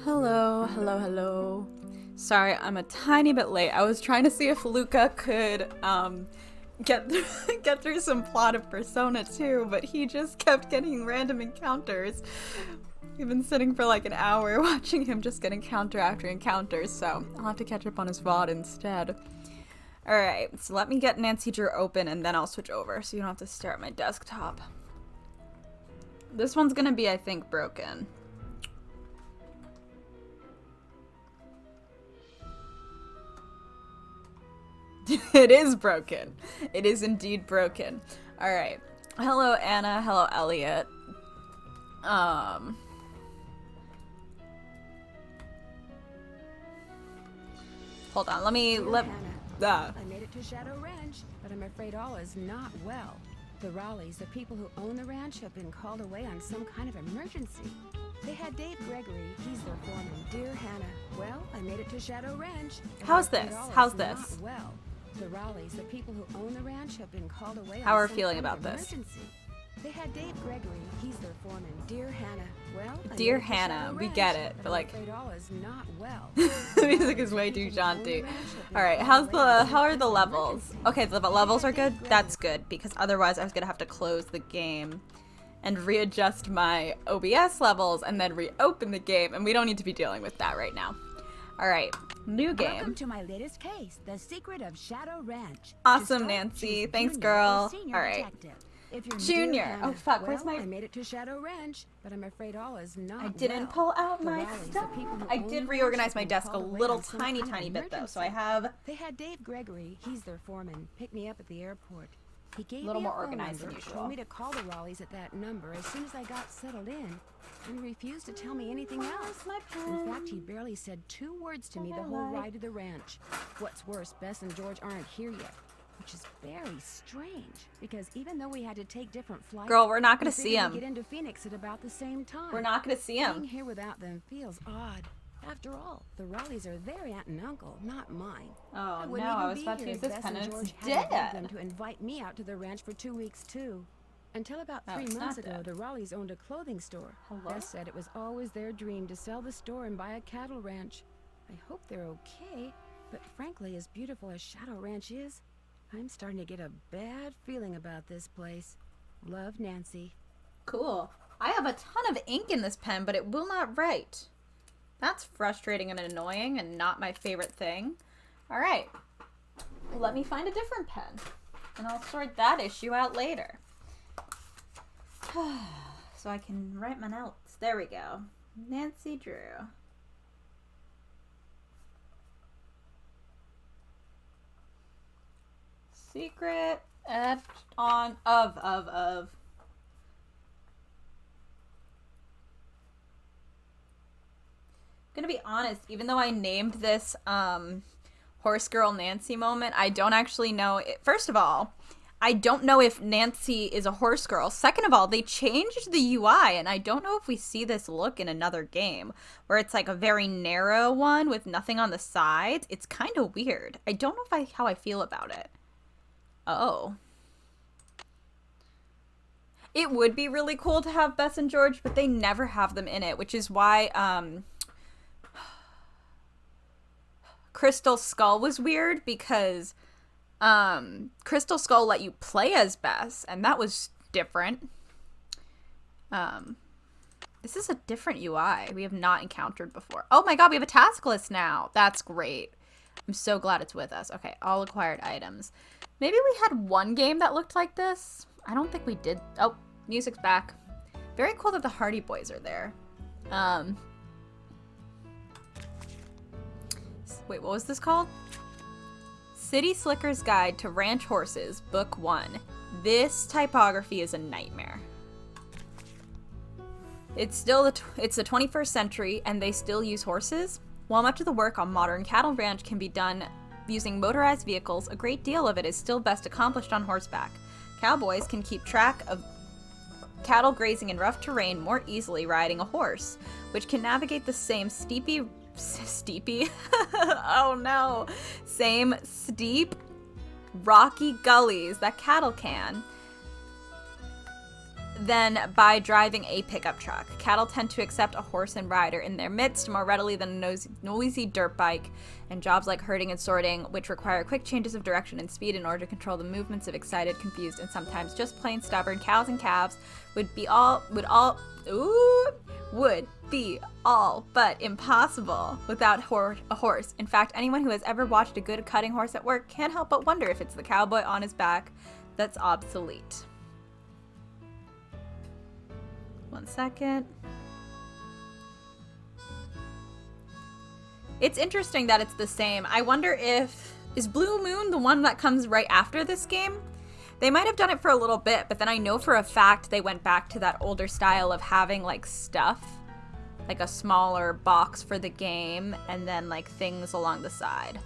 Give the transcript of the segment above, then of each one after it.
Hello, hello, hello. Sorry, I'm a tiny bit late. I was trying to see if Luca could get get through some plot of Persona 2, but he just kept getting random encounters. We've been sitting for like an hour watching him just get encounter after encounter, so I'll have to catch up on his VOD instead. Alright, so let me get Nancy Drew open and then I'll switch over so you don't have to stare at my desktop. This one's gonna be, I think, broken. It is broken. It is indeed broken. Alright. Hello, Anna. Hello, Elliot. Hold on. Let me... I made it to Shadow Ranch, but I'm afraid all is not well. The Raleighs, the people who own the ranch, have been called away on some kind of emergency. They had Dave Gregory, he's their foreman. Dear Hannah, well, I made it to Shadow Ranch. How's this? How's this? Well, the Raleighs, the people who own the ranch, have been called away How on are some feeling kind about of this? emergency. They had Dave Gregory, he's their foreman. Dear Hannah, well, I Dear made it to Hannah, Shadow we Ranch, get it, but I'm like... afraid all is not well. The music is way too jaunty. Alright, how are the levels? Okay, the levels are good? That's good, because otherwise I was gonna have to close the game and readjust my OBS levels and then reopen the game, and we don't need to be dealing with that right now. Alright, new game. Welcome to my latest case, The Secret of Shadow Ranch. Awesome, To start, Nancy. choose Thanks, junior girl. or senior Alright. detective. If you're Junior. Dear Hannah, Oh, fuck, where's well, my... I made it to Shadow Ranch, but I'm afraid all is not I didn't well. pull out The my Raleighs, the stuff. people who I own did the reorganize ranch, my have been desk a called away little on some tiny kind of bit though, so I emergency. have They had Dave Gregory, he's their foreman, pick me up at the airport. He gave a little me a more phone organized than number, usual. told me to call the Raleighs at that number as soon as I got settled in, and refused to tell me anything else. In fact, he barely said 2 words to me the whole ride to the ranch. What's worse, Bess and George aren't here yet, which is very strange, because even though we had to take different flights, Girl, we're not gonna we see figured we'd him. get into Phoenix at about the same time. We're not gonna see Being him. here without them feels odd. After all, the Raleighs are their aunt and uncle, not mine. Oh I no, wouldn't I even was be about to here use if this Bess pen and and George it's hadn't begged dead. them to invite me out to the ranch for 2 weeks too. Until about Oh, 3 it's months not ago, dead. the Raleighs owned a clothing store. Hello? Bess said it was always their dream to sell the store and buy a cattle ranch. I hope they're okay, but frankly, as beautiful as Shadow Ranch is, I'm starting to get a bad feeling about this place. Love, Nancy. Cool. I have a ton of ink in this pen, but it will not write. That's frustrating and annoying and not my favorite thing. Alright. Let me find a different pen. And I'll sort that issue out later. So I can write my notes. There we go. Nancy Drew. Secret etched on of. Gonna be honest, even though I named this Horse Girl Nancy moment, I don't actually know it. First of all, I don't know if Nancy is a horse girl. Second of all, they changed the UI, and I don't know if we see this look in another game, where it's like a very narrow one with nothing on the sides. It's kind of weird. I don't know how I feel about it. Oh. It would be really cool to have Bess and George, but they never have them in it, which is why Crystal Skull was weird, because Crystal Skull let you play as Bess, and that was different. This is a different UI we have not encountered before. Oh my god, we have a task list now. That's great. I'm so glad it's with us. Okay, all acquired items. Maybe we had one game that looked like this. I don't think we did. Oh, music's back. Very cool that the Hardy Boys are there. Wait, what was this called? City Slicker's Guide to Ranch Horses, Book 1. This typography is a nightmare. It's the 21st century, and they still use horses. While much of the work on modern cattle ranch can be done using motorized vehicles, a great deal of it is still best accomplished on horseback. Cowboys can keep track of cattle grazing in rough terrain more easily riding a horse, which can navigate the same steepy oh no, same steep rocky gullies that cattle can. than by driving a pickup truck. Cattle tend to accept a horse and rider in their midst more readily than a noisy dirt bike, and jobs like herding and sorting, which require quick changes of direction and speed in order to control the movements of excited, confused, and sometimes just plain stubborn cows and calves, would be all but impossible without a horse. In fact, anyone who has ever watched a good cutting horse at work can't help but wonder if it's the cowboy on his back that's obsolete. One second. It's interesting that it's the same. I wonder is Blue Moon the one that comes right after this game? They might have done it for a little bit, but then I know for a fact they went back to that older style of having like stuff, like a smaller box for the game, and then like things along the side.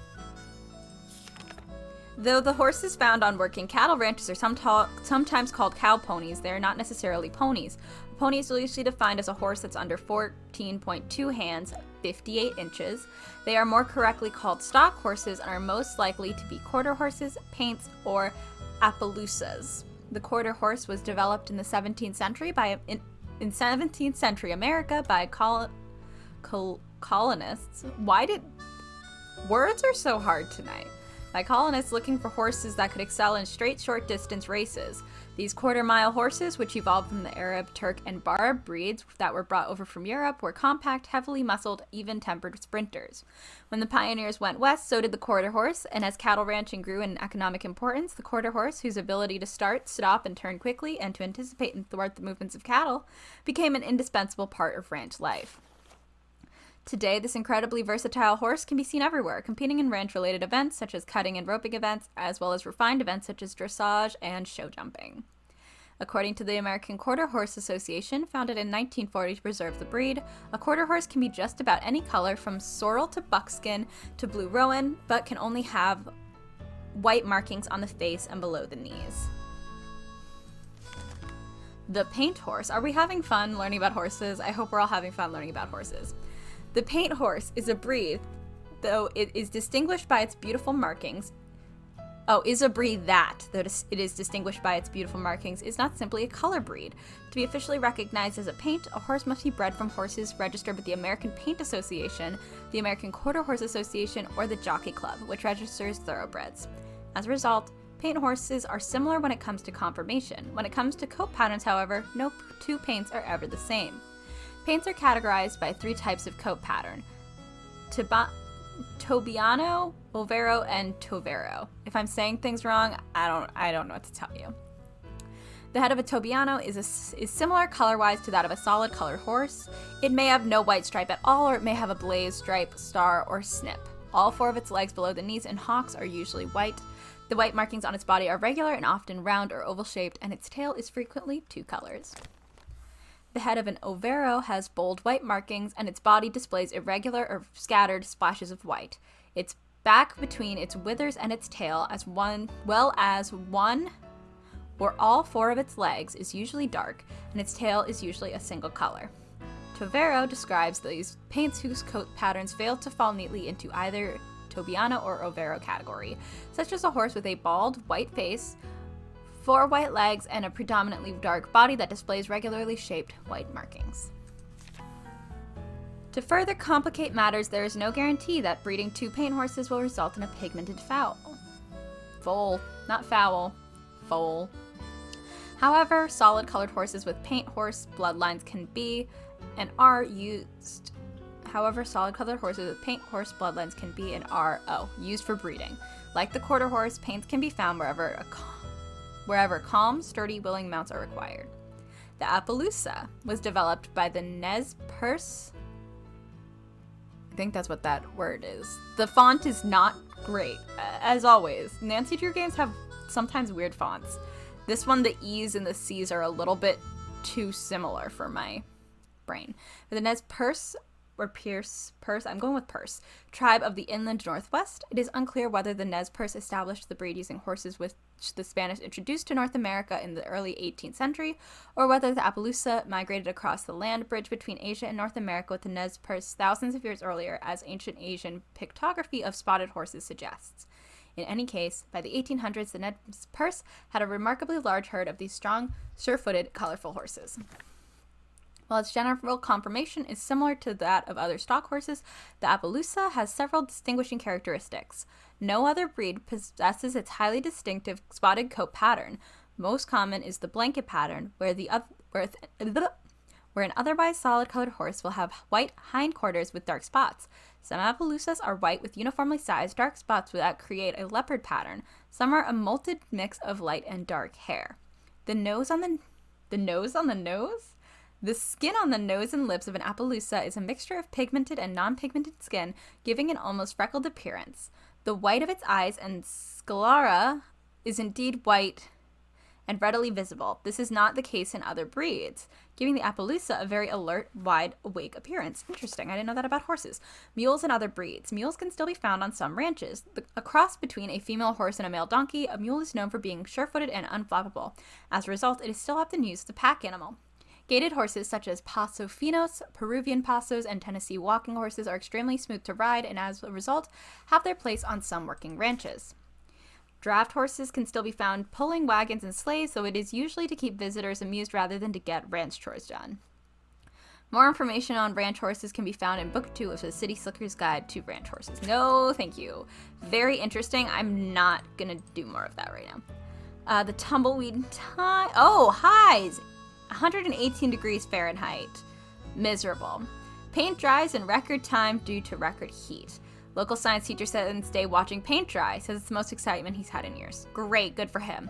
Though the horses found on working cattle ranches are sometimes called cow ponies, they are not necessarily ponies. A pony is usually defined as a horse that's under 14.2 hands, 58 inches. They are more correctly called stock horses and are most likely to be quarter horses, paints, or Appaloosas. The quarter horse was developed in the 17th century in 17th century America by colonists. Words are so hard tonight. By colonists looking for horses that could excel in straight short distance races. These quarter-mile horses, which evolved from the Arab, Turk, and Barb breeds that were brought over from Europe, were compact, heavily muscled, even-tempered sprinters. When the pioneers went west, so did the quarter horse, and as cattle ranching grew in economic importance, the quarter horse, whose ability to start, stop, and turn quickly, and to anticipate and thwart the movements of cattle, became an indispensable part of ranch life. Today, this incredibly versatile horse can be seen everywhere, competing in ranch-related events such as cutting and roping events, as well as refined events such as dressage and show jumping. According to the American Quarter Horse Association, founded in 1940 to preserve the breed, a quarter horse can be just about any color from sorrel to buckskin to blue roan, but can only have white markings on the face and below the knees. The paint horse. Are we having fun learning about horses? I hope we're all having fun learning about horses. The paint horse is a breed, though it is distinguished by its beautiful markings. Is distinguished by its beautiful markings, is not simply a color breed. To be officially recognized as a paint, a horse must be bred from horses registered with the American Paint Association, the American Quarter Horse Association, or the Jockey Club, which registers thoroughbreds. As a result, paint horses are similar when it comes to conformation. When it comes to coat patterns, however, no two paints are ever the same. Paints are categorized by three types of coat pattern: Tobiano, Overo, and Tovero. If I'm saying things wrong, I don't know what to tell you. The head of a Tobiano is similar color-wise to that of a solid colored horse. It may have no white stripe at all, or it may have a blaze, stripe, star, or snip. All four of its legs below the knees and hocks are usually white. The white markings on its body are regular and often round or oval-shaped, and its tail is frequently two colors. The head of an Overo has bold white markings, and its body displays irregular or scattered splashes of white. Its back between its withers and its tail, as one or all four of its legs, is usually dark, and its tail is usually a single color. Tovero describes these paints whose coat patterns fail to fall neatly into either Tobiano or Overo category, such as a horse with a bald, white face, four white legs, and a predominantly dark body that displays regularly shaped white markings. To further complicate matters, there is no guarantee that breeding two paint horses will result in a pigmented foal. Not foul. Foal. However, solid colored horses with paint horse bloodlines can be and are used. Used for breeding. Like the quarter horse, paints can be found wherever calm, sturdy, willing mounts are required. The Appaloosa was developed by the Nez Perce. I think that's what that word is. The font is not great, as always. Nancy Drew games have sometimes weird fonts. This one, the E's and the C's are a little bit too similar for my brain. But the Nez Perce, I'm going with Perce, tribe of the inland northwest. It is unclear whether the Nez Perce established the breed using horses which the Spanish introduced to North America in the early 18th century, or whether the Appaloosa migrated across the land bridge between Asia and North America with the Nez Perce thousands of years earlier, as ancient Asian pictography of spotted horses suggests. In any case, by the 1800s, the Nez Perce had a remarkably large herd of these strong, sure-footed, colorful horses. While its general conformation is similar to that of other stock horses, the Appaloosa has several distinguishing characteristics. No other breed possesses its highly distinctive spotted coat pattern. Most common is the blanket pattern, where an otherwise solid-colored horse will have white hindquarters with dark spots. Some Appaloosas are white with uniformly sized dark spots that create a leopard pattern. Some are a molted mix of light and dark hair. The nose on the nose? The skin on the nose and lips of an Appaloosa is a mixture of pigmented and non-pigmented skin, giving an almost freckled appearance. The white of its eyes and sclera is indeed white and readily visible. This is not the case in other breeds, giving the Appaloosa a very alert, wide-awake appearance. Interesting. I didn't know that about horses. Mules and other breeds. Mules can still be found on some ranches. A cross between a female horse and a male donkey, a mule is known for being sure-footed and unflappable. As a result, it is still often used as a pack animal. Gaited horses such as Paso Finos, Peruvian Pasos, and Tennessee walking horses are extremely smooth to ride and as a result have their place on some working ranches. Draft horses can still be found pulling wagons and sleighs, though it is usually to keep visitors amused rather than to get ranch chores done. More information on ranch horses can be found in Book 2 of the City Slicker's Guide to Ranch Horses. No, thank you. Very interesting. I'm not going to do more of that right now. The tumbleweed time. Oh, highs! 118 degrees Fahrenheit. Miserable. Paint dries in record time due to record heat. Local science teacher spends day watching paint dry. Says it's the most excitement he's had in years. Great, good for him.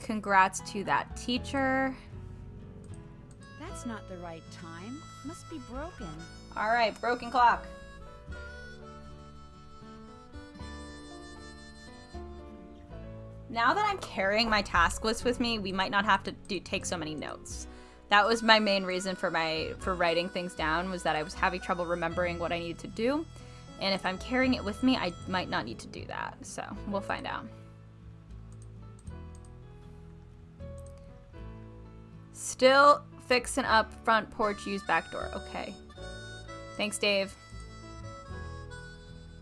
Congrats to that teacher. That's not the right time. Must be broken. All right, broken clock. Now that I'm carrying my task list with me, we might not have to take so many notes. That was my main reason for writing things down, was that I was having trouble remembering what I needed to do. And if I'm carrying it with me, I might not need to do that. So we'll find out. Still fixing up front porch, use back door. Okay. Thanks, Dave.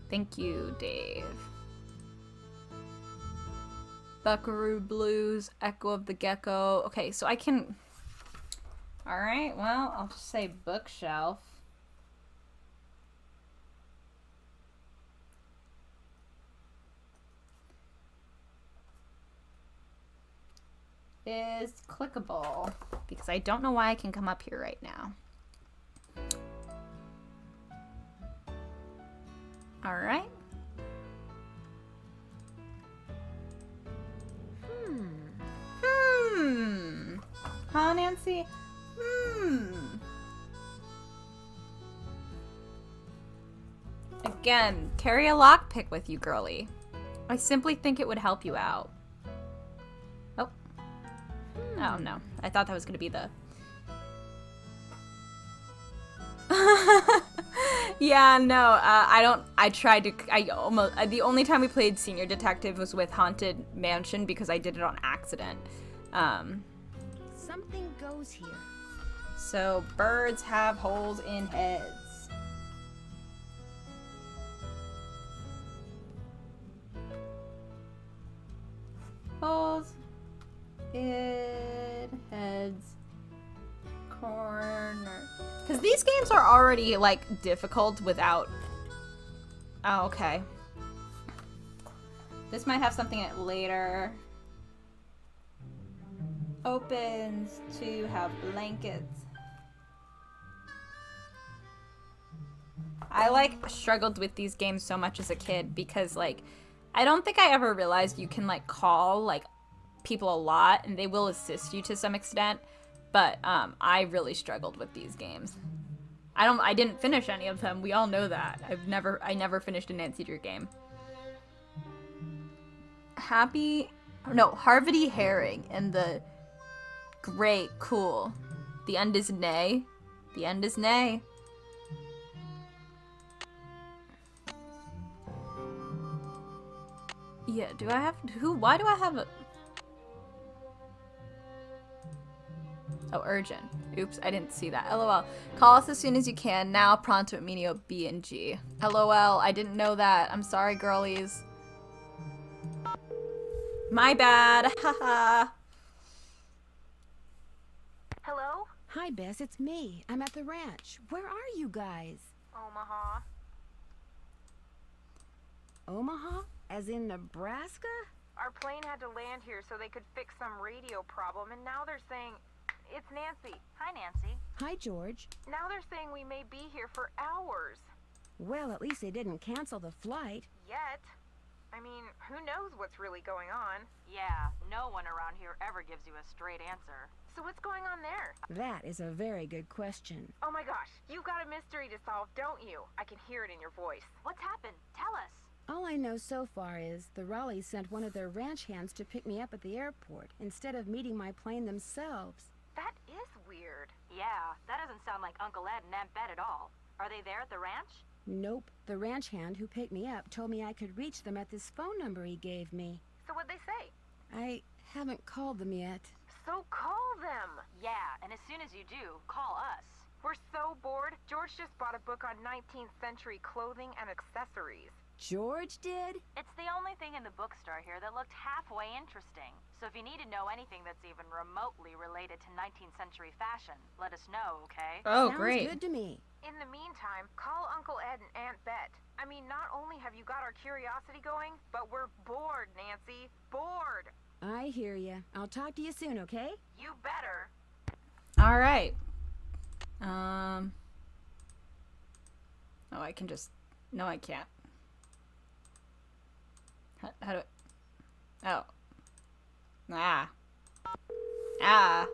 Thank you, Dave. Buckaroo Blues, Echo of the Gecko. Okay, so I can... Alright, well, I'll just say bookshelf. Is clickable, because I don't know why I can come up here right now. Alright. Huh, Nancy? Again, carry a lockpick with you, girly. I simply think it would help you out. Oh. Oh, no. I thought that was going to be the... Yeah, no, the only time we played Senior Detective was with Haunted Mansion because I did it on accident. Something goes here. So, birds have holes in heads. Holes in heads. Corner. Because these games are already, like, difficult without... Oh, okay. This might have something in it later. Opens to have blankets. I, like, struggled with these games so much as a kid because, like, I don't think I ever realized you can, like, call, like, people a lot and they will assist you to some extent. But I really struggled with these games. I didn't finish any of them. We all know that. I never finished a Nancy Drew game. Harvey Herring and the great, cool. The end is nay. The end is nay. Yeah, why do I have a... Oh, urgent. Oops, I didn't see that. LOL. Call us as soon as you can. Now, pronto, medio B&G. LOL, I didn't know that. I'm sorry, girlies. My bad. Haha. Hello? Hi, Bess, it's me. I'm at the ranch. Where are you guys? Omaha. Omaha? As in Nebraska? Our plane had to land here so they could fix some radio problem, and now they're saying... It's Nancy. Hi, Nancy. Hi, George. Now they're saying we may be here for hours. Well, at least they didn't cancel the flight. Yet. I mean, who knows what's really going on? Yeah, no one around here ever gives you a straight answer. So what's going on there? That is a very good question. Oh my gosh, you've got a mystery to solve, don't you? I can hear it in your voice. What's happened? Tell us. All I know so far is the Raleighs sent one of their ranch hands to pick me up at the airport instead of meeting my plane themselves. That is weird. Yeah, that doesn't sound like Uncle Ed and Aunt Bet at all. Are they there at the ranch? Nope. The ranch hand who picked me up told me I could reach them at this phone number he gave me. So what'd they say? I haven't called them yet. So call them. Yeah, and as soon as you do, call us. We're so bored. George just bought a book on 19th century clothing and accessories. George did? It's the only thing in the bookstore here that looked halfway interesting. So if you need to know anything that's even remotely related to 19th century fashion, let us know, okay? Oh, Sounds great. good to me. In the meantime, call Uncle Ed and Aunt Bet. I mean, not only have you got our curiosity going, but we're bored, Nancy. Bored. I hear ya. I'll talk to you soon, okay? You better. All right. Oh, I can just... No, I can't. How do I... Oh. Ah. Ah.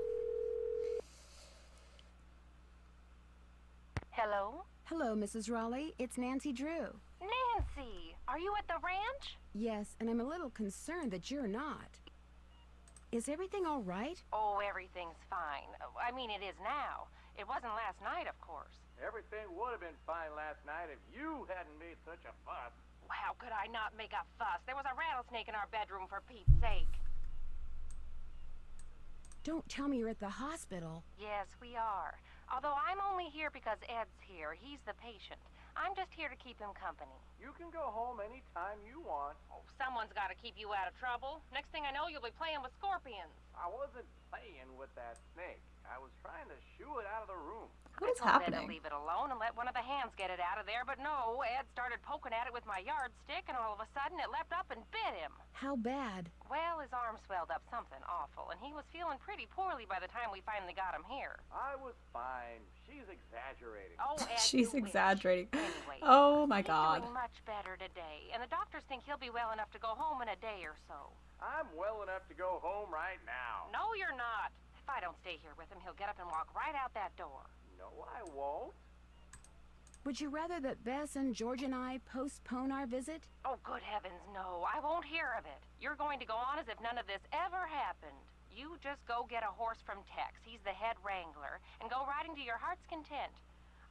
Hello? Hello, Mrs. Raleigh. It's Nancy Drew. Nancy, are you at the ranch? Yes, and I'm a little concerned that you're not. Is everything all right? Oh, everything's fine. I mean, it is now. It wasn't last night, of course. Everything would have been fine last night if you hadn't made such a fuss. How could I not make a fuss? There was a rattlesnake in our bedroom, for Pete's sake. Don't tell me you're at the hospital. Yes, we are. Although I'm only here because Ed's here. He's the patient. I'm just here to keep him company. You can go home anytime you want. Oh, someone's got to keep you out of trouble. Next thing I know, you'll be playing with scorpions. I wasn't playing with that snake. I was trying to shoo it out of the room. What is I told Ed to happening? leave it alone and let one of the hands get it out of there, but no, Ed started poking at it with my yardstick, and all of a sudden it leapt up and bit him. How bad? Well, his arm swelled up something awful, and he was feeling pretty poorly by the time we finally got him here. I was fine. She's exaggerating. Oh, Ed, She's you wish. exaggerating. Anyway, Oh my he's god. doing much better today, and the doctors think he'll be well enough to go home in a day or so. I'm well enough to go home right now. No, you're not. If I don't stay here with him, he'll get up and walk right out that door. No, I won't. Would you rather that Bess and George and I postpone our visit? Oh, good heavens, no. I won't hear of it. You're going to go on as if none of this ever happened. You just go get a horse from Tex. He's the head wrangler, and go riding to your heart's content.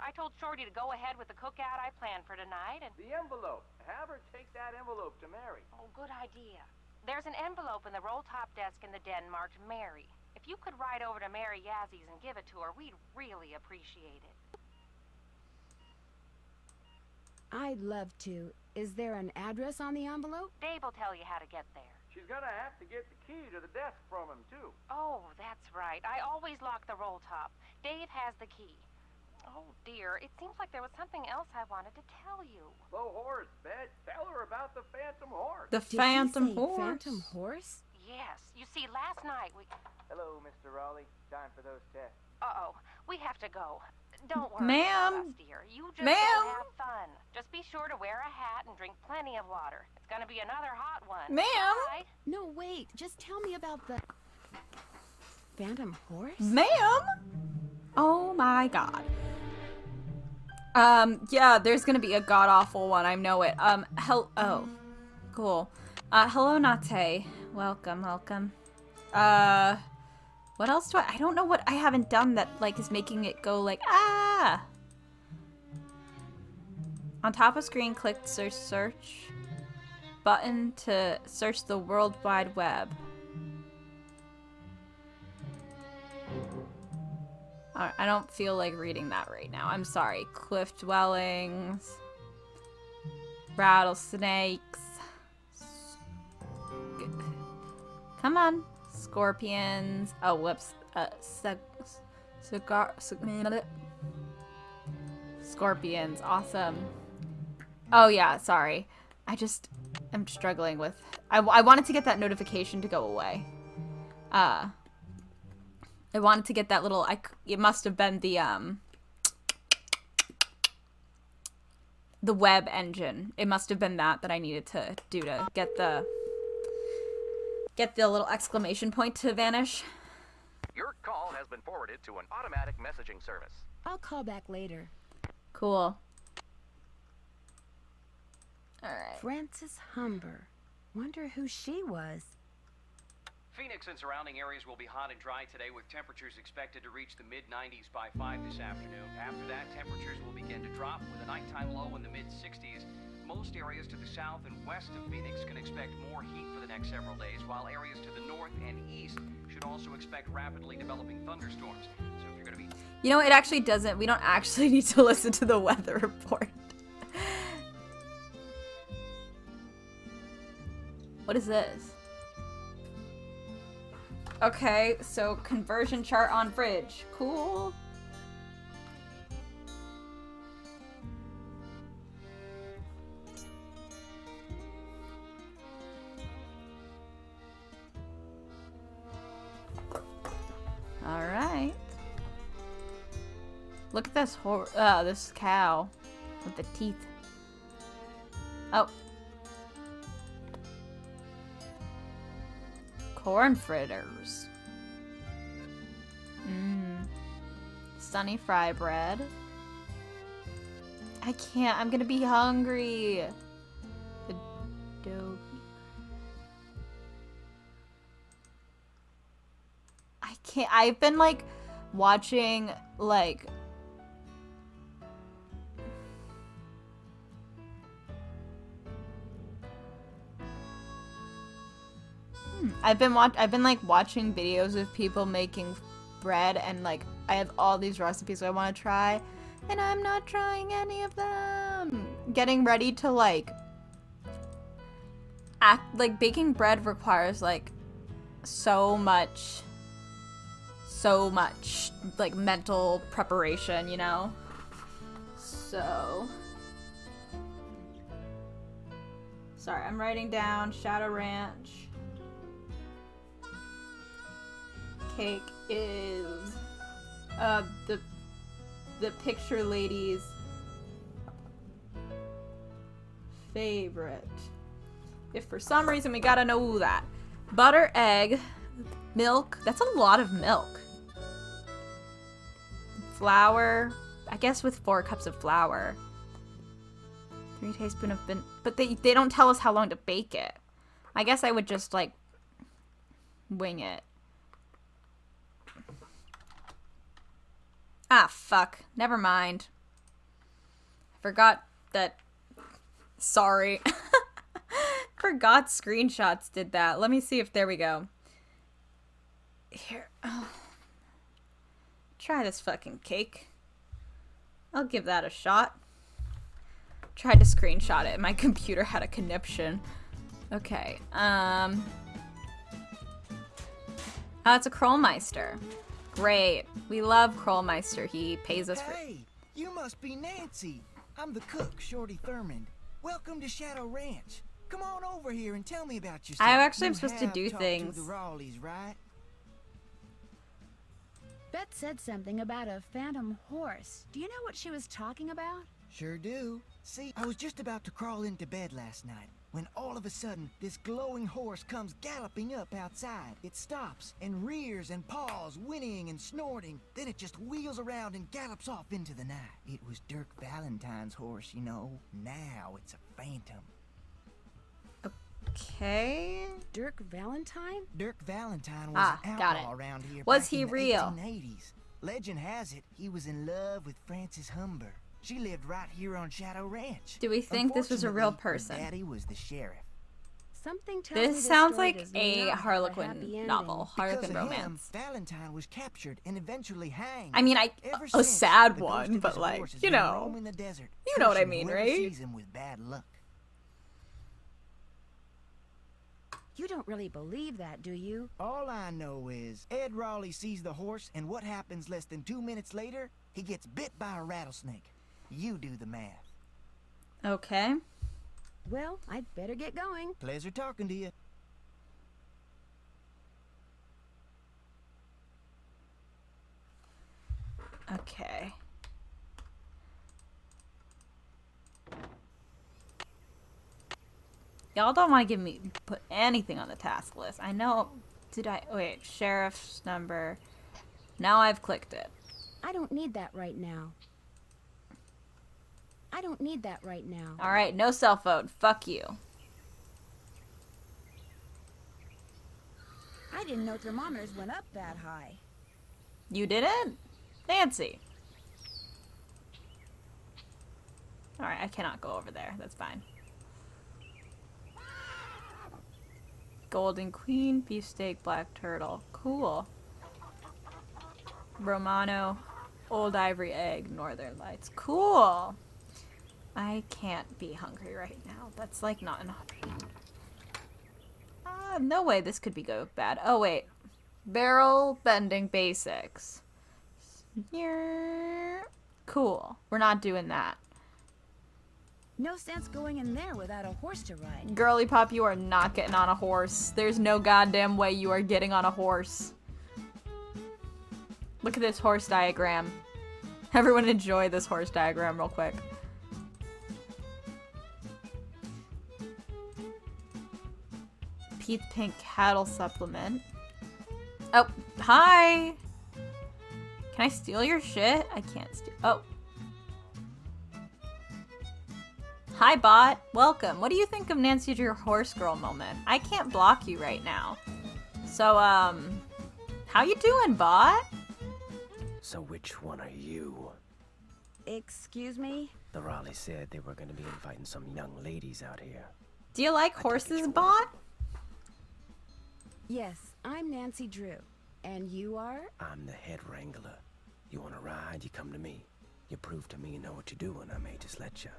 I told Shorty to go ahead with the cookout I planned for tonight, and... The envelope. Have her take that envelope to Mary. Oh, good idea. There's an envelope in the roll-top desk in the den marked Mary. If you could ride over to Mary Yazzie and give it to her, we'd really appreciate it. I'd love to. Is there an address on the envelope? Dave will tell you how to get there. She's gonna have to get the key to the desk from him, too. Oh, that's right. I always lock the roll top. Dave has the key. Oh, dear. It seems like there was something else I wanted to tell you. The horse, Bet. Tell her about the phantom horse. The Did Phantom he say Horse. Phantom horse? Yes. You see, last night we... Hello, Mr. Raleigh. Time for those tests. Uh-oh. We have to go. Don't worry Ma'am. about us, dear. You just Ma'am. go have fun. Just be sure to wear a hat and drink plenty of water. It's gonna be another hot one. Ma'am. Bye. No, wait. Just tell me about the... Phantom horse? Ma'am? Oh my god. Yeah, there's gonna be a god-awful one, I know it. Oh. Cool. Hello, Nate. Welcome, welcome. What else do I don't know what I haven't done that, like, is making it go, like, ah! On top of screen, click search button to search the World Wide Web. I don't feel like reading that right now. I'm sorry. Cliff dwellings. Rattlesnakes. Come on. Scorpions. Oh, whoops. Scorpions. Awesome. Oh, yeah. Sorry. I'm struggling with... I wanted to get that notification to go away. I wanted to get that little... It must have been the web engine. It must have been that I needed to do to get the little exclamation point to vanish. Your call has been forwarded to an automatic messaging service. I'll call back later. Cool. Alright. Frances Humber. Wonder who she was. Phoenix and surrounding areas will be hot and dry today, with temperatures expected to reach the mid-90s by 5 this afternoon. After that, temperatures will begin to drop, with a nighttime low in the mid-60s. Most areas to the south and west of Phoenix can expect more heat for the next several days, while areas to the north and east should also expect rapidly developing thunderstorms. So if you're going to be... You know, it actually doesn't. We don't actually need to listen to the weather report. What is this? Okay, so conversion chart on fridge. Cool. All right. Look at this this cow with the teeth. Oh. Corn fritters. Sunny fry bread. I can't. I'm gonna be hungry. Adobe. I can't. I've been like watching like I've been like watching videos of people making bread, and like I have all these recipes I want to try, and I'm not trying any of them. Getting ready to like baking bread requires like so much like mental preparation, you know? So sorry, I'm writing down Shadow Ranch. Cake is the picture lady's favorite. If for some reason we gotta know that. Butter, egg, milk. That's a lot of milk. Flour. I guess with 4 cups of flour. 3 tablespoons of but they don't tell us how long to bake it. I guess I would just like wing it. Ah, fuck. Never mind. I forgot that... Sorry. Forgot screenshots did that. Let me see if... There we go. Here. Oh. Try this fucking cake. I'll give that a shot. Tried to screenshot it. My computer had a conniption. Okay. Oh, it's a Krollmeister. Great. We love Krollmeister. He pays us for... Hey, you must be Nancy. I'm the cook, Shorty Thurmond. Welcome to Shadow Ranch. Come on over here and tell me about yourself. I actually am You supposed to have do talked things. To the Rawleys, right? Beth said something about a phantom horse. Do you know what she was talking about? Sure do. See, I was just about to crawl into bed last night when all of a sudden this glowing horse comes galloping up outside. It stops and rears and paws, whinnying and snorting. Then it just wheels around and gallops off into the night. It was Dirk Valentine's horse, you know. Now it's a phantom. Okay. Dirk Valentine? Dirk Valentine was an got outlaw it. around here Was back he in the real? 1880s. Legend has it he was in love with Frances Humber. She lived right here on Shadow Ranch. Do we think this was a real Unfortunately, person? her daddy was the sheriff. Something tells me This this sounds story like does a not have a Harlequin happy novel, ending. Because Harlequin of him, romance. Valentine was captured and eventually hanged. I mean, Ever a since, sad the ghost one, of but his like, horse has you been know, roaming the desert, you know what I cursing mean, whoever right? sees him with bad luck. You don't really believe that, do you? All I know is Ed Raleigh sees the horse, and what happens less than 2 minutes later? He gets bit by a rattlesnake. You do the math. Okay. Well, I'd better get going. Pleasure talking to you. Okay. Y'all don't want to give me put anything on the task list. I know. Did I? Wait, sheriff's number. Now I've clicked it. I don't need that right now. I don't need that right now. All right, no cell phone. Fuck you. I didn't know thermometers went up that high. You didn't? Nancy. All right, I cannot go over there. That's fine. Golden Queen, beefsteak, black turtle. Cool. Romano, old ivory egg, northern lights. Cool. I can't be hungry right now. That's like not an option. No way this could be go bad. Oh wait. Barrel bending basics. Cool. We're not doing that. No sense going in there without a horse to ride. Girly Pop, you are not getting on a horse. There's no goddamn way you are getting on a horse. Look at this horse diagram. Everyone enjoy this horse diagram real quick. Pete's Pink Cattle Supplement. Oh, hi! Can I steal your shit? I can't steal. Oh. Hi, bot. Welcome. What do you think of Nancy Drew Horse Girl moment? I can't block you right now. So, how you doing, bot? So which one are you? Excuse me? The Raleigh said they were going to be inviting some young ladies out here. Do you like horses, bot? Yes, I'm Nancy Drew. And you are? I'm the head wrangler. You want to ride, you come to me. You prove to me you know what you're doing, I may just let you.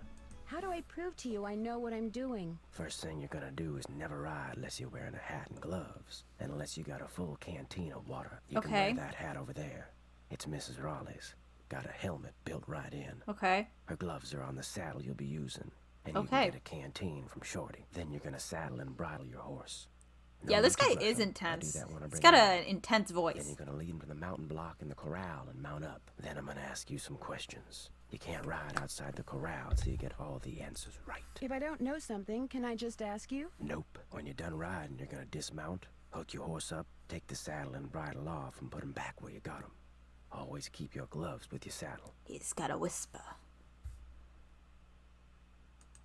How do I prove to you I know what I'm doing? First thing you're gonna do is never ride unless you're wearing a hat and gloves. And unless you got a full canteen of water. You can wear that hat over there. It's Mrs. Raleigh's. Got a helmet built right in. Okay. Her gloves are on the saddle you'll be using. And you can get a canteen from Shorty. Then you're gonna saddle and bridle your horse. Yeah, this guy is intense. He's got an intense voice. Then you're gonna lead him to the mountain block in the corral and mount up. Then I'm gonna ask you some questions. You can't ride outside the corral till you get all the answers right. If I don't know something, can I just ask you? Nope. When you're done riding, you're gonna dismount, hook your horse up, take the saddle and bridle off, and put him back where you got him. Always keep your gloves with your saddle. He's got a whisper.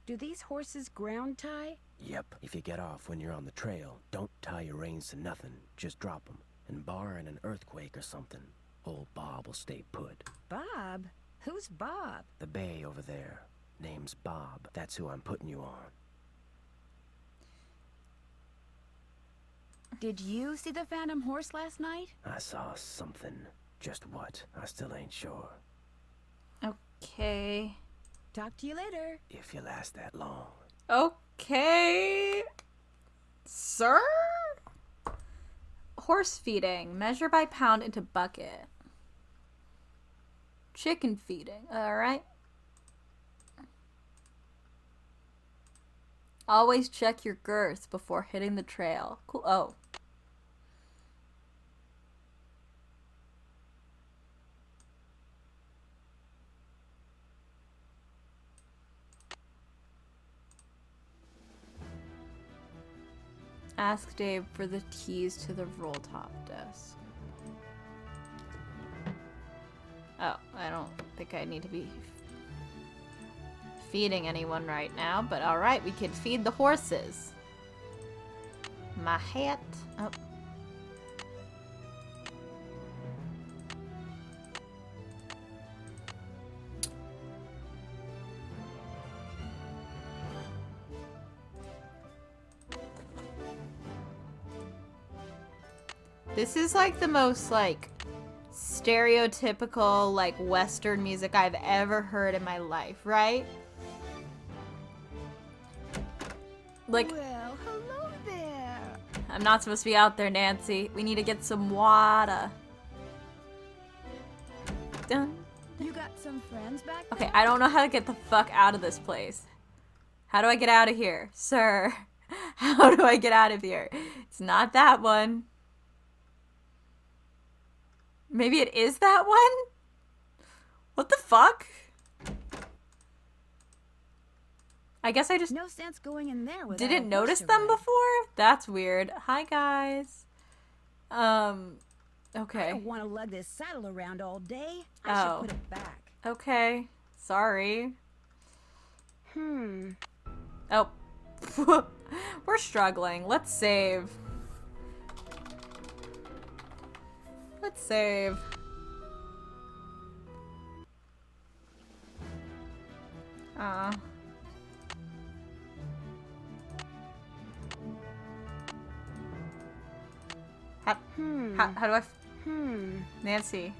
Do these horses ground tie? Yep. If you get off when you're on the trail, don't tie your reins to nothing. Just drop them. And barring an earthquake or something, old Bob will stay put. Bob? Who's Bob? The bay over there. Name's Bob. That's who I'm putting you on. Did you see the phantom horse last night? I saw something. Just what? I still ain't sure. Okay. Talk to you later. If you last that long. Okay. Sir? Horse feeding. Measure by pound into bucket. Chicken feeding. Alright. Always check your girth before hitting the trail. Cool. Oh. Ask Dave for the keys to the roll top desk. Oh, I don't think I need to be feeding anyone right now, but alright, we can feed the horses. My hat. Oh. This is like the most like stereotypical like Western music I've ever heard in my life, right? Like, Well, hello there. I'm not supposed to be out there, Nancy. We need to get some water. Dun. You got some friends back there? Okay, I don't know how to get the fuck out of this place. How do I get out of here? Sir, how do I get out of here? It's not that one. Maybe it is that one? What the fuck? I guess I just No sense going in there without didn't a notice horse to them ride. before? That's weird. Hi, guys. I Okay. don't want to lug this saddle around all day. I Oh. should put it back. Okay. Sorry. Hmm. Oh. We're struggling. Let's save. Let's save. How do I... Nancy.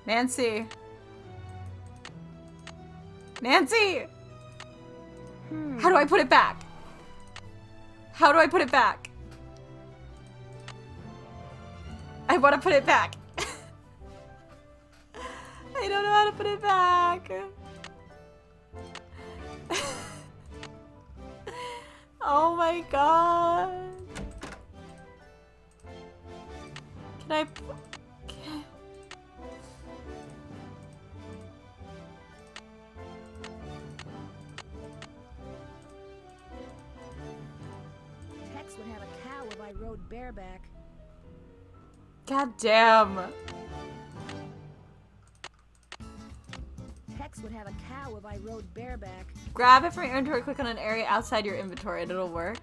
Nancy. Nancy! How do I put it back? How do I put it back? I want to put it back. I don't know how to put it back. Oh my god. Can I... Tex would have a cow if I rode bareback. God damn. Tex would have a cow if I rode bareback. Grab it from your inventory, click on an area outside your inventory and it'll work.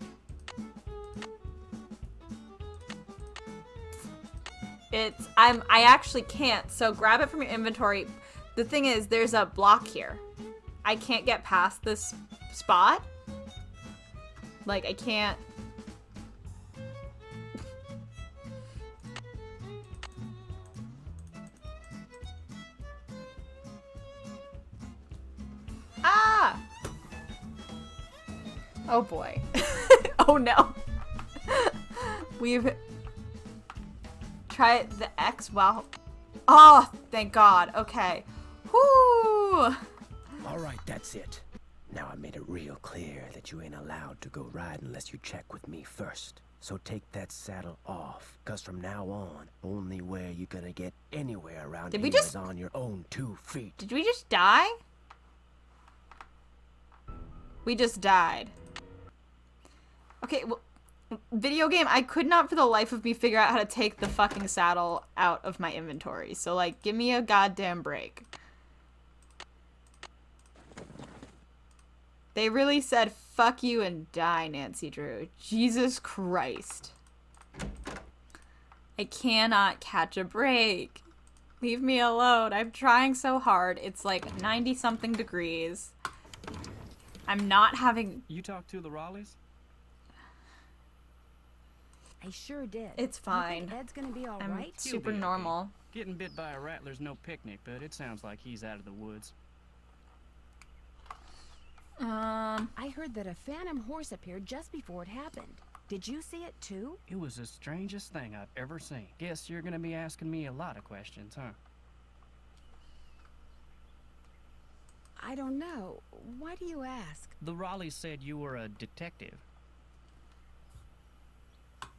I actually can't, so grab it from your inventory. The thing is, there's a block here. I can't get past this spot. Like, I can't. Ah! Oh boy. Oh no. We've tried the X while... Oh, thank God. Okay. Whoo! Alright, that's it. Now I made it real clear that you ain't allowed to go ride unless you check with me first. So take that saddle off, cause from now on, only way you're gonna get anywhere around Did here we just... is on your own 2 feet. Did we just die? We just died. Okay, well, video game, I could not for the life of me figure out how to take the fucking saddle out of my inventory. So, like, give me a goddamn break. They really said, fuck you and die, Nancy Drew. Jesus Christ. I cannot catch a break. Leave me alone. I'm trying so hard. It's like 90-something degrees. I'm not having... You talked to the Raleighs? I sure did. It's You fine. think Ed's gonna be all I'm right? super He'll be normal. okay. Getting bit by a rattler's no picnic, but it sounds like he's out of the woods. I heard that a phantom horse appeared just before it happened. Did you see it too? It was the strangest thing I've ever seen. Guess you're gonna be asking me a lot of questions, huh? I don't know. Why do you ask? The Raleighs said you were a detective.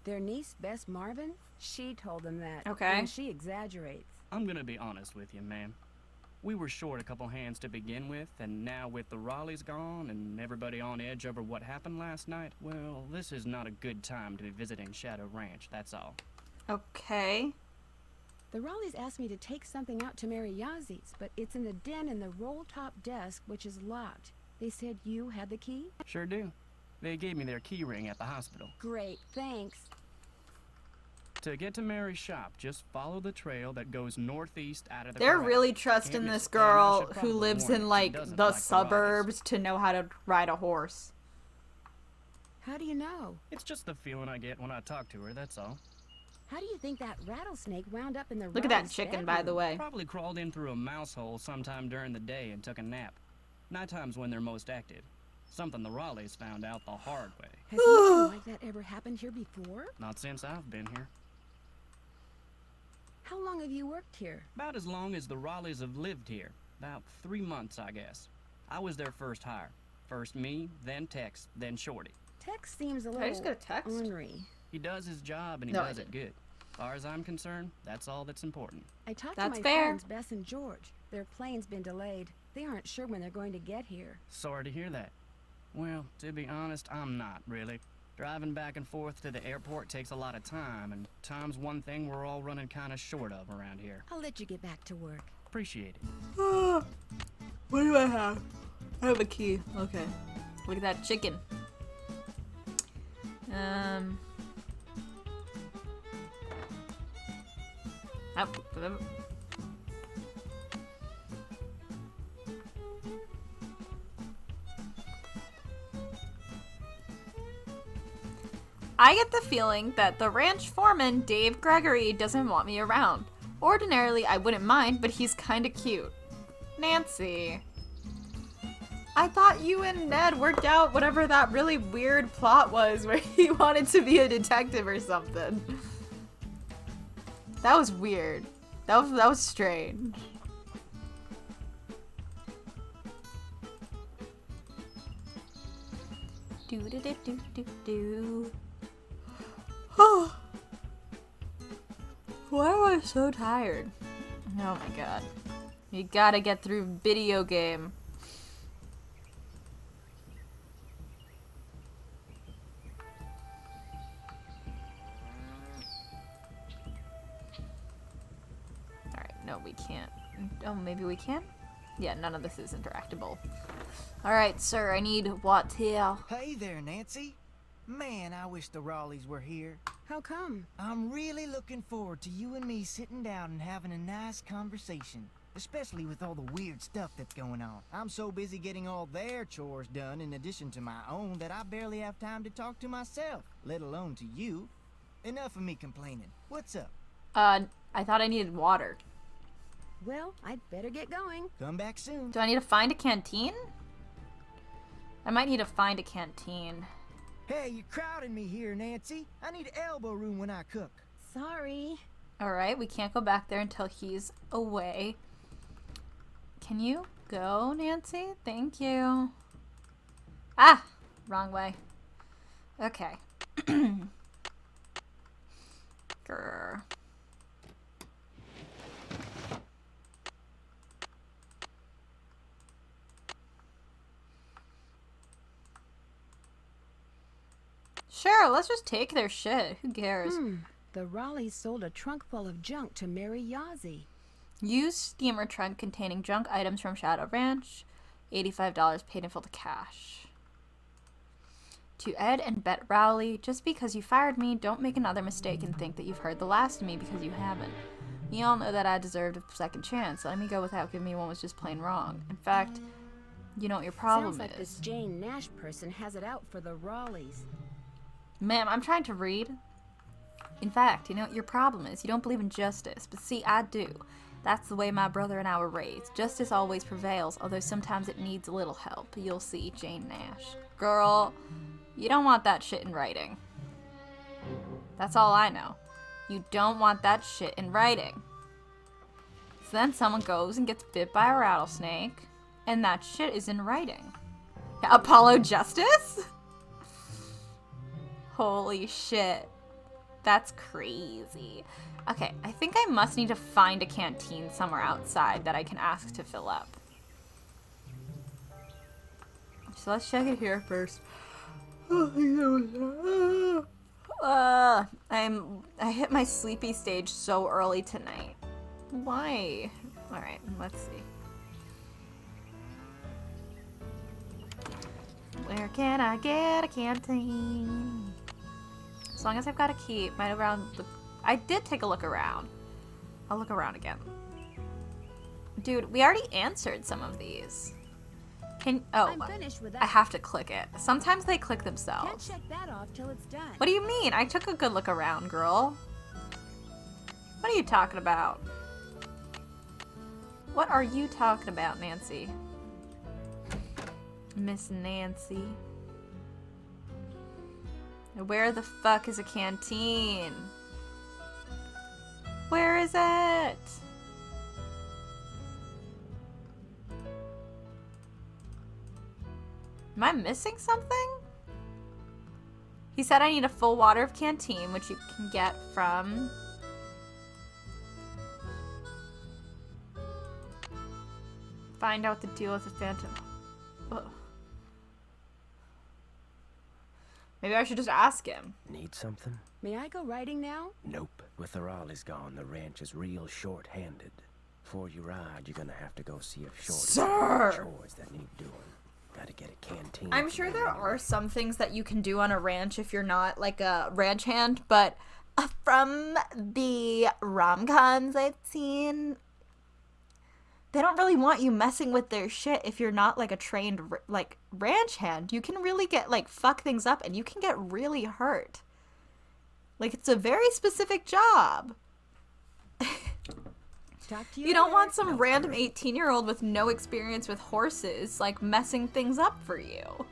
Their niece, Bess Marvin? She told them that. Okay. And she exaggerates. I'm gonna be honest with you, ma'am. We were short a couple hands to begin with, and now with the Raleighs gone and everybody on edge over what happened last night, well, this is not a good time to be visiting Shadow Ranch, that's all. Okay. The Raleighs asked me to take something out to Mary Yazie's, but it's in the den in the roll-top desk, which is locked. They said you had the key? Sure do. They gave me their key ring at the hospital. Great, thanks. To get to Mary's shop, just follow the trail that goes northeast out of the They're corral. really trusting Can't this miss it. And I girl should who probably lives warn in, you, she like, doesn't the like the Raleighs. suburbs to know how to ride a horse. How do you know? It's just the feeling I get when I talk to her, that's all. How do you think that rattlesnake wound up in the Look at that Raleigh's chicken, by the bedroom? way. Probably crawled in through a mouse hole sometime during the day and took a nap. Nighttime's when they're most active. Something the Raleighs found out the hard way. Has anything like that ever happened here before? Not since I've been here. How long have you worked here? About as long as the Raleighs have lived here. About 3 months, I guess. I was their first hire. First me, then Tex, then Shorty. Tex seems a Did I just little get a text? ornery. He does his job and he No, I does it didn't. good. As far as I'm concerned, that's all that's important. I talked That's to my fair. friends Bess and George. Their plane's been delayed. They aren't sure when they're going to get here. Sorry to hear that. Well, to be honest, I'm not, really. Driving back and forth to the airport takes a lot of time, and time's one thing we're all running kind of short of around here. I'll let you get back to work. Appreciate it. What do I have? I have a key. Okay. Look at that chicken. Oh. I get the feeling that the ranch foreman, Dave Gregory, doesn't want me around. Ordinarily, I wouldn't mind, but he's kinda cute. Nancy. I thought you and Ned worked out whatever that really weird plot was where he wanted to be a detective or something. That was weird. That was strange. Do do do do do do. Oh. Why am I so tired? Oh my god. You gotta get through video game. Alright, no, we can't. Oh, maybe we can? Yeah, none of this is interactable. Alright, sir, I need water. Hey there, Nancy. Man, I wish the Raleighs were here. How come? I'm really looking forward to you and me sitting down and having a nice conversation. Especially with all the weird stuff that's going on. I'm so busy getting all their chores done in addition to my own that I barely have time to talk to myself, let alone to you. Enough of me complaining. What's up? I thought I needed water. Well, I'd better get going. Come back soon. Do I need to find a canteen? I might need to find a canteen. Hey, you're crowding me here, Nancy. I need elbow room when I cook. Sorry. Alright, we can't go back there until he's away. Can you go, Nancy? Thank you. Ah! Wrong way. Okay. Grr. Sure, let's just take their shit. Who cares? The Raleighs sold a trunk full of junk to Mary Yazzie. Used steamer trunk containing junk items from Shadow Ranch. $85 paid in full to cash. To Ed and Bet Rowley, just because you fired me, don't make another mistake and think that you've heard the last of me because you haven't. We all know that I deserved a second chance. Letting me go without giving me one was just plain wrong. In fact, you know what your problem Sounds like is. this Jane Nash person has it out for the Raleighs. Ma'am, I'm trying to read. In fact, you know what your problem is? You don't believe in justice. But see, I do. That's the way my brother and I were raised. Justice always prevails, although sometimes it needs a little help. You'll see, Jane Nash. Girl, you don't want that shit in writing. That's all I know. You don't want that shit in writing. So then someone goes and gets bit by a rattlesnake, and that shit is in writing. Apollo Justice? Holy shit. That's crazy. Okay, I think I must need to find a canteen somewhere outside that I can ask to fill up. So let's check it here first. I hit my sleepy stage so early tonight. Why? Alright, let's see. Where can I get a canteen? As long as I've got a key, might around the... I did take a look around. I'll look around again. Dude, we already answered some of these. Oh, I'm finished with that. I have to click it. Sometimes they click Can't themselves. check that off till it's done. What do you mean? I took a good look around, girl. What are you talking about? What are you talking about, Nancy? Miss Nancy. Where the fuck is a canteen? Where is it? Am I missing something? He said I need a full water of canteen, which you can get from... Find out the deal with the Phantom. Ugh. Maybe I should just ask him. Need something? May I go riding now? Nope. With the Raleighs gone, the ranch is real short-handed. Before you ride, you're gonna have to go see if Shorty's Sir! chores that need doing. Gotta get a canteen. I'm sure there are some things that you can do on a ranch if you're not like a ranch hand, but from the rom-coms I've seen, they don't really want you messing with their shit if you're not like a trained like ranch hand. You can really get like fuck things up and you can get really hurt. Like it's a very specific job. Talk to You don't later. want some random 18-year-old with no experience with horses like messing things up for you.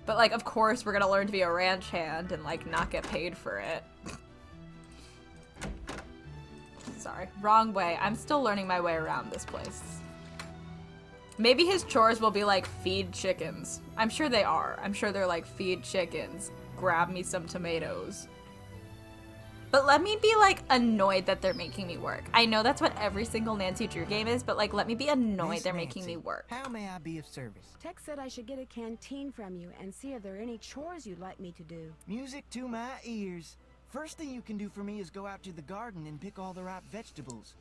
But like of course we're gonna learn to be a ranch hand and like not get paid for it. Sorry, wrong way. I'm still learning my way around this place. Maybe his chores will be like feed chickens. I'm sure they are. I'm sure they're like feed chickens. Grab me some tomatoes. But let me be like annoyed that they're making me work. I know that's what every single Nancy Drew game is, but like let me be annoyed Miss they're making Nancy, me work. How may I be of service? Tex said I should get a canteen from you and see if there are any chores you'd like me to do. Music to my ears. First thing you can do for me is go out to the garden and pick all the ripe vegetables.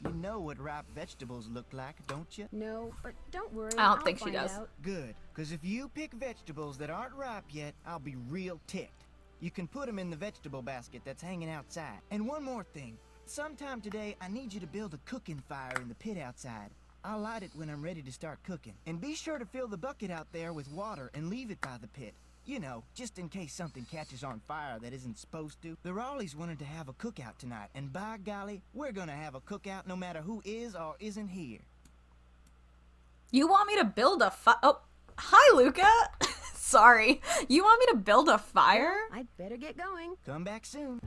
You know what ripe vegetables look like, don't you? No, but don't worry. I don't I'll think she find does. out. Good, because if you pick vegetables that aren't ripe yet, I'll be real ticked. You can put them in the vegetable basket that's hanging outside. And one more thing. Sometime today, I need you to build a cooking fire in the pit outside. I'll light it when I'm ready to start cooking. And be sure to fill the bucket out there with water and leave it by the pit. You know, just in case something catches on fire that isn't supposed to. The Raleighs wanted to have a cookout tonight, and by golly, we're gonna have a cookout no matter who is or isn't here. You want me to build a Oh, hi, Luca. Sorry. You want me to build a fire? I'd better get going. Come back soon.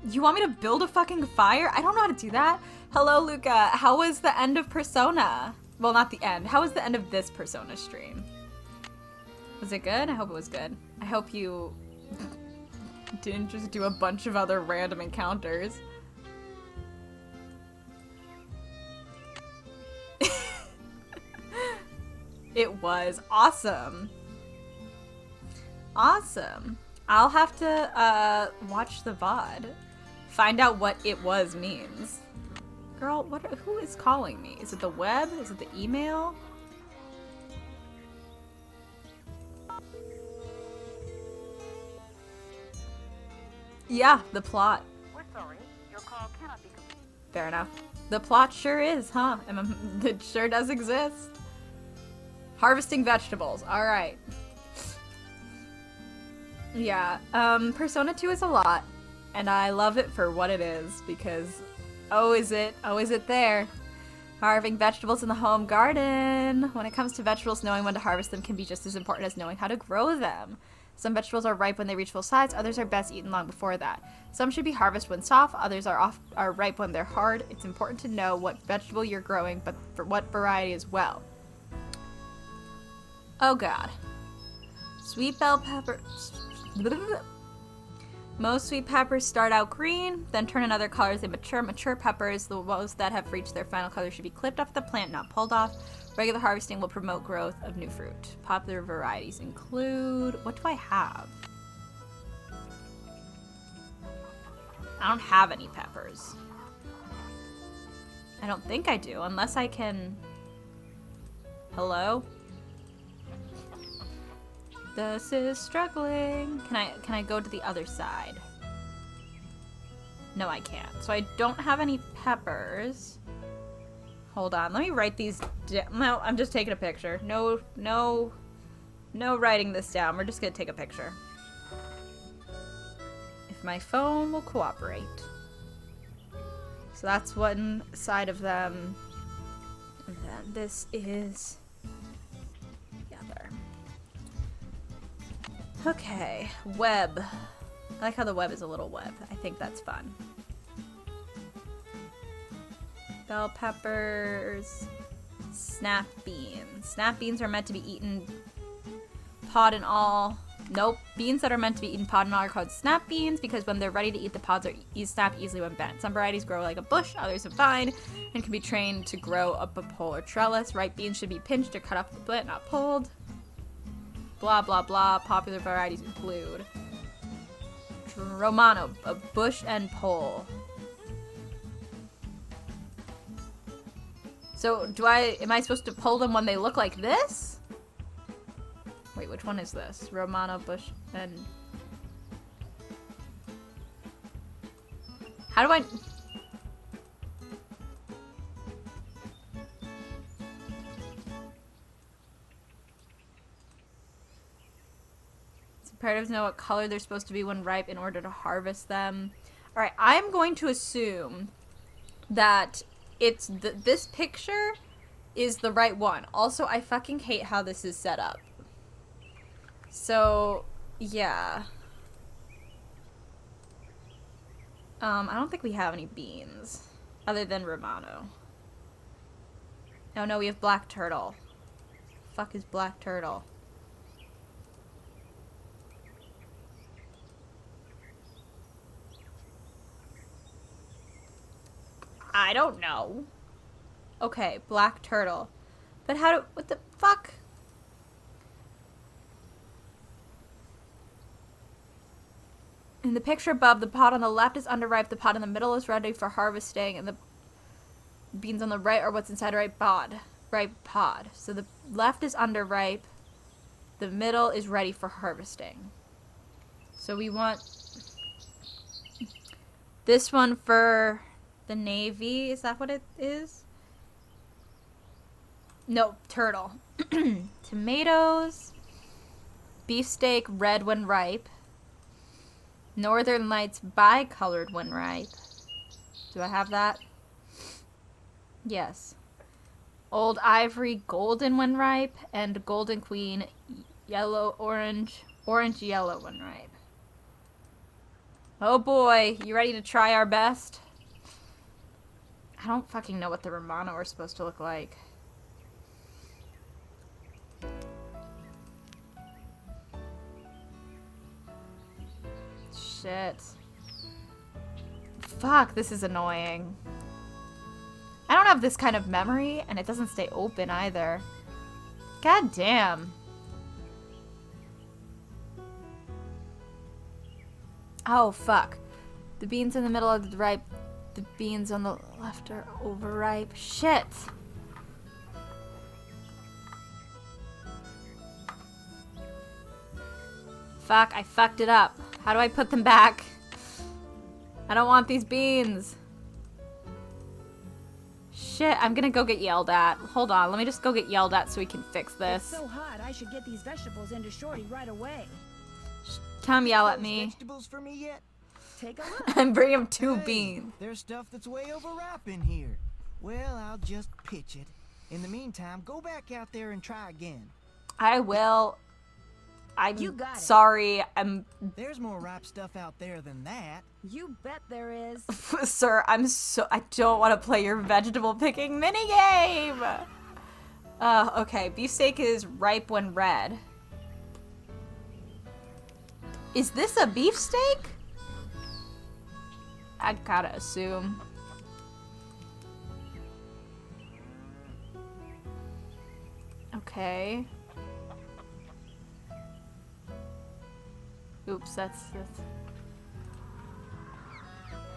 You want me to build a fucking fire? I don't know how to do that. Hello, Luca. How was the end of Persona? Well, not the end. How was the end of this Persona stream? Was it good? I hope it was good. I hope you didn't just do a bunch of other random encounters. It was awesome. Awesome. I'll have to watch the VOD. Find out what it was means. Girl, who is calling me? Is it the web? Is it the email? Yeah, the plot. We're sorry. Your call cannot be completed. Fair enough. The plot sure is, huh? It sure does exist. Harvesting vegetables. Alright. Yeah, Persona 2 is a lot. And I love it for what it is, because oh is it there. Harvesting vegetables in the home garden. When it comes to vegetables, knowing when to harvest them can be just as important as knowing how to grow them. Some vegetables are ripe when they reach full size, others are best eaten long before that. Some should be harvested when soft, others are ripe when they're hard. It's important to know what vegetable you're growing, but for what variety as well. Oh god. Sweet bell pepper. Most sweet peppers start out green, then turn another color as they mature. Mature peppers, those that have reached their final color, should be clipped off the plant, not pulled off. Regular harvesting will promote growth of new fruit. Popular varieties include... What do I have? I don't have any peppers. I don't think I do, unless I can... Hello? This is struggling. Can I go to the other side? No, I can't. So I don't have any peppers. Hold on. Let me write these down. No, I'm just taking a picture. No writing this down. We're just gonna take a picture. If my phone will cooperate. So that's one side of them. And then this is the other. Okay, web. I like how the web is a little web. I think that's fun. Bell peppers. Snap beans. Snap beans are meant to be eaten pod and all. Nope. Beans that are meant to be eaten pod and all are called snap beans because when they're ready to eat, the pods are snap easily when bent. Some varieties grow like a bush, others are vine, and can be trained to grow up a pole or trellis. Ripe beans should be pinched or cut off the plant, not pulled. Blah, blah, blah. Popular varieties include Romano, a bush and pole. So, am I supposed to pull them when they look like this? Wait, which one is this? Romano, bush, and... How do I... It's imperative to know what color they're supposed to be when ripe in order to harvest them. Alright, I'm going to assume that it's this picture is the right one. Also, I fucking hate how this is set up. So, yeah. I don't think we have any beans. Other than Romano. Oh no, we have black turtle. Fuck is black turtle? I don't know. Okay, black turtle. But what the fuck? In the picture above, the pod on the left is underripe, the pod in the middle is ready for harvesting, and the beans on the right are what's inside a ripe pod. So the left is underripe, the middle is ready for harvesting. So we want this one for the navy. Is that what it is? No, turtle. Tomatoes. Beefsteak, red when ripe. Northern Lights, bicolored when ripe. Do I have that? Yes. Old Ivory, golden when ripe. And Golden Queen, yellow-orange, orange-yellow when ripe. Oh boy, you ready to try our best? I don't fucking know what the Romano are supposed to look like. Shit. Fuck, this is annoying. I don't have this kind of memory, and it doesn't stay open either. God damn. Oh, fuck. The beans in the middle are ripe. The beans on the left are overripe. Shit. Fuck, I fucked it up. How do I put them back? I don't want these beans. Shit, I'm gonna go get yelled at. Hold on, let me just go get yelled at so we can fix this. It's so hot, I should get these vegetables into Shorty right away. Come yell at me. Vegetables for me yet? Take a look. And bring him 2 Hey, beans. There's stuff that's way overripe in here. Well, I'll just pitch it. In the meantime, go back out there and try again. I will. You got it. Sorry. There's more ripe stuff out there than that. You bet there is. Sir, I don't want to play your vegetable picking minigame. Okay. Beefsteak is ripe when red. Is this a beefsteak? I gotta assume. Okay. Oops, that's...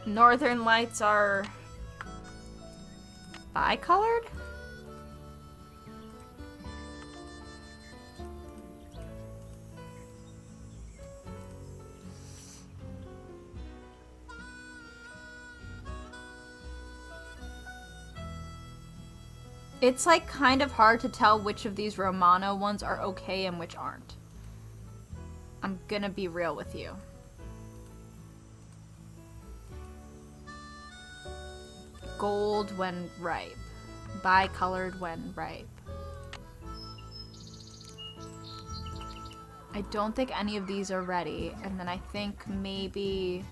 Northern Lights are... bicolored? It's like kind of hard to tell which of these Romano ones are okay and which aren't. I'm gonna be real with you. Gold when ripe. Bicolored when ripe. I don't think any of these are ready, and then I think maybe...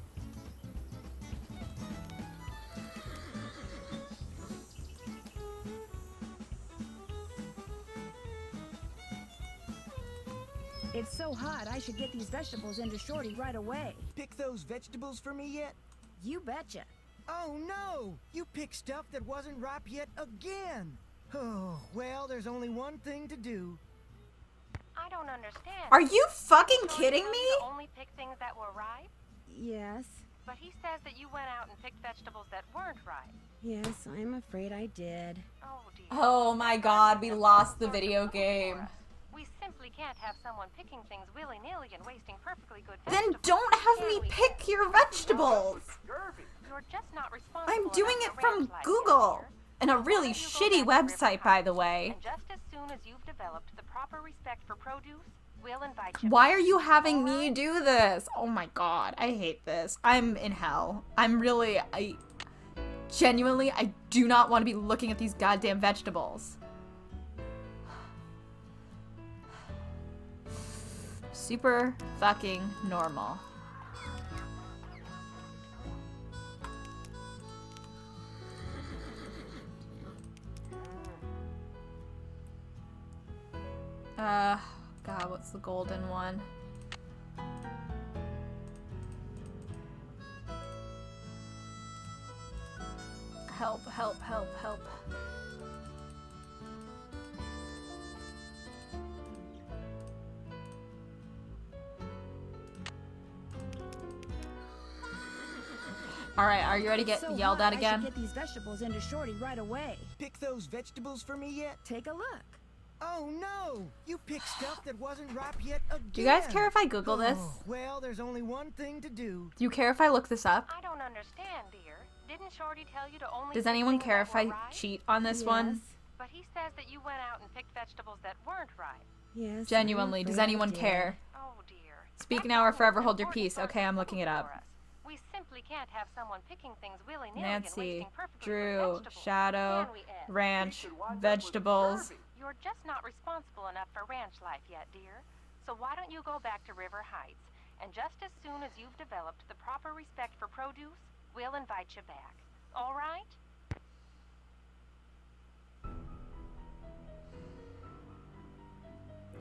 It's so hot, I should get these vegetables into Shorty right away. Pick those vegetables for me yet? You betcha. Oh no! You picked stuff that wasn't ripe yet again! Oh, well, there's only one thing to do. I don't understand. Are you fucking Shorty kidding told me? you to only pick things that were ripe? Yes. But he says that you went out and picked vegetables that weren't ripe. Yes, I'm afraid I did. Oh dear. Oh my god, we lost the video game. We simply can't have someone picking things willy-nilly and wasting perfectly good Then vegetables. don't have Can me we? pick your vegetables! You're just not responsible I'm doing enough it for from ranch life, Google. dear. And a So why really don't you go shitty back to River website, by Heights, the way. And just as soon as you've developed the proper respect for produce, we'll invite you. Why are you having me do this? Oh my god, I hate this. I'm in hell. Genuinely, I do not want to be looking at these goddamn vegetables. Super fucking normal. God, what's the golden one? Help, help, help, help. Alright, are you ready to get So yelled hot, at again? I should get these vegetables into Shorty right away. Pick those vegetables for me yet? Take a look. Oh no! You picked stuff that wasn't ripe yet again! Do you guys care if I Google this? Oh, well, there's only one thing to do. Do you care if I look this up? I don't understand, dear. Didn't Shorty tell you to only Does pick anyone things care that if were I ripe? cheat on this one? Yes. But he says that you went out and picked vegetables that weren't ripe. Yes. Genuinely, I'm does afraid I anyone did. care? Oh dear. Speak That's now or almost forever an hold your important peace. part Okay, of I'm the looking it food up. for us. We simply can't have someone picking things willy-nilly and Nancy, wasting perfectly good Drew, vegetables. Shadow, Can we, Ed? Ranch, vegetables. You're just not responsible enough for ranch life yet, dear. So why don't you go back to River Heights, and just as soon as you've developed the proper respect for produce, we'll invite you back. All right?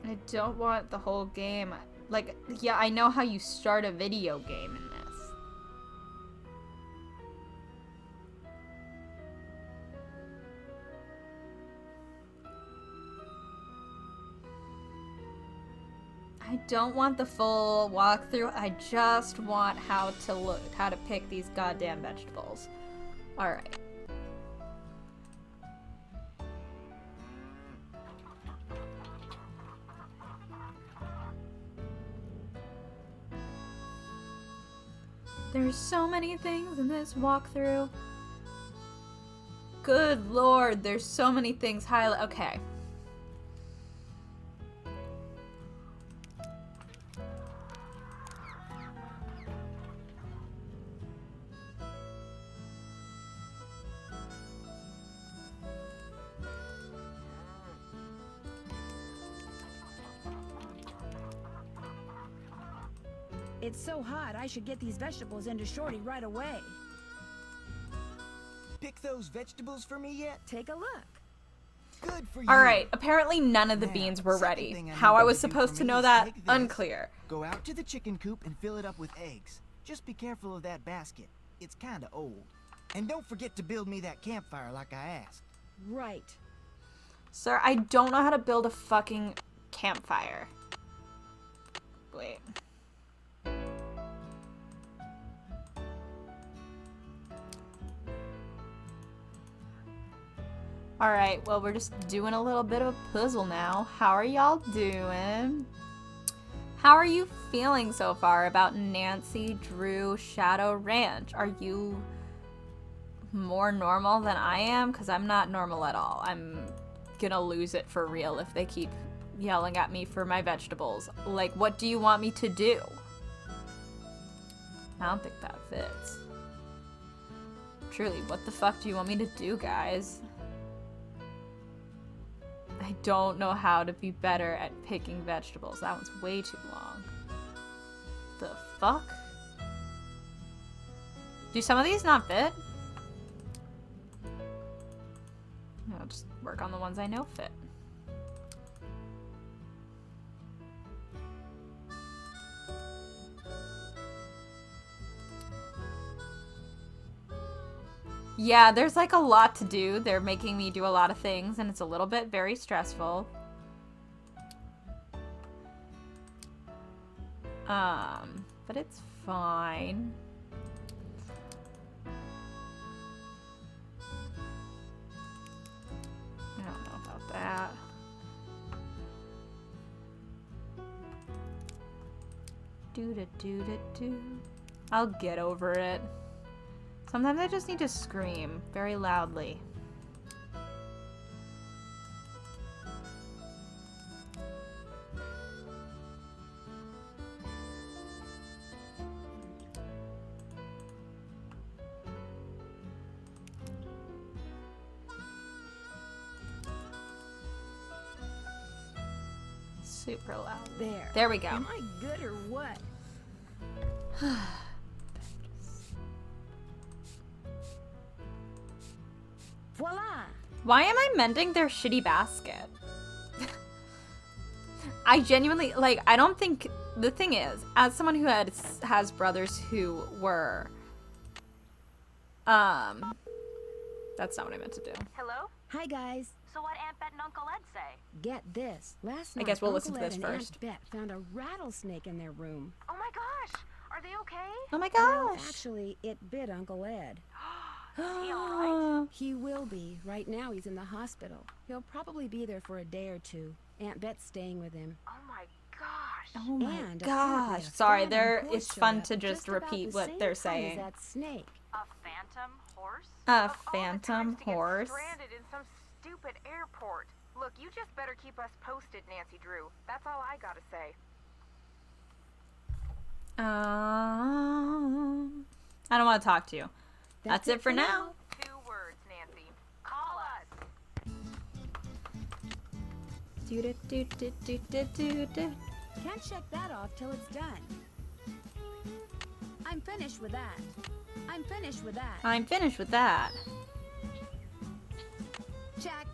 I don't want the whole game. Like, yeah, I know how you start a video game in this. I don't want the full walkthrough. I just want how to pick these goddamn vegetables. All right. There's so many things in this walkthrough. Good lord, there's so many things highlight. Okay. It's so hot, I should get these vegetables into Shorty right away. Pick those vegetables for me yet? Take a look. Good for you. Alright, apparently none of the Now, beans were second ready. thing I How need I you was to do supposed for to me know is that? take this, Unclear. Go out to the chicken coop and fill it up with eggs. Just be careful of that basket. It's kinda old. And don't forget to build me that campfire like I asked. Right. Sir, I don't know how to build a fucking campfire. Wait. Alright, well, we're just doing a little bit of a puzzle now. How are y'all doing? How are you feeling so far about Nancy, Drew, Shadow Ranch? Are you more normal than I am, because I'm not normal at all. I'm gonna lose it for real if they keep yelling at me for my vegetables. Like, what do you want me to do? I don't think that fits. Truly, what the fuck do you want me to do, guys? I don't know how to be better at picking vegetables. That one's way too long. The fuck? Do some of these not fit? I'll just work on the ones I know fit. Yeah, there's like a lot to do. They're making me do a lot of things, and it's a little bit very stressful. But it's fine. I don't know about that. Do. I'll get over it. Sometimes I just need to scream very loudly. Super loud. There we go. Am I good or what? Voila! Why am I mending their shitty basket? I genuinely, like, I don't think, the thing is, as someone who has brothers who were, that's not what I meant to do. Hello? Hi, guys. So what Aunt Bet and Uncle Ed say? Get this. Last night, I guess we'll Uncle listen to Ed this and first. Aunt Bet found a rattlesnake in their room. Oh my gosh! Are they okay? Oh my Well, gosh! actually, it bit Uncle Ed. Is he alright? He will be. Right now, he's in the hospital. He'll probably be there for a day or two. Aunt Bet's staying with him. Oh my gosh! Oh my And gosh. apparently a Sorry, phantom horse it's showed fun up to just about repeat the what same they're time as saying. that snake. A phantom horse? A Of all the phantom times to get horse. stranded in some stupid airport. Look, you just better keep us posted, Nancy Drew. That's all I gotta say. I don't want to talk to you. That's it for now. 2 words, Nancy. Call us. Can't check that off till it's done. I'm finished with that. I'm finished with that. I'm finished with that. Check.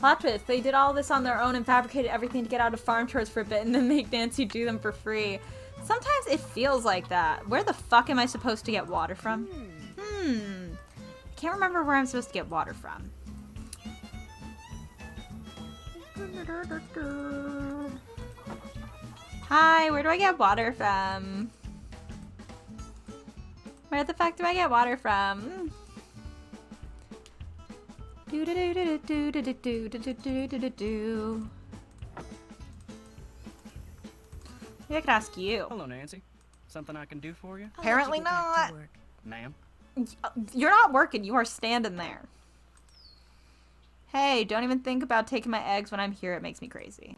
Plot twist, they did all this on their own and fabricated everything to get out of farm chores for a bit and then make Nancy do them for free. Sometimes it feels like that. Where the fuck am I supposed to get water from? I can't remember where I'm supposed to get water from. Hi, where do I get water from? Where the fuck do I get water from? Maybe I could ask you. Hello, Nancy. Something I can do for you? Apparently not. Ma'am? You're not working. You are standing there. Hey, don't even think about taking my eggs when I'm here. It makes me crazy.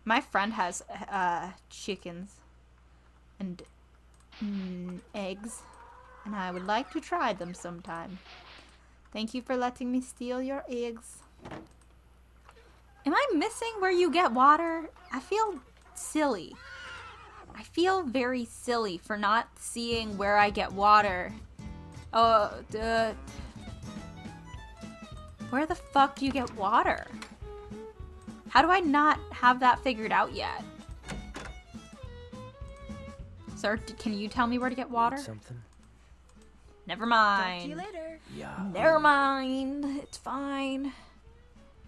My friend has chickens and eggs, and I would like to try them sometime. Thank you for letting me steal your eggs. Am I missing where you get water? I feel silly. I feel very silly for not seeing where I get water. Oh, duh. Where the fuck do you get water? How do I not have that figured out yet? Sir, can you tell me where to get water? Something? Never Talk to mind. you later. Yeah. Never mind. It's fine.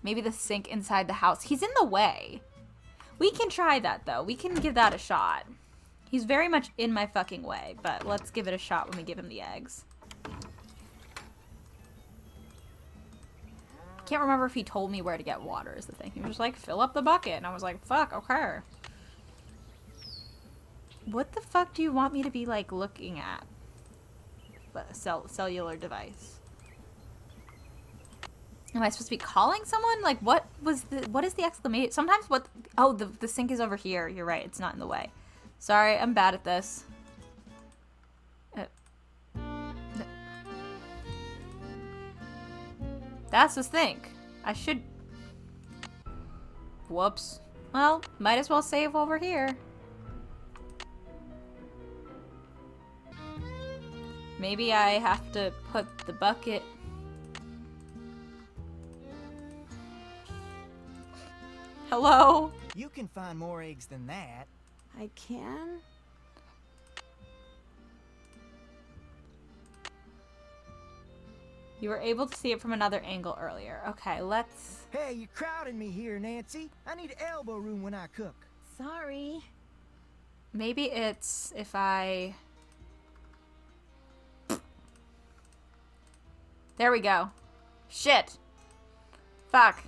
Maybe the sink inside the house. He's in the way. We can try that, though. We can give that a shot. He's very much in my fucking way, but let's give it a shot when we give him the eggs. can't remember if he told me where to get water is the thing. He was just like, fill up the bucket. And I was like, fuck, okay. What the fuck do you want me to be, like, looking at? Cellular device. Am I supposed to be calling someone? Like, what is the exclamation? Sometimes oh, the sink is over here. You're right, it's not in the way. Sorry, I'm bad at this. That's the sink. I should... Whoops. Well, might as well save over here. Maybe I have to put the bucket... Hello? You can find more eggs than that. I can? You were able to see it from another angle earlier. Okay, let's... Hey, you're crowding me here, Nancy. I need elbow room when I cook. Sorry. Maybe it's if I... There we go. Shit. Fuck.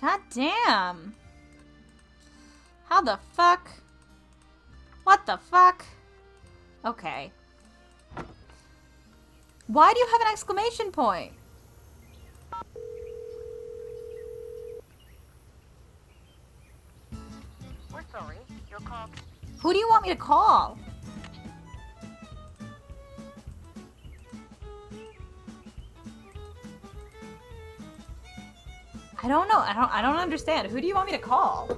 God damn. How the fuck? What the fuck? Okay. Why do you have an exclamation point? We're sorry. Your call. Who do you want me to call? I don't know. I don't understand. Who do you want me to call?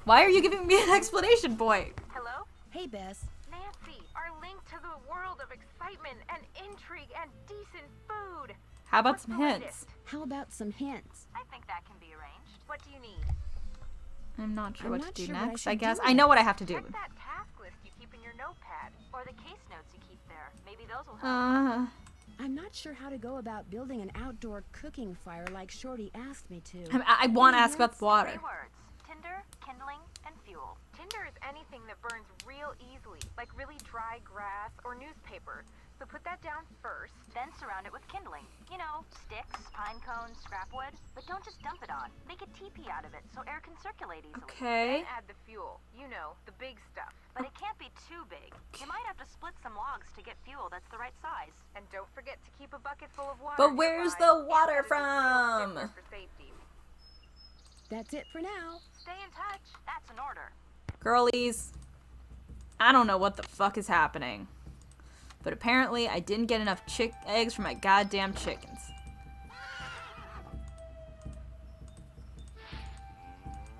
Why are you giving me an explanation point? Hello? Hey, Bess. Nancy, our link to the world of excitement and intrigue and decent food. How about What's some the hints? latest? How about some hints? I think that can be arranged. What do you need? I'm not sure I'm what not to do sure what I next, should I guess. do I know what I have to do. Check that task list you keep in your notepad. Or the case notes you keep there. Maybe those will help. I'm not sure how to go about building an outdoor cooking fire like Shorty asked me to. I want to Any ask about hints? the water. 3 words. Tinder, kindling, and fuel. Tinder is anything that burns real easily, like really dry grass or newspaper. So put that down first. Then surround it with kindling. You know, sticks, pine cones, scrap wood. But don't just dump it on. Make a teepee out of it so air can circulate easily. Okay. Then add the fuel. You know, the big stuff. But it can't be too big. You might have to split some logs to get fuel that's the right size. And don't forget to keep a bucket full of water. But where's nearby. the water And that is a real from? stickler for safety. That's it for now. Stay in touch. That's an order. Girlies, I don't know what the fuck is happening. But apparently I didn't get enough eggs for my goddamn chickens.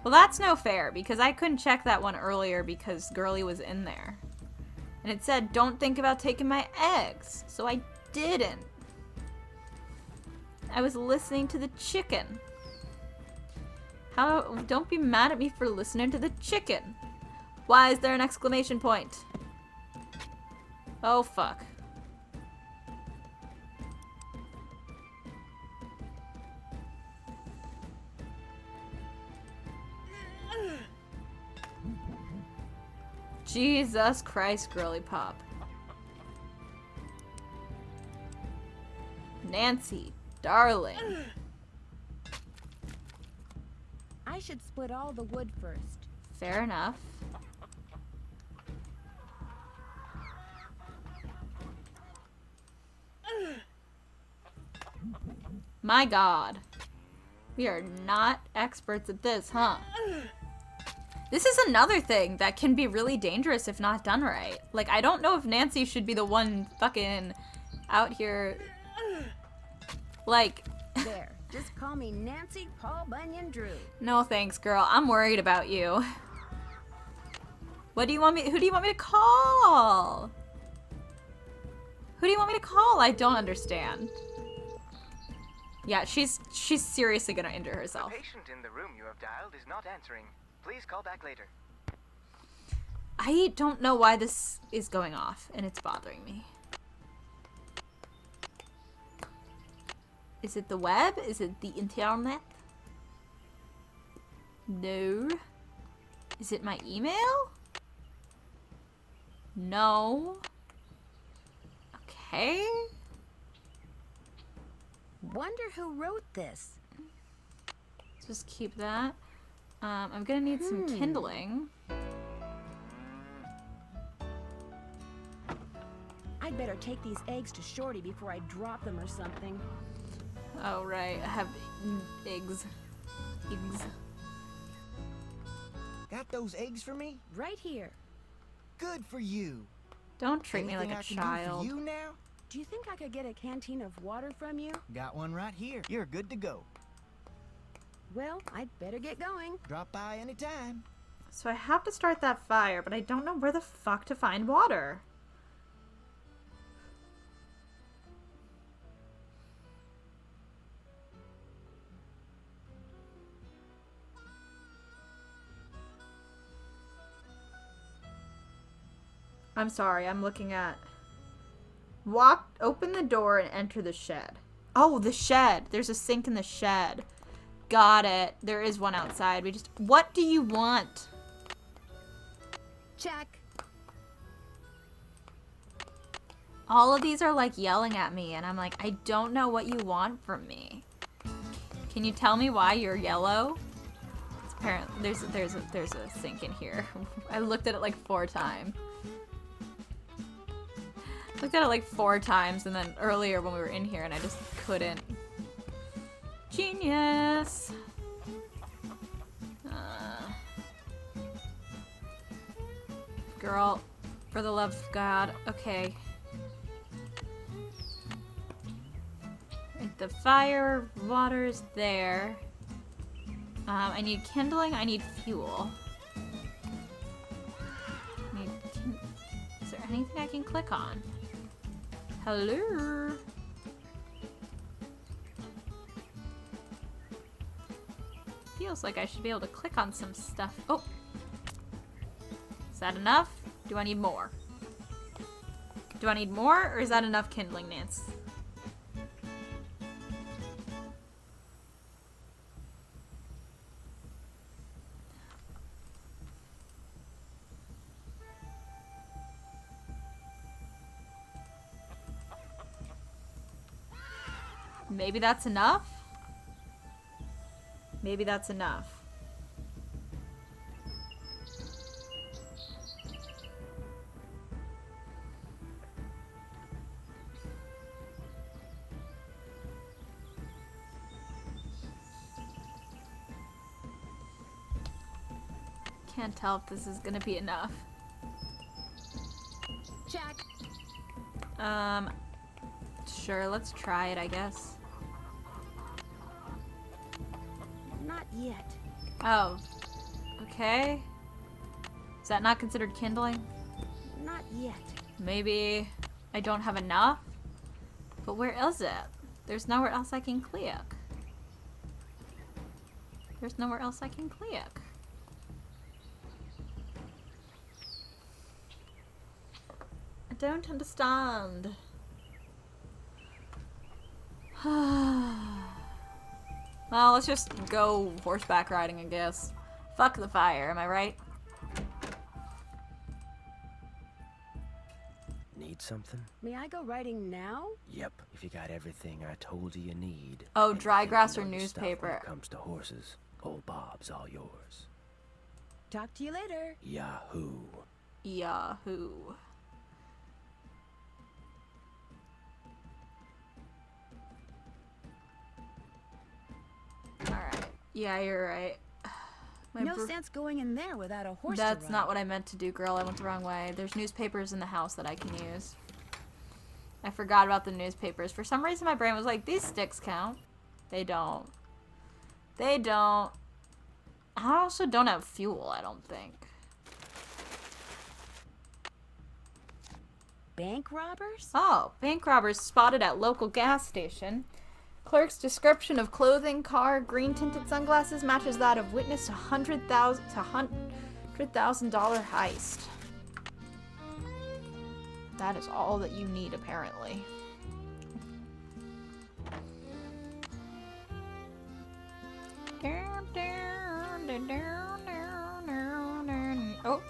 Well, that's no fair, because I couldn't check that one earlier because Girly was in there. And it said, don't think about taking my eggs. So I didn't. I was listening to the chicken. Don't be mad at me for listening to the chicken. Why is there an exclamation point? Oh, fuck. Jesus Christ, Girly Pop. Nancy, darling. I should split all the wood first. Fair enough. My God. We are not experts at this, huh? This is another thing that can be really dangerous if not done right. Like, I don't know if Nancy should be the one fucking out here. Like. There. Just call me Nancy Paul Bunyan Drew. No thanks, girl. I'm worried about you. What do you want me? Who do you want me to call? Who do you want me to call? I don't understand. Yeah, she's seriously gonna injure herself. The patient in the room you have dialed is not answering. Please call back later. I don't know why this is going off, and it's bothering me. Is it the web? Is it the internet? No. Is it my email? No. Okay. Wonder who wrote this. Just keep that. I'm gonna need some kindling. I'd better take these eggs to Shorty before I drop them or something. Oh, right. I have eggs. Eggs. Got those eggs for me? Right here. Good for you. Don't treat me like Anything a I can child. do for you now? Do you think I could get a canteen of water from you? Got one right here. You're good to go. Well, I'd better get going. Drop by anytime. So I have to start that fire, but I don't know where the fuck to find water. I'm sorry, I'm looking at... Open the door and enter the shed. Oh, the shed. There's a sink in the shed. Got it. There is one outside. What do you want? Check. All of these are like yelling at me, and I'm like, I don't know what you want from me. Can you tell me why you're yellow? It's apparently there's a sink in here. I looked at it like 4 times. Looked at it like 4 times, and then earlier when we were in here, and I just couldn't. Genius. Girl, for the love of God. Okay. Right, the fire water is there. I need kindling. I need fuel. Is there anything I can click on? Hello? Feels like I should be able to click on some stuff. Oh! Is that enough? Do I need more? Do I need more, or is that enough kindling, Nance? Maybe that's enough? Maybe that's enough. Can't tell if this is gonna be enough. Check. Sure, let's try it, I guess. Not yet. Oh. Okay. Is that not considered kindling? Not yet. Maybe I don't have enough? But where is it? There's nowhere else I can click. There's nowhere else I can click. I don't understand. Well, let's just go horseback riding, I guess. Fuck the fire, am I right? Need something? May I go riding now? Yep, if you got everything I told you need. Oh, dry And grass or you know your stuff newspaper. When it comes to horses, old Bob's all yours. Talk to you later. Yahoo. Yahoo. Alright. Yeah, you're right. No sense going in there without a horse That's to not ride. what I meant to do, girl. I went the wrong way. There's newspapers in the house that I can use. I forgot about the newspapers. For some reason, my brain was like, these sticks count. They don't. They don't. I also don't have fuel, I don't think. Bank robbers? Oh, bank robbers spotted at local gas station. Clerk's description of clothing, car, green tinted sunglasses matches that of witness $100,000 heist. That is all that you need, apparently. Oh.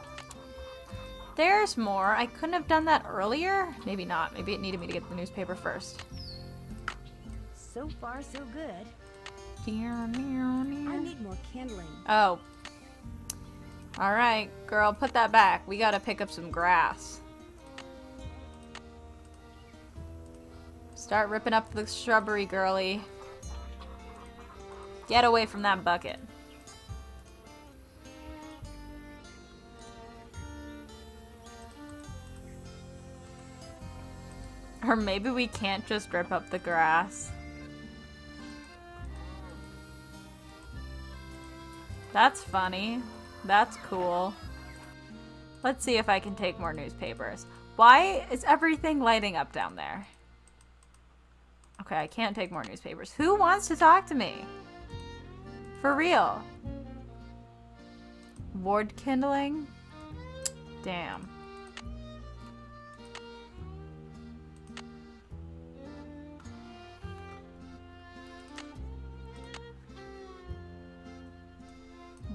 There's more. I couldn't have done that earlier? Maybe not. Maybe it needed me to get the newspaper first. So far, so good. I need more kindling. Oh. Alright, girl, put that back. We gotta pick up some grass. Start ripping up the shrubbery, girly. Get away from that bucket. Or maybe we can't just rip up the grass. That's funny. That's cool. Let's see if I can take more newspapers. Why is everything lighting up down there? Okay, I can't take more newspapers. Who wants to talk to me? For real. Ward kindling? Damn.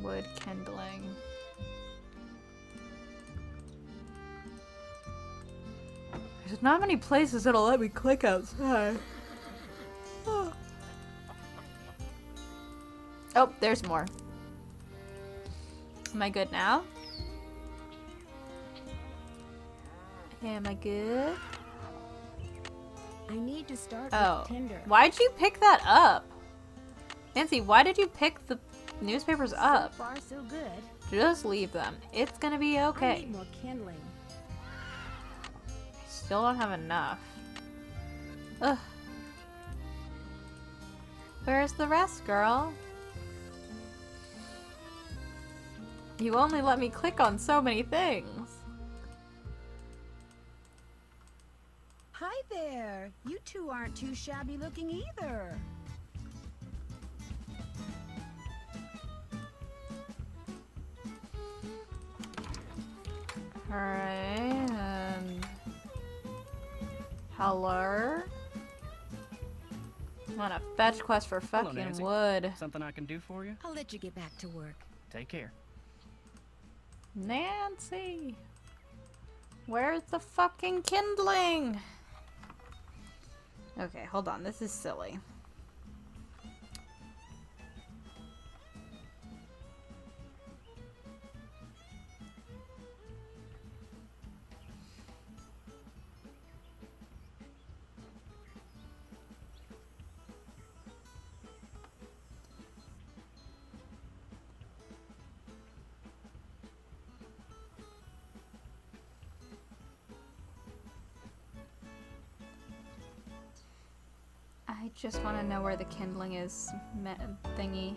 Wood kindling. There's not many places that'll let me click outside. Oh, there's more. Am I good now? Am I good? I need to start Oh. with tinder. Why'd you pick that up? Nancy, why did you pick the newspapers up? So far, so good. Just leave them. It's gonna be I okay. need more kindling. I still don't have enough. Ugh. Where's the rest, girl? You only let me click on so many things. Hi there. You two aren't too shabby looking either. Alright, and... Hello? I'm on a fetch quest for Hello, fucking Nancy. wood. Something I can do for you? I'll let you get back to work. Take care. Nancy! Where's the fucking kindling? Okay, hold on. This is silly. I just want to know where the kindling is thingy.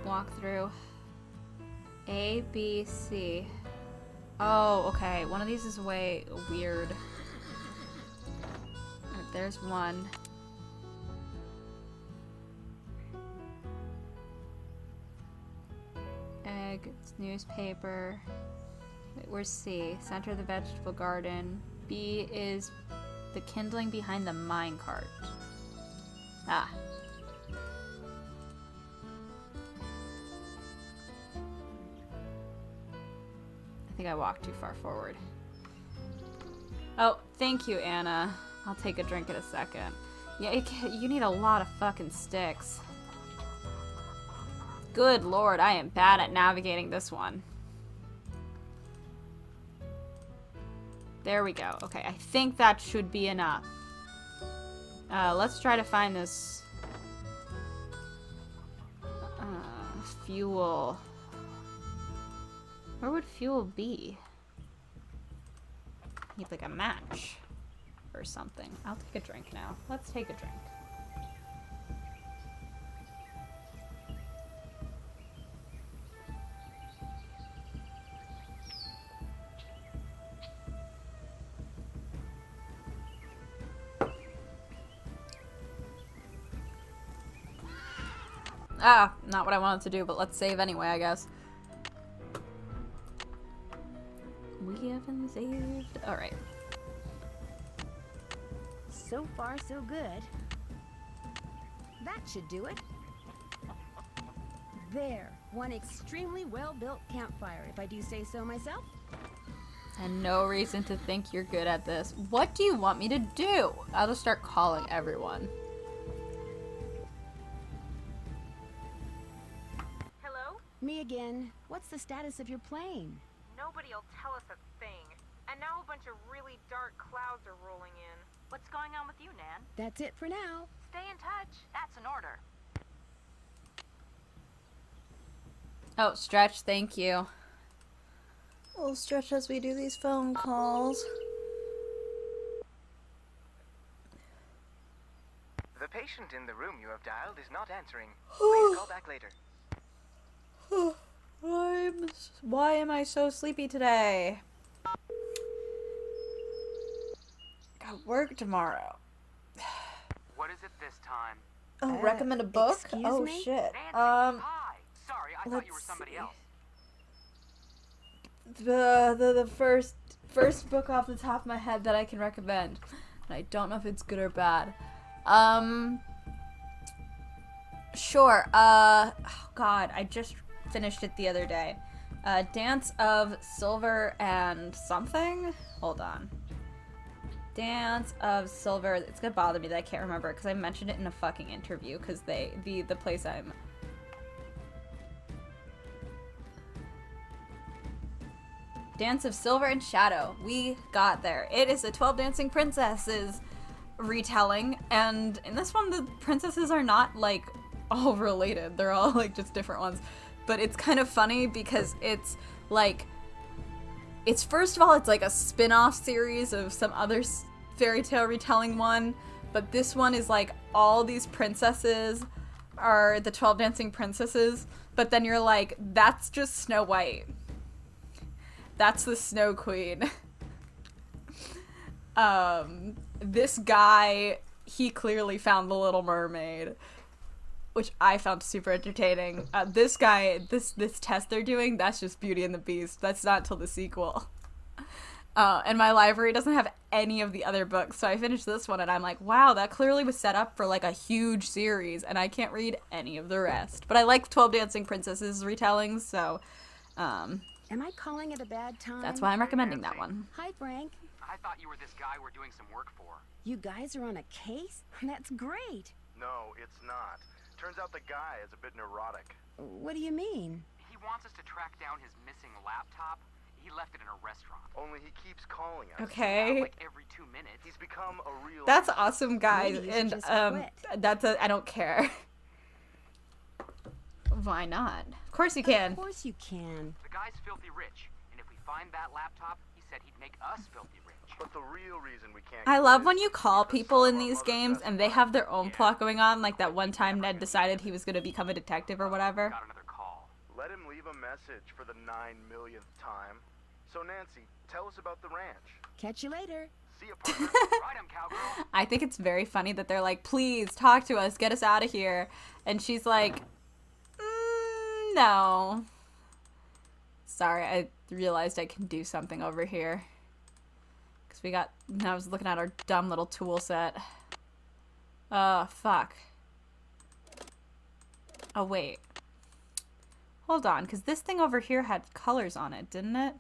Walk through. A, B, C. Oh, okay. One of these is way weird. Alright, there's one. Egg, it's newspaper. Wait, where's C? Center of the vegetable garden. B is the kindling behind the minecart. Ah. I think I walked too far forward. Oh, thank you, Anna. I'll take a drink in a second. Yeah, you need a lot of fucking sticks. Good lord, I am bad at navigating this one. There we go. Okay, I think that should be enough. Let's try to find this fuel. Where would fuel be? Need like a match or something. I'll take a drink now. Let's take a drink. Ah, not what I wanted to do, but let's save anyway, I guess. We haven't saved. Alright. So far, so good. That should do it. There, one extremely well-built campfire, if I do say so myself. And no reason to think you're good at this. What do you want me to do? I'll just start calling everyone. Hello? Me again. What's the status of your plane? Nobody'll tell us a thing. And now a bunch of really dark clouds are rolling in. What's going on with you, Nan? That's it for now. Stay in touch. That's an order. Oh, Stretch, thank you. We'll stretch as we do these phone calls. The patient in the room you have dialed is not answering. Please call back later. Why am I so sleepy today? Got work tomorrow. What is it this time? Oh, recommend a book? Excuse Oh me? shit. Hi. Sorry, I thought you were let's somebody see. else. The first book off the top of my head that I can recommend. And I don't know if it's good or bad. Sure. Oh god, I just finished it the other day. Dance of Silver and something? Hold on. Dance of Silver. It's gonna bother me that I can't remember because I mentioned it in a fucking interview because the place I'm... Dance of Silver and Shadow. We got there. It is a 12 Dancing Princesses retelling, and in this one the princesses are not like all related. They're all like just different ones. But it's kind of funny because it's like, it's first of all, it's like a spin-off series of some other fairy tale retelling one, but this one is like all these princesses are the 12 Dancing Princesses, but then you're like, that's just Snow White. That's the Snow Queen. This guy, he clearly found the Little Mermaid, which I found super entertaining. This guy, this test they're doing, that's just Beauty and the Beast. That's not till the sequel. And my library doesn't have any of the other books, so I finished this one and I'm like, wow, that clearly was set up for like a huge series, and I can't read any of the rest. But I like 12 Dancing Princesses retellings, so Am I calling at a bad time? that's why I'm recommending that one. Hi, Frank. I thought you were this guy we're doing some work for. You guys are on a case? That's great. No, it's not. Turns out the guy is a bit neurotic. What do you mean? He wants us to track down his missing laptop. He left it in a restaurant. Only he keeps calling us. Okay. Like every 2 minutes. He's become a real... That's awesome, guys, Maybe you and should just quit. I don't care. Why not? Of course you can. Of course you can. The guy's filthy rich, and if we find that laptop, he said he'd make us filthy rich. But the real reason we can't... I love when you call people in these games and they have their own plot going on, like that one time Ned decided he was going to become a detective or whatever. Got another call. Let him leave a message for the 9 millionth time. So Nancy, tell us about the ranch. Catch you later. See ya, partner. Right, I'm cowgirl. I think it's very funny that they're like, please talk to us, get us out of here. And she's like, no. Sorry, I realized I can do something over here. Because I was looking at our dumb little tool set. Fuck. Oh, wait. Hold on, because this thing over here had colors on it, didn't it?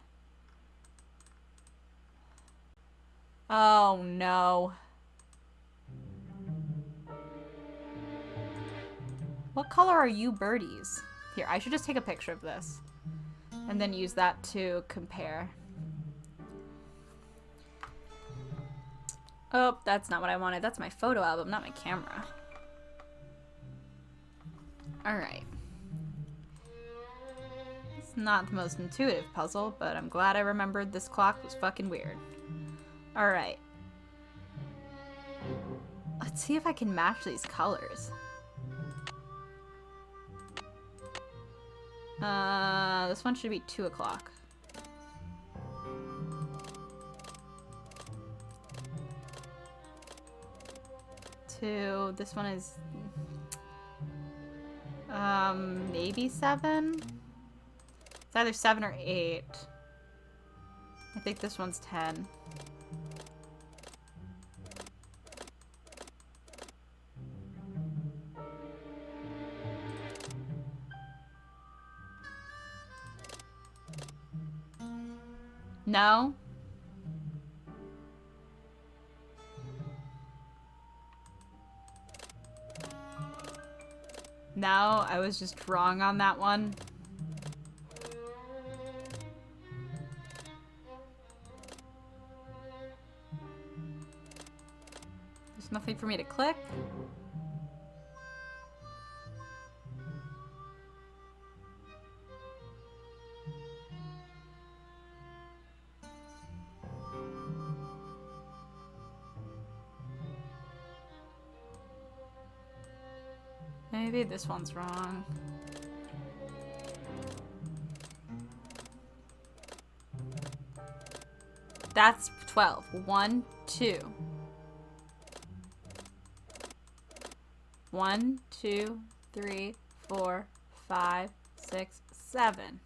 Oh, no. What color are you birdies? Here, I should just take a picture of this. And then use that to compare. Oh, that's not what I wanted. That's my photo album, not my camera. Alright. It's not the most intuitive puzzle, but I'm glad I remembered this clock was fucking weird. Alright. Let's see if I can match these colors. This one should be 2 o'clock. This one is maybe 7. It's either 7 or 8. I think this one's 10. No? No, I was just wrong on that one. There's nothing for me to click. Maybe this one's wrong. That's 12. 1, 2. 1, 2, 3, 4, 5, 6, 7.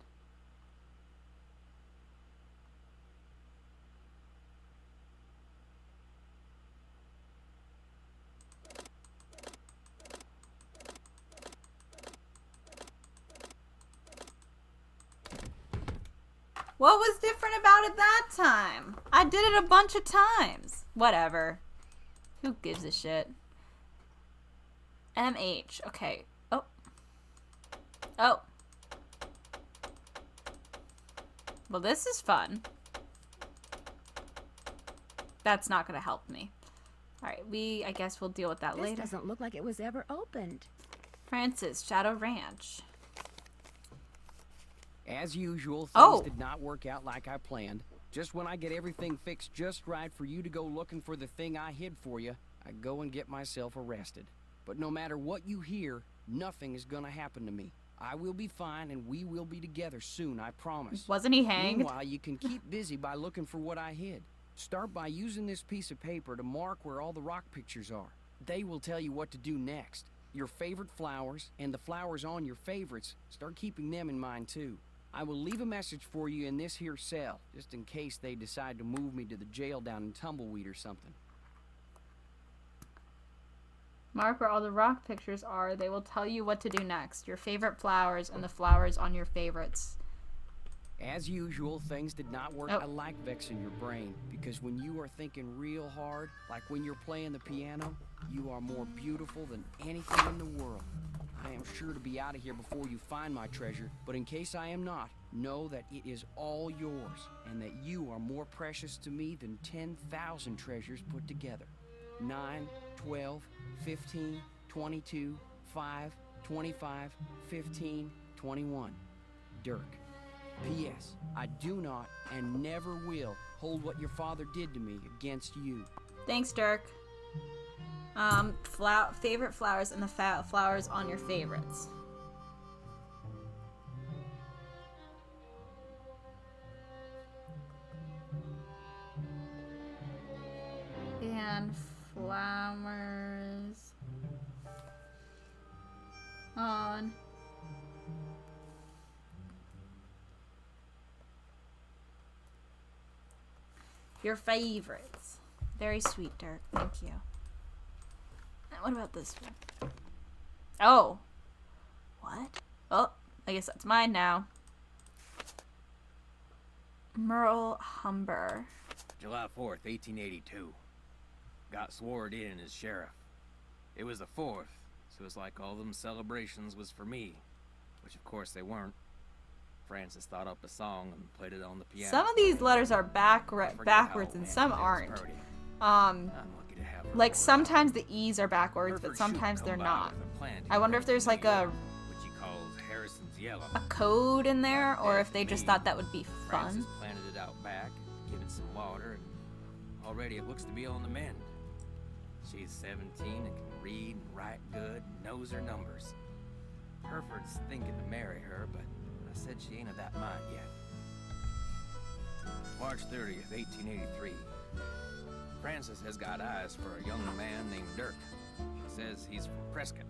What was different about it that time? I did it a bunch of times. Whatever. Who gives a shit? MH. Okay. Oh. Oh. Well, this is fun. That's not going to help me. Alright, I guess we'll deal with that later. This doesn't look like it was ever opened. Francis, Shadow Ranch. As usual, things did not work out like I planned. Just when I get everything fixed just right for you to go looking for the thing I hid for you, I go and get myself arrested. But no matter what you hear, nothing is gonna happen to me. I will be fine and we will be together soon, I promise. Wasn't he hanged? Meanwhile, you can keep busy by looking for what I hid. Start by using this piece of paper to mark where all the rock pictures are. They will tell you what to do next. Your favorite flowers and the flowers on your favorites, start keeping them in mind too. I will leave a message for you in this here cell, just in case they decide to move me to the jail down in Tumbleweed or something. Mark where all the rock pictures are. They will tell you what to do next. Your favorite flowers and the flowers on your favorites. As usual, things did not work. I like vexing your brain, because when you are thinking real hard, like when you're playing the piano, you are more beautiful than anything in the world. I am sure to be out of here before you find my treasure, but in case I am not, know that it is all yours, and that you are more precious to me than 10,000 treasures put together. 9, 12, 15, 22, 5, 25, 15, 21. Dirk. P.S. I do not and never will hold what your father did to me against you. Thanks, Dirk. Favorite flowers and the flowers on your favorites. And flowers on your favorites. Very sweet, Dirk. Thank you. What about this one? Oh. What? Oh, I guess that's mine now. Merle Humber. July 4th, 1882. Got sworn in as sheriff. It was the 4th, so it's like all them celebrations was for me. Which of course they weren't. Francis thought up a song and played it on the piano. Some of these letters are backwards and some aren't. Like sometimes the E's are backwards, but sometimes they're not. I wonder if there's like a code in there, or if they just thought that would be fun. Francis planted it out back, give it some water, and already it looks to be on the mend. She's 17 and can read and write good and knows her numbers. Hereford's thinking to marry her, but I said she ain't of that mind yet. March 30th, 1883. Francis has got eyes for a young man named Dirk. She says he's from Prescott.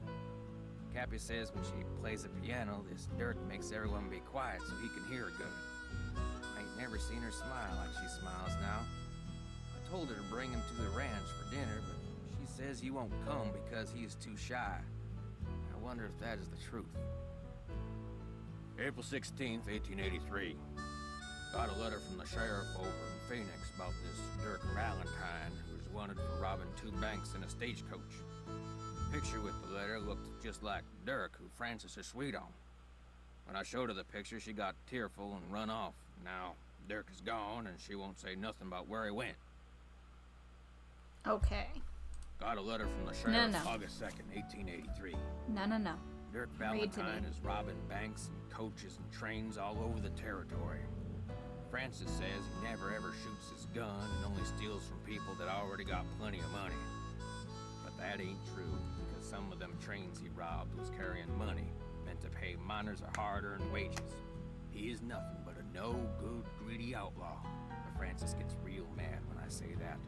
Cappy says when she plays the piano, this Dirk makes everyone be quiet so he can hear her good. I ain't never seen her smile like she smiles now. I told her to bring him to the ranch for dinner, but she says he won't come because he is too shy. I wonder if that is the truth. April 16th, 1883. Got a letter from the sheriff over in Phoenix about this Dirk Valentine, who's wanted for robbing 2 banks in a stagecoach. The picture with the letter looked just like Dirk, who Francis is sweet on. When I showed her the picture, she got tearful and run off. Now, Dirk is gone, and she won't say nothing about where he went. Okay. Got a letter from the sheriff August 2nd, 1883. No. Dirk Valentine is robbing banks and coaches and trains all over the territory. Francis says he never ever shoots his gun and only steals from people that already got plenty of money. But that ain't true, because some of them trains he robbed was carrying money meant to pay miners a hard-earned wages. He is nothing but a no-good, greedy outlaw. But Francis gets real mad when I say that.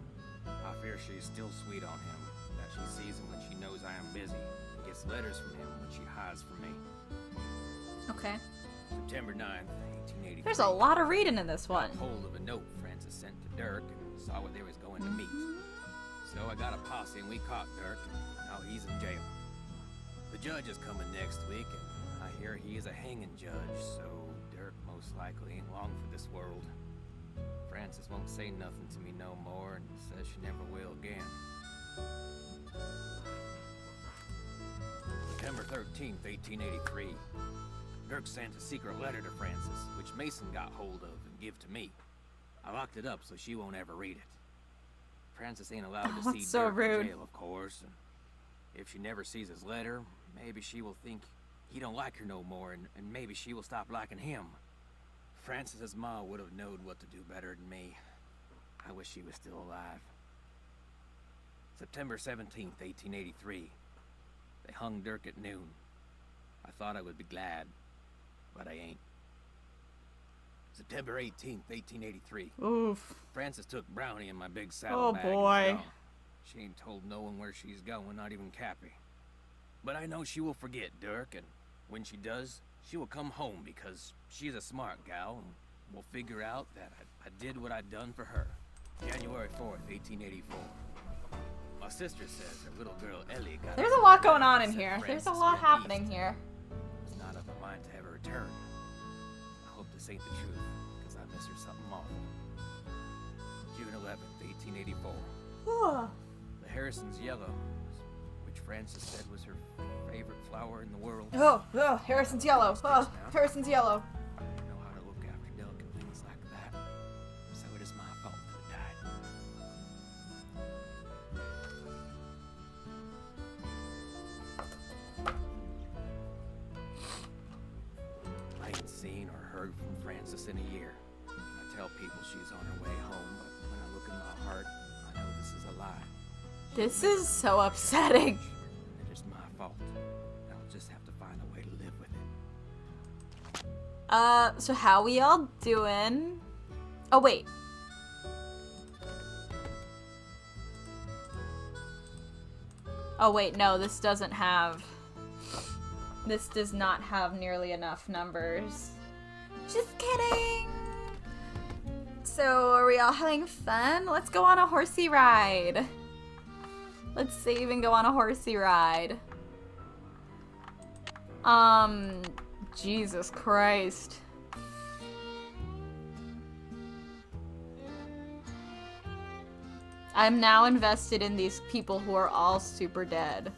I fear she's still sweet on him, that she sees him when she knows I am busy, and gets letters from him when she hides from me. Okay. September 9th, 1883. There's a lot of reading in this one. Got hold of a note Francis sent to Dirk and saw what they was going to meet. So I got a posse and we caught Dirk, and now he's in jail. The judge is coming next week, and I hear he is a hanging judge, so Dirk most likely ain't long for this world. Francis won't say nothing to me no more and says she never will again. September 13th, 1883. Dirk sent a secret letter to Francis, which Mason got hold of and give to me. I locked it up so she won't ever read it. Francis ain't allowed to see so Dirk rude. in jail, of course, and if she never sees his letter, maybe she will think he don't like her no more, and maybe she will stop liking him. Francis's ma would have known what to do better than me. I wish she was still alive. September 17th, 1883. They hung Dirk at noon. I thought I would be glad, but I ain't. September 18th, 1883. Oof. Francis took Brownie in my big saddlebag. Oh boy. She ain't told no one where she's going, not even Cappy. But I know she will forget Dirk, and when she does, she will come home because she's a smart gal, and will figure out that I did what I'd done for her. January 4th, 1884. My sister says her little girl Ellie got... There's a lot going on in here. There's a lot happening here. It's not of her mind to ever return. I hope this ain't the truth, because I miss her something awful. June 11th, 1884. The Harrison's yellow, which Francis said was her favorite flower in the world. Oh, Harrison's yellow. Oh, Harrison's yellow. I don't know how to look after delicate things like that, so it is my fault that it died. I ain't seen or heard from Francis in a year. I tell people she's on her way home, but when I look in my heart, I know this is a lie. This is so upsetting. It is my fault. I'll just have to find a way to live with it. So how we all doing? Oh, wait. Oh, wait, no, this doesn't have... This does not have nearly enough numbers. Just kidding! So, are we all having fun? Let's go on a horsey ride. Let's save and go on a horsey ride. Jesus Christ. I'm now invested in these people who are all super dead.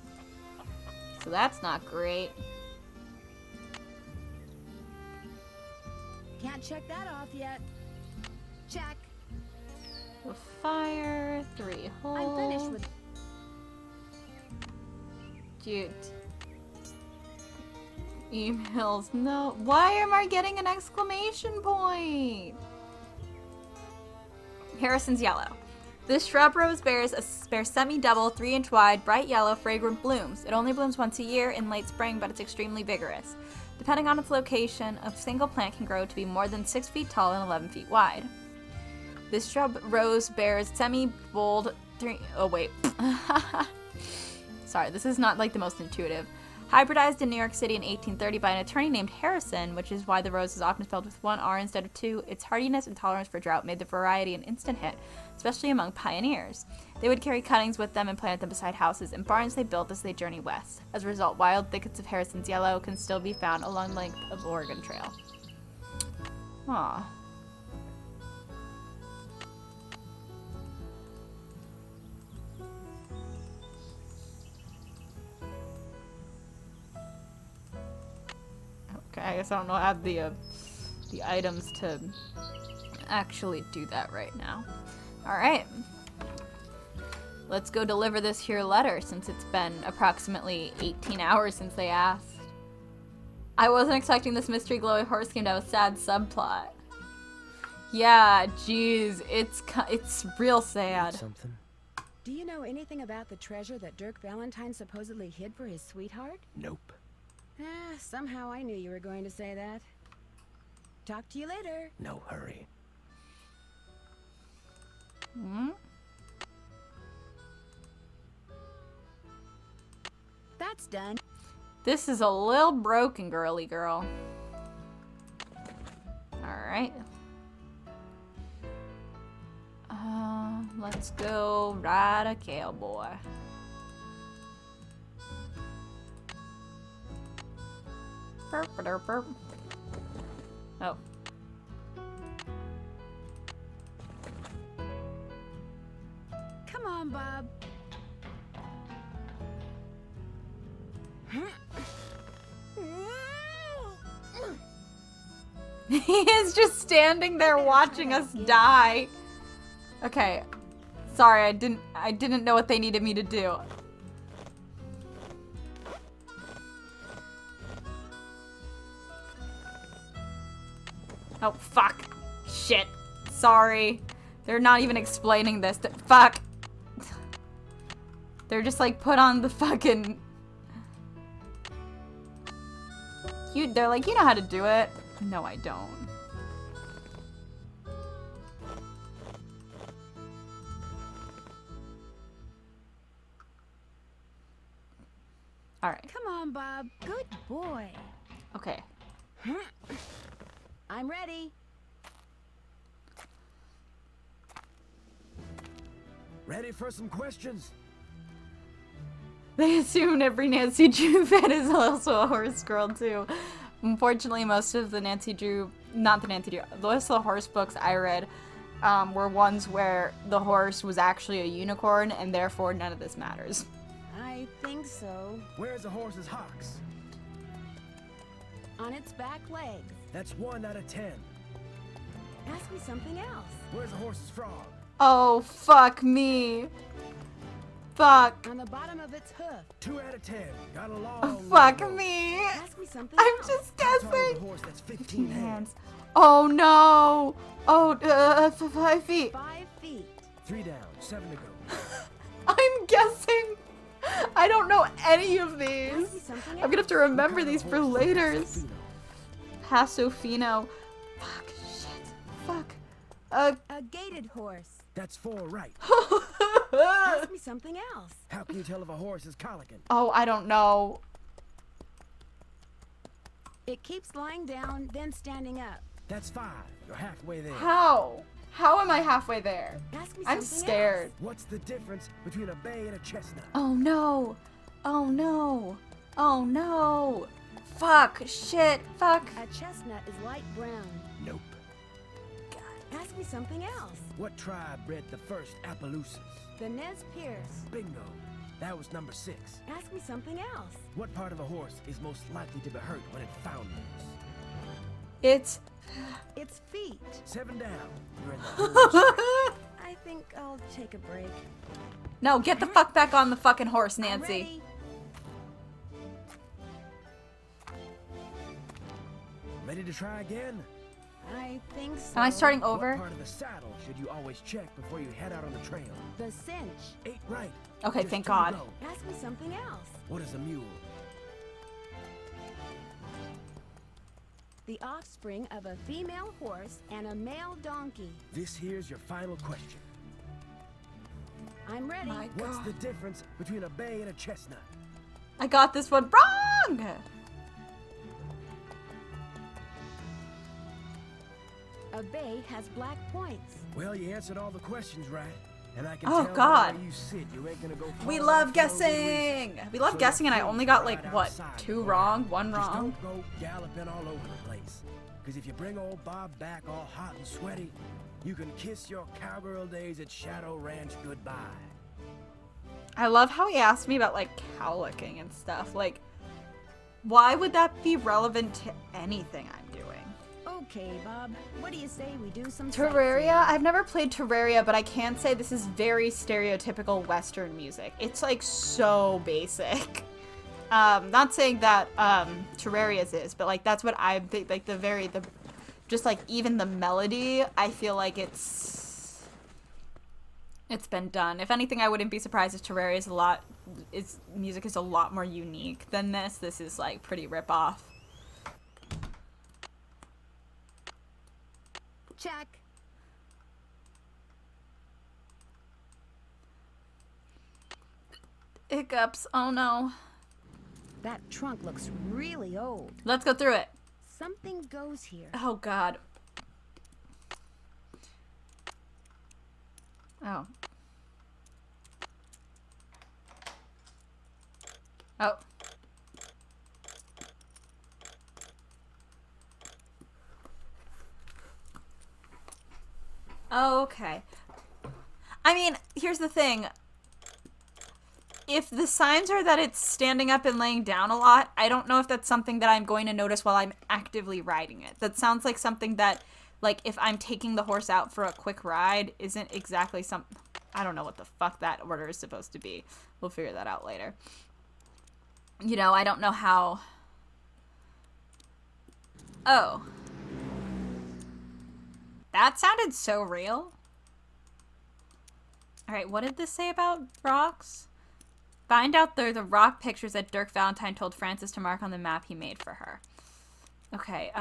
So that's not great. Can't check that off yet. Check. With fire, 3 holes. I'm finished with... Dude. Emails, no. Why am I getting an exclamation point? Harrison's yellow. This shrub rose bears semi-double, 3-inch wide, bright yellow, fragrant blooms. It only blooms once a year in late spring, but it's extremely vigorous. Depending on its location, a single plant can grow to be more than 6 feet tall and 11 feet wide. This shrub rose bears semi-bold, oh wait. Sorry, this is not like the most intuitive. Hybridized in New York City in 1830 by an attorney named Harrison, which is why the rose is often spelled with 1 R instead of 2, its hardiness and tolerance for drought made the variety an instant hit, especially among pioneers. They would carry cuttings with them and plant them beside houses and barns they built as they journey west. As a result, wild thickets of Harrison's yellow can still be found along the length of Oregon Trail. Aw. Okay, I guess I don't know. I have the items to actually do that right now. All right. Let's go deliver this here letter since it's been approximately 18 hours since they asked. I wasn't expecting this mystery glowing horse game to have a sad subplot. Yeah, jeez, it's real sad. Something? Do you know anything about the treasure that Dirk Valentine supposedly hid for his sweetheart? Nope. Somehow I knew you were going to say that. Talk to you later. No hurry. Hmm? That's done. This is a little broken, girly girl. Alright. Let's go ride a cowboy. Burp. Oh. Come on, Bob. He is just standing there watching us die. Okay. Sorry, I didn't know what they needed me to do. Oh, fuck. Shit. Sorry. They're not even explaining this. Fuck. They're just like, put on the fucking... They're like, you know how to do it. No, I don't. Alright. Come on, Bob. Good boy. Okay. I'm ready. Ready for some questions? They assume every Nancy Drew fan is also a horse girl, too. Unfortunately, most of the most of the horse books I read were ones where the horse was actually a unicorn, and therefore none of this matters. I think so. Where's a horse's hocks? On its back legs. That's 1 out of 10. Ask me something else. Where's a horse's frog? Oh, fuck me. Fuck. On the bottom of its hoof. 2 out of 10. Got a long. Oh, fuck me. Ask me something I'm else. just guessing. A horse that's 15 hands. Oh no. Oh, 5 feet. 5 feet. 3 down. 7 to go. I'm guessing. I don't know any of these. Ask me something I'm gonna have to remember these for later. Hasofino. Fuck. Shit. Fuck. A gated horse. That's 4 right. Ask me something else. How can you tell if a horse is colicking? Oh, I don't know. It keeps lying down, then standing up. That's 5. You're halfway there. How? How am I halfway there? Ask me I'm something scared. else. What's the difference between a bay and a chestnut? Oh no. Oh no. Oh no. Fuck. Shit. Fuck. A chestnut is light brown. Nope. Ask me something else. What tribe bred the first Appaloosas? The Nez Perce. Bingo. That was number 6. Ask me something else. What part of a horse is most likely to be hurt when it founders? It's feet. 7 down. You're in the home stretch. I think I'll take a break. No, get the fuck back on the fucking horse, Nancy. Ready to try again? I think so. Am I starting over? What part of the saddle should you always check before you head out on the trail? The cinch. 8 right. Okay, Just thank 2 to God. go. Ask me something else. What is a mule? The offspring of a female horse and a male donkey. This here's your final question. I'm ready. My What's God. the difference between a bay and a chestnut? I got this one wrong. A bay has black points. Well, you answered all the questions right. And I can Oh, tell God. by where you sit, you ain't gonna go We far love off for no good guessing. reason. We love So guessing, and I think only got right like what, outside 2 the wrong, box. 1 Just wrong. don't go galloping all over the place. Because if you bring old Bob back all hot and sweaty, you can kiss your cowgirl days at Shadow Ranch goodbye. I love how he asked me about like cowlicking and stuff. Like, Why would that be relevant to anything I'm doing? Okay, Bob. What do you say we do some Terraria? sightseeing? I've never played Terraria, but I can say this is very stereotypical Western music. It's like so basic. Not saying that Terraria's is, but like that's what I think. Like just like even the melody, I feel like it's been done. If anything, I wouldn't be surprised if Terraria's its music is a lot more unique than this. This is like pretty rip off. Check. Hiccups. Oh no. That trunk looks really old. Let's go through it. Something goes here. Oh god. Oh. Oh. Oh, okay. I mean, here's the thing. If the signs are that it's standing up and laying down a lot, I don't know if that's something that I'm going to notice while I'm actively riding it. That sounds like something that, like, if I'm taking the horse out for a quick ride, isn't exactly I don't know what the fuck that order is supposed to be. We'll figure that out later. You know, I don't know how... Oh. That sounded so real. Alright, what did this say about rocks? Find out the rock pictures that Dirk Valentine told Frances to mark on the map he made for her. Okay,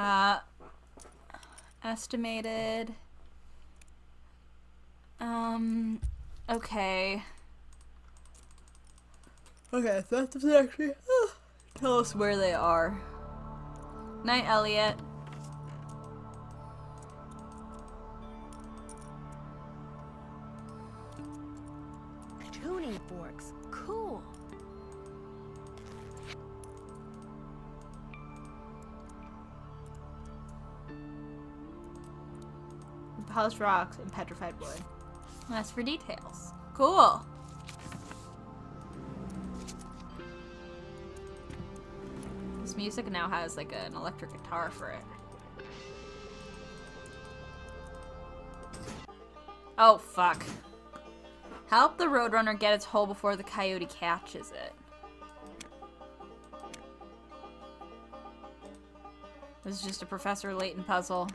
estimated. Okay. Okay, so that doesn't actually tell us where they are. Night, Elliot. Tuning forks. Cool. Polished rocks and petrified wood. That's for details. Cool. This music now has like an electric guitar for it. Oh, fuck. Help the Roadrunner get its hole before the coyote catches it. This is just a Professor Layton puzzle.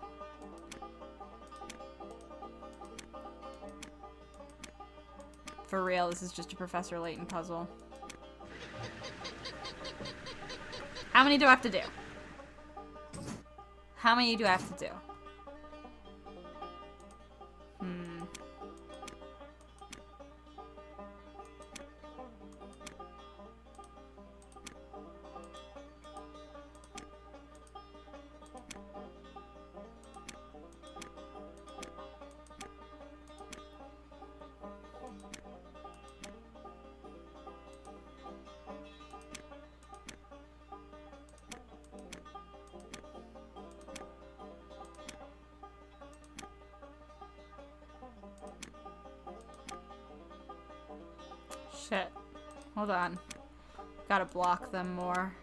For real, this is just a Professor Layton puzzle. How many do I have to do? How many do I have to do? Shit. Hold on. Gotta block them more.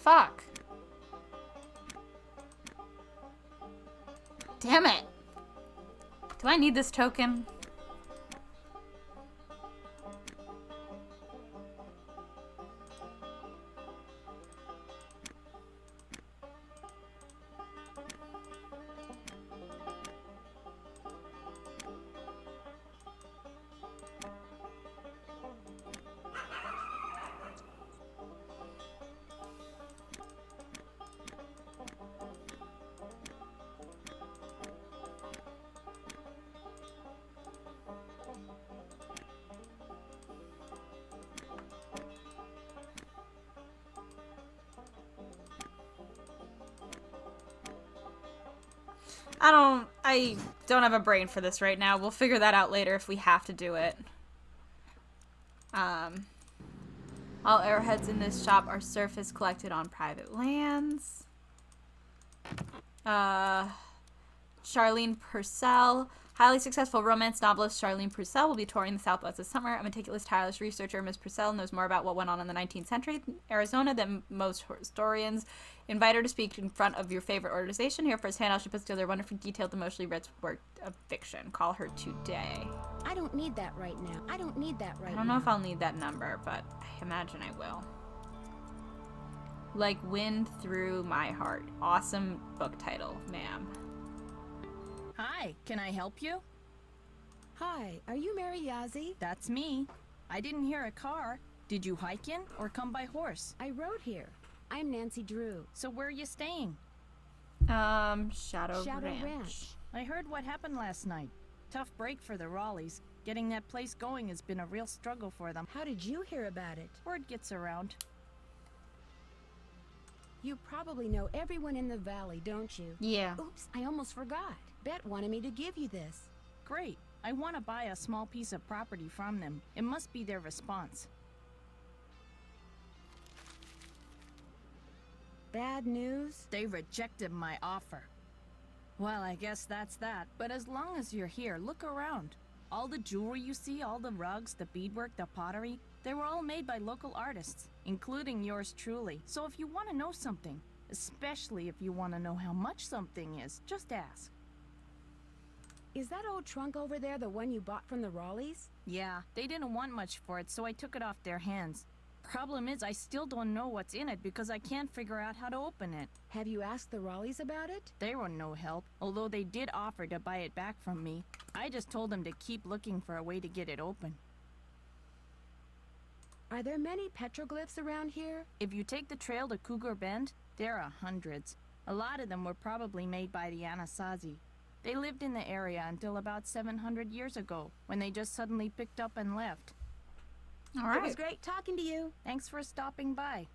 Fuck. Damn it. Do I need this token? I don't have a brain for this right now. We'll figure that out later if we have to do it. All arrowheads in this shop are surface collected on private lands. Charlene Purcell. Highly successful romance novelist Charlene Purcell will be touring the Southwest this summer. A meticulous, tireless researcher, Ms. Purcell knows more about what went on in the 19th century in Arizona than most historians. Invite her to speak in front of your favorite organization. Here firsthand how she puts together a wonderfully detailed, emotionally rich work of fiction. Call her today. I don't need that right now. I don't need that right now. I don't know if I'll need that number, but I imagine I will. Like Wind Through My Heart. Awesome book title, ma'am. Hi, can I help you? Hi, are you Mary Yazzie? That's me. I didn't hear a car. Did you hike in or come by horse? I rode here. I'm Nancy Drew. So where are you staying? Shadow Ranch. I heard what happened last night. Tough break for the Raleighs. Getting that place going has been a real struggle for them. How did you hear about it? Word gets around. You probably know everyone in the valley, don't you? Yeah. Oops, I almost forgot. Bet wanted me to give you this. Great. I want to buy a small piece of property from them. It must be their response. Bad news? They rejected my offer. Well, I guess that's that. But as long as you're here, look around. All the jewelry you see, all the rugs, the beadwork, the pottery, they were all made by local artists, including yours truly. So if you want to know something, especially if you want to know how much something is, just ask. Is that old trunk over there the one you bought from the Raleighs? Yeah, they didn't want much for it, so I took it off their hands. Problem is, I still don't know what's in it because I can't figure out how to open it. Have you asked the Raleighs about it? They were no help, although they did offer to buy it back from me. I just told them to keep looking for a way to get it open. Are there many petroglyphs around here? If you take the trail to Cougar Bend, there are hundreds. A lot of them were probably made by the Anasazi. They lived in the area until about 700 years ago, when they just suddenly picked up and left. All right. It was great talking to you. Thanks for stopping by.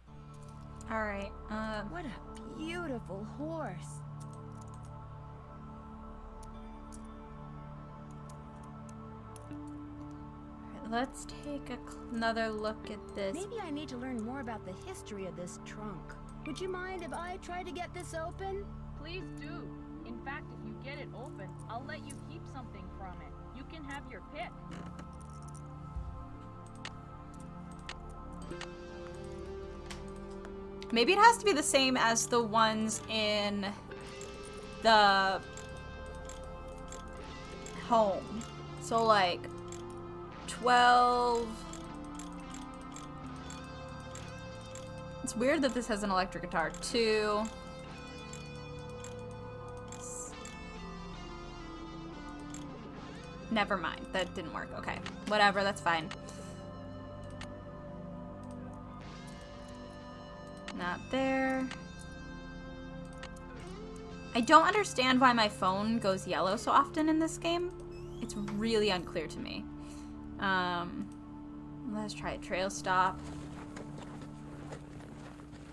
All right. What a beautiful horse. Let's take another look at this. Maybe I need to learn more about the history of this trunk. Would you mind if I try to get this open? Please do. In fact, if you get it open, I'll let you keep something from it. You can have your pick. Maybe it has to be the same as the ones in the home. So like 12. It's weird that this has an electric guitar. 2. Never mind. That didn't work. Okay. Whatever. That's fine. Not there. I don't understand why my phone goes yellow so often in this game. It's really unclear to me. Let's try a trail stop.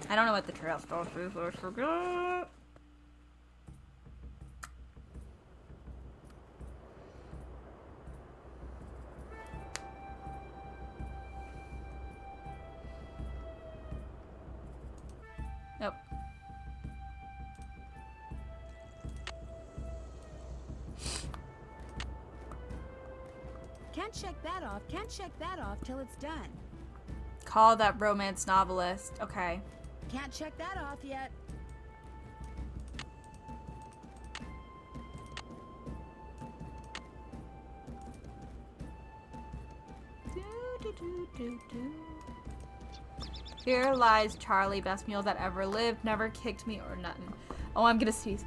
I don't know what the trail stop is. I forgot. Nope. Can't check that off. Can't check that off till it's done. Call that romance novelist. Okay. Can't check that off yet. Here lies Charlie, best mule that ever lived, never kicked me or nothing. Oh, I'm gonna sneeze.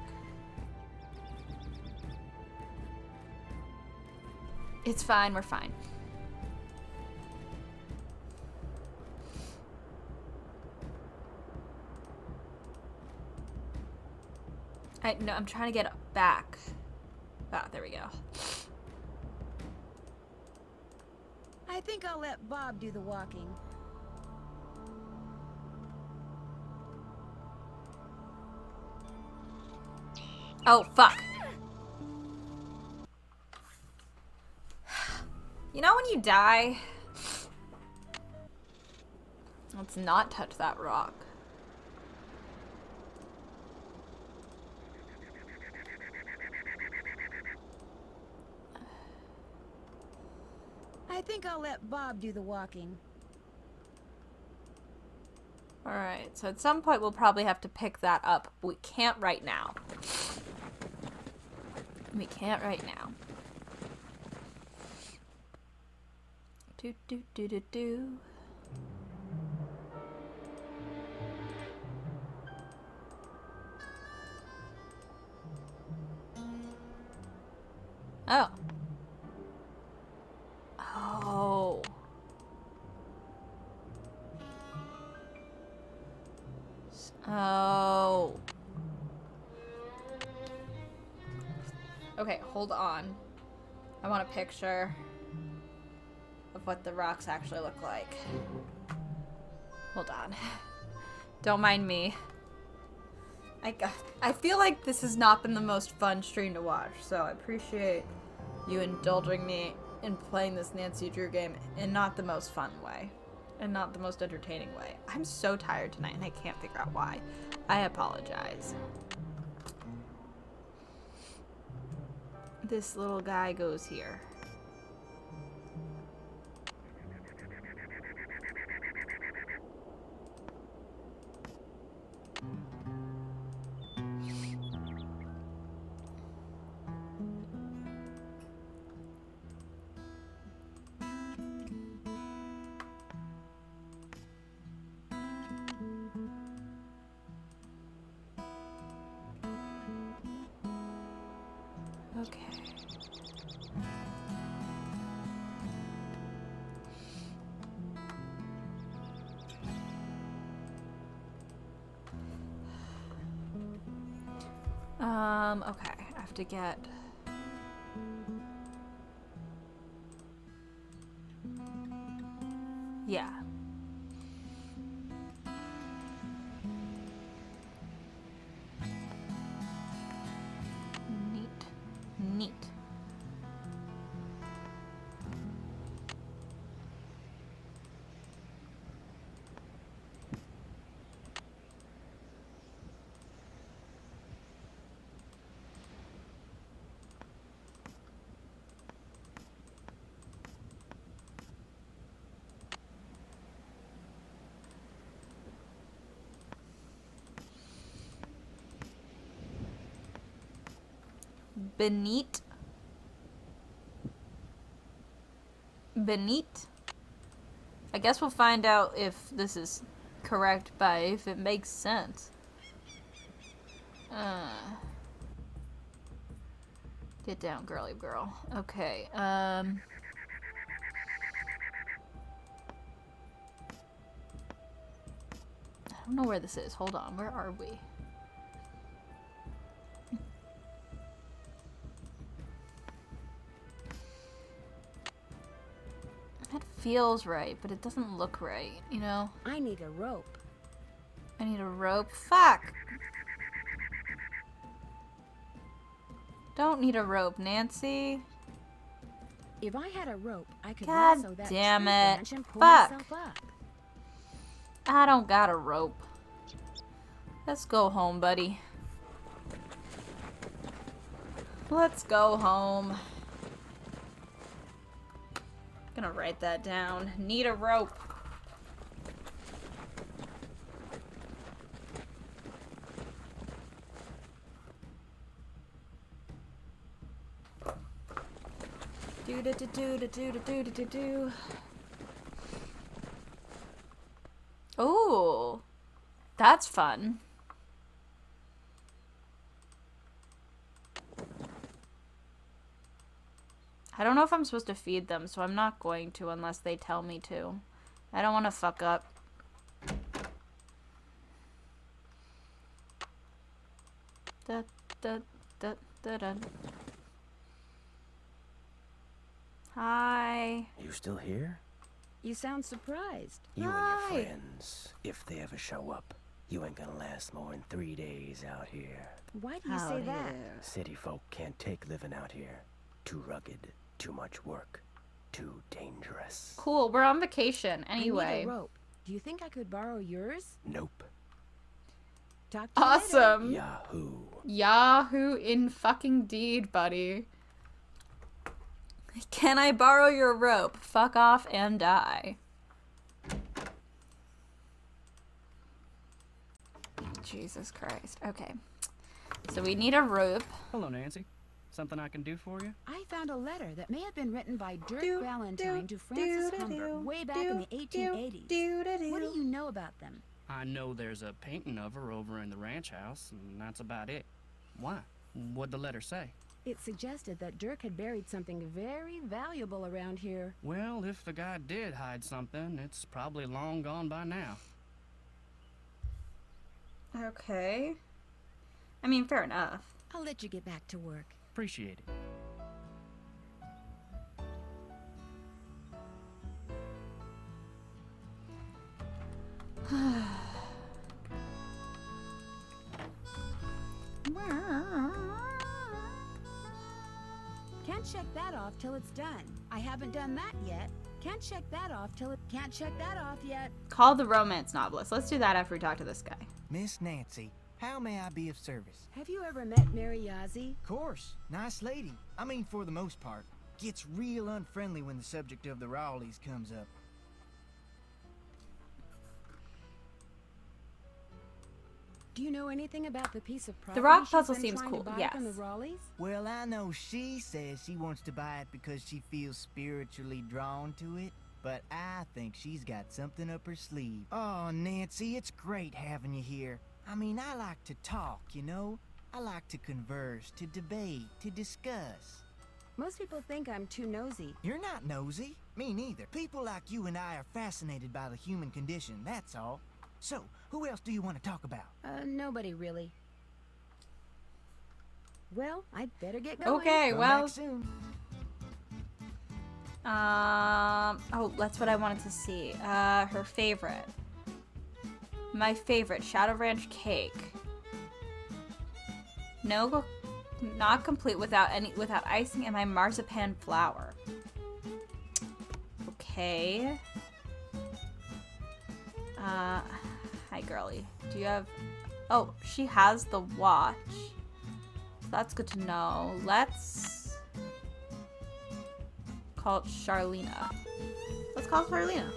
It's fine, we're fine. No, I'm trying to get back. Ah, there we go. I think I'll let Bob do the walking. Oh, fuck. You know when you die Let's not touch that rock. I think I'll let Bob do the walking. Alright, so at some point we'll probably have to pick that up, but we can't right now. We can't right now. Do do do do do. Oh. Oh. Oh. Okay, hold on. I want a picture of what the rocks actually look like. Hold on. Don't mind me. I feel like this has not been the most fun stream to watch, so I appreciate you indulging me in playing this Nancy Drew game in not the most fun way. And not the most entertaining way. I'm so tired tonight and I can't figure out why. I apologize. This little guy goes here. Okay. Okay. I have to get... Yeah. Neat. Neat. Beneath. I guess we'll find out if this is correct by if it makes sense. Get down, girly girl. Okay, I don't know where this is. Hold on, where are we? It feels right, but it doesn't look right, you know? I need a rope. I need a rope. Fuck! Don't need a rope, Nancy. If I had a rope, I could God lasso that damn tree it. branch and pull Fuck. myself up. I don't got a rope. Let's go home, buddy. Let's go home. Gonna write that down. Need a rope. Do do do do do do do do do do. Oh, that's fun. I don't know if I'm supposed to feed them, so I'm not going to unless they tell me to. I don't want to fuck up. Da, da, da, da, da. Hi. You still here? You sound surprised. You and your friends, if they ever show up, you ain't gonna last more than 3 days out here. Why do you say that? City folk can't take living out here. Too rugged, too much work, too dangerous. Cool, we're on vacation anyway. I need a rope. Do you think I could borrow yours? Nope. Talk to you later. Awesome. Yahoo. Yahoo in fucking deed, buddy. Can I borrow your rope? Fuck off and die. Jesus Christ. Okay. So we need a rope. Hello, Nancy. Something I can do for you? I found a letter that may have been written by Dirk Valentine to Francis Humber way back in the 1880s. What do you know about them? I know there's a painting of her over in the ranch house, and that's about it. Why? What'd the letter say? It suggested that Dirk had buried something very valuable around here. Well, if the guy did hide something, it's probably long gone by now. Okay. I mean, fair enough. I'll let you get back to work. Appreciate it. Can't check that off till it's done. I haven't done that yet. Can't check that off Can't check that off yet. Call the romance novelist. Let's do that after we talk to this guy. Miss Nancy, how may I be of service? Have you ever met Mary Yazzie? Course. Nice lady. I mean, for the most part. Gets real unfriendly when the subject of the Rowleys comes up. Do you know anything about the piece of property The rock she's puzzle been seems trying cool, to buy yes. from the Rowleys? Well, I know she says she wants to buy it because she feels spiritually drawn to it, but I think she's got something up her sleeve. Oh, Nancy, it's great having you here. I mean, I like to talk, you know? I like to converse, to debate, to discuss. Most people think I'm too nosy. You're not nosy. Me neither. People like you and I are fascinated by the human condition, that's all. So, who else do you want to talk about? Nobody really. Well, I'd better get going. Okay, Come well. back soon. Oh, that's what I wanted to see. Her favorite. My favorite, Shadow Ranch cake. No, not complete without icing and my marzipan flour. Okay. Hi girlie. Do you have... Oh, she has the watch. So that's good to know. Let's call it Charlena. Let's call it Charlena.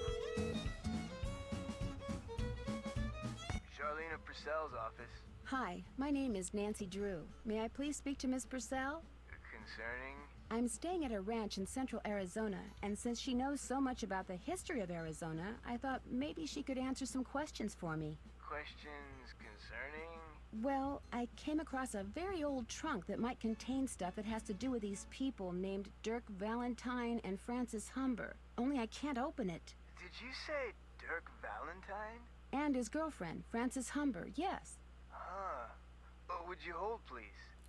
Charlena Purcell's office. Hi, my name is Nancy Drew. May I please speak to Miss Purcell? Concerning? I'm staying at a ranch in central Arizona, and since she knows so much about the history of Arizona, I thought maybe she could answer some questions for me. Questions concerning? Well, I came across a very old trunk that might contain stuff that has to do with these people named Dirk Valentine and Francis Humber. Only I can't open it. Did you say Dirk Valentine? And his girlfriend, Francis Humber, yes. Huh. Oh, would you hold, please?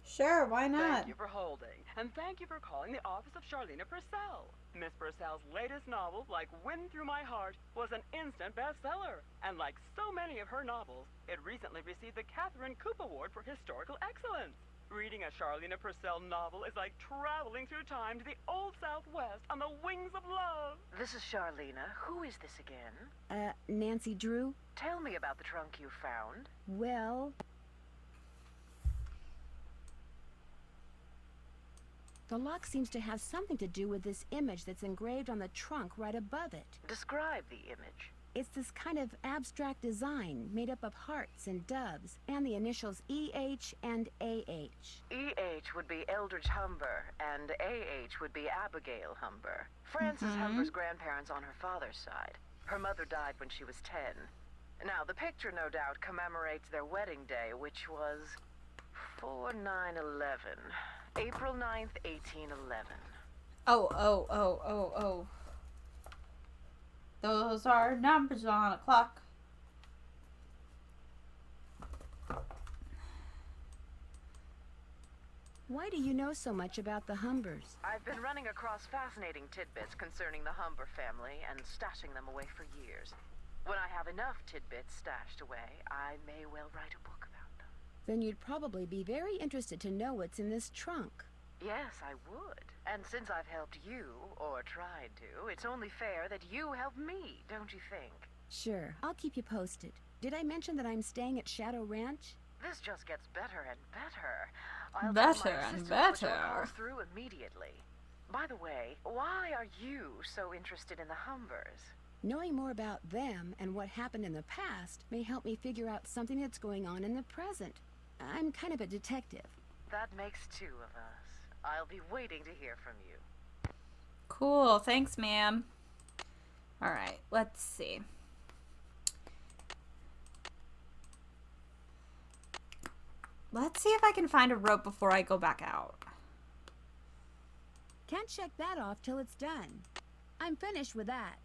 Sure, why not? Thank you for holding, and thank you for calling the office of Charlena Purcell. Miss Purcell's latest novel, Like Wind Through My Heart, was an instant bestseller. And like so many of her novels, it recently received the Catherine Coop Award for Historical Excellence. Reading a Charlena Purcell novel is like traveling through time to the Old Southwest on the wings of love. This is Charlena. Who is this again? Nancy Drew? Tell me about the trunk you found. Well... The lock seems to have something to do with this image that's engraved on the trunk right above it. Describe the image. It's this kind of abstract design made up of hearts and doves, and the initials E.H. and A.H. E.H. would be Eldridge Humber, and A.H. would be Abigail Humber. Frances Humber's grandparents on her father's side. Her mother died when she was 10. Now, the picture no doubt commemorates their wedding day, which was 4/9/11. April 9th, 1811. Oh. Those are numbers on a clock. Why do you know so much about the Humbers? I've been running across fascinating tidbits concerning the Humber family and stashing them away for years. When I have enough tidbits stashed away, I may well write a book about them. Then you'd probably be very interested to know what's in this trunk. Yes, I would. And since I've helped you, or tried to, it's only fair that you help me, don't you think? Sure, I'll keep you posted. Did I mention that I'm staying at Shadow Ranch? This just gets better and better. I'll Better tell my and assistant to put your better. call through immediately. By the way, why are you so interested in the Humbers? Knowing more about them and what happened in the past may help me figure out something that's going on in the present. I'm kind of a detective. That makes two of us. I'll be waiting to hear from you. Cool. Thanks, ma'am. All right. Let's see. Let's see if I can find a rope before I go back out. Can't check that off till it's done. I'm finished with that.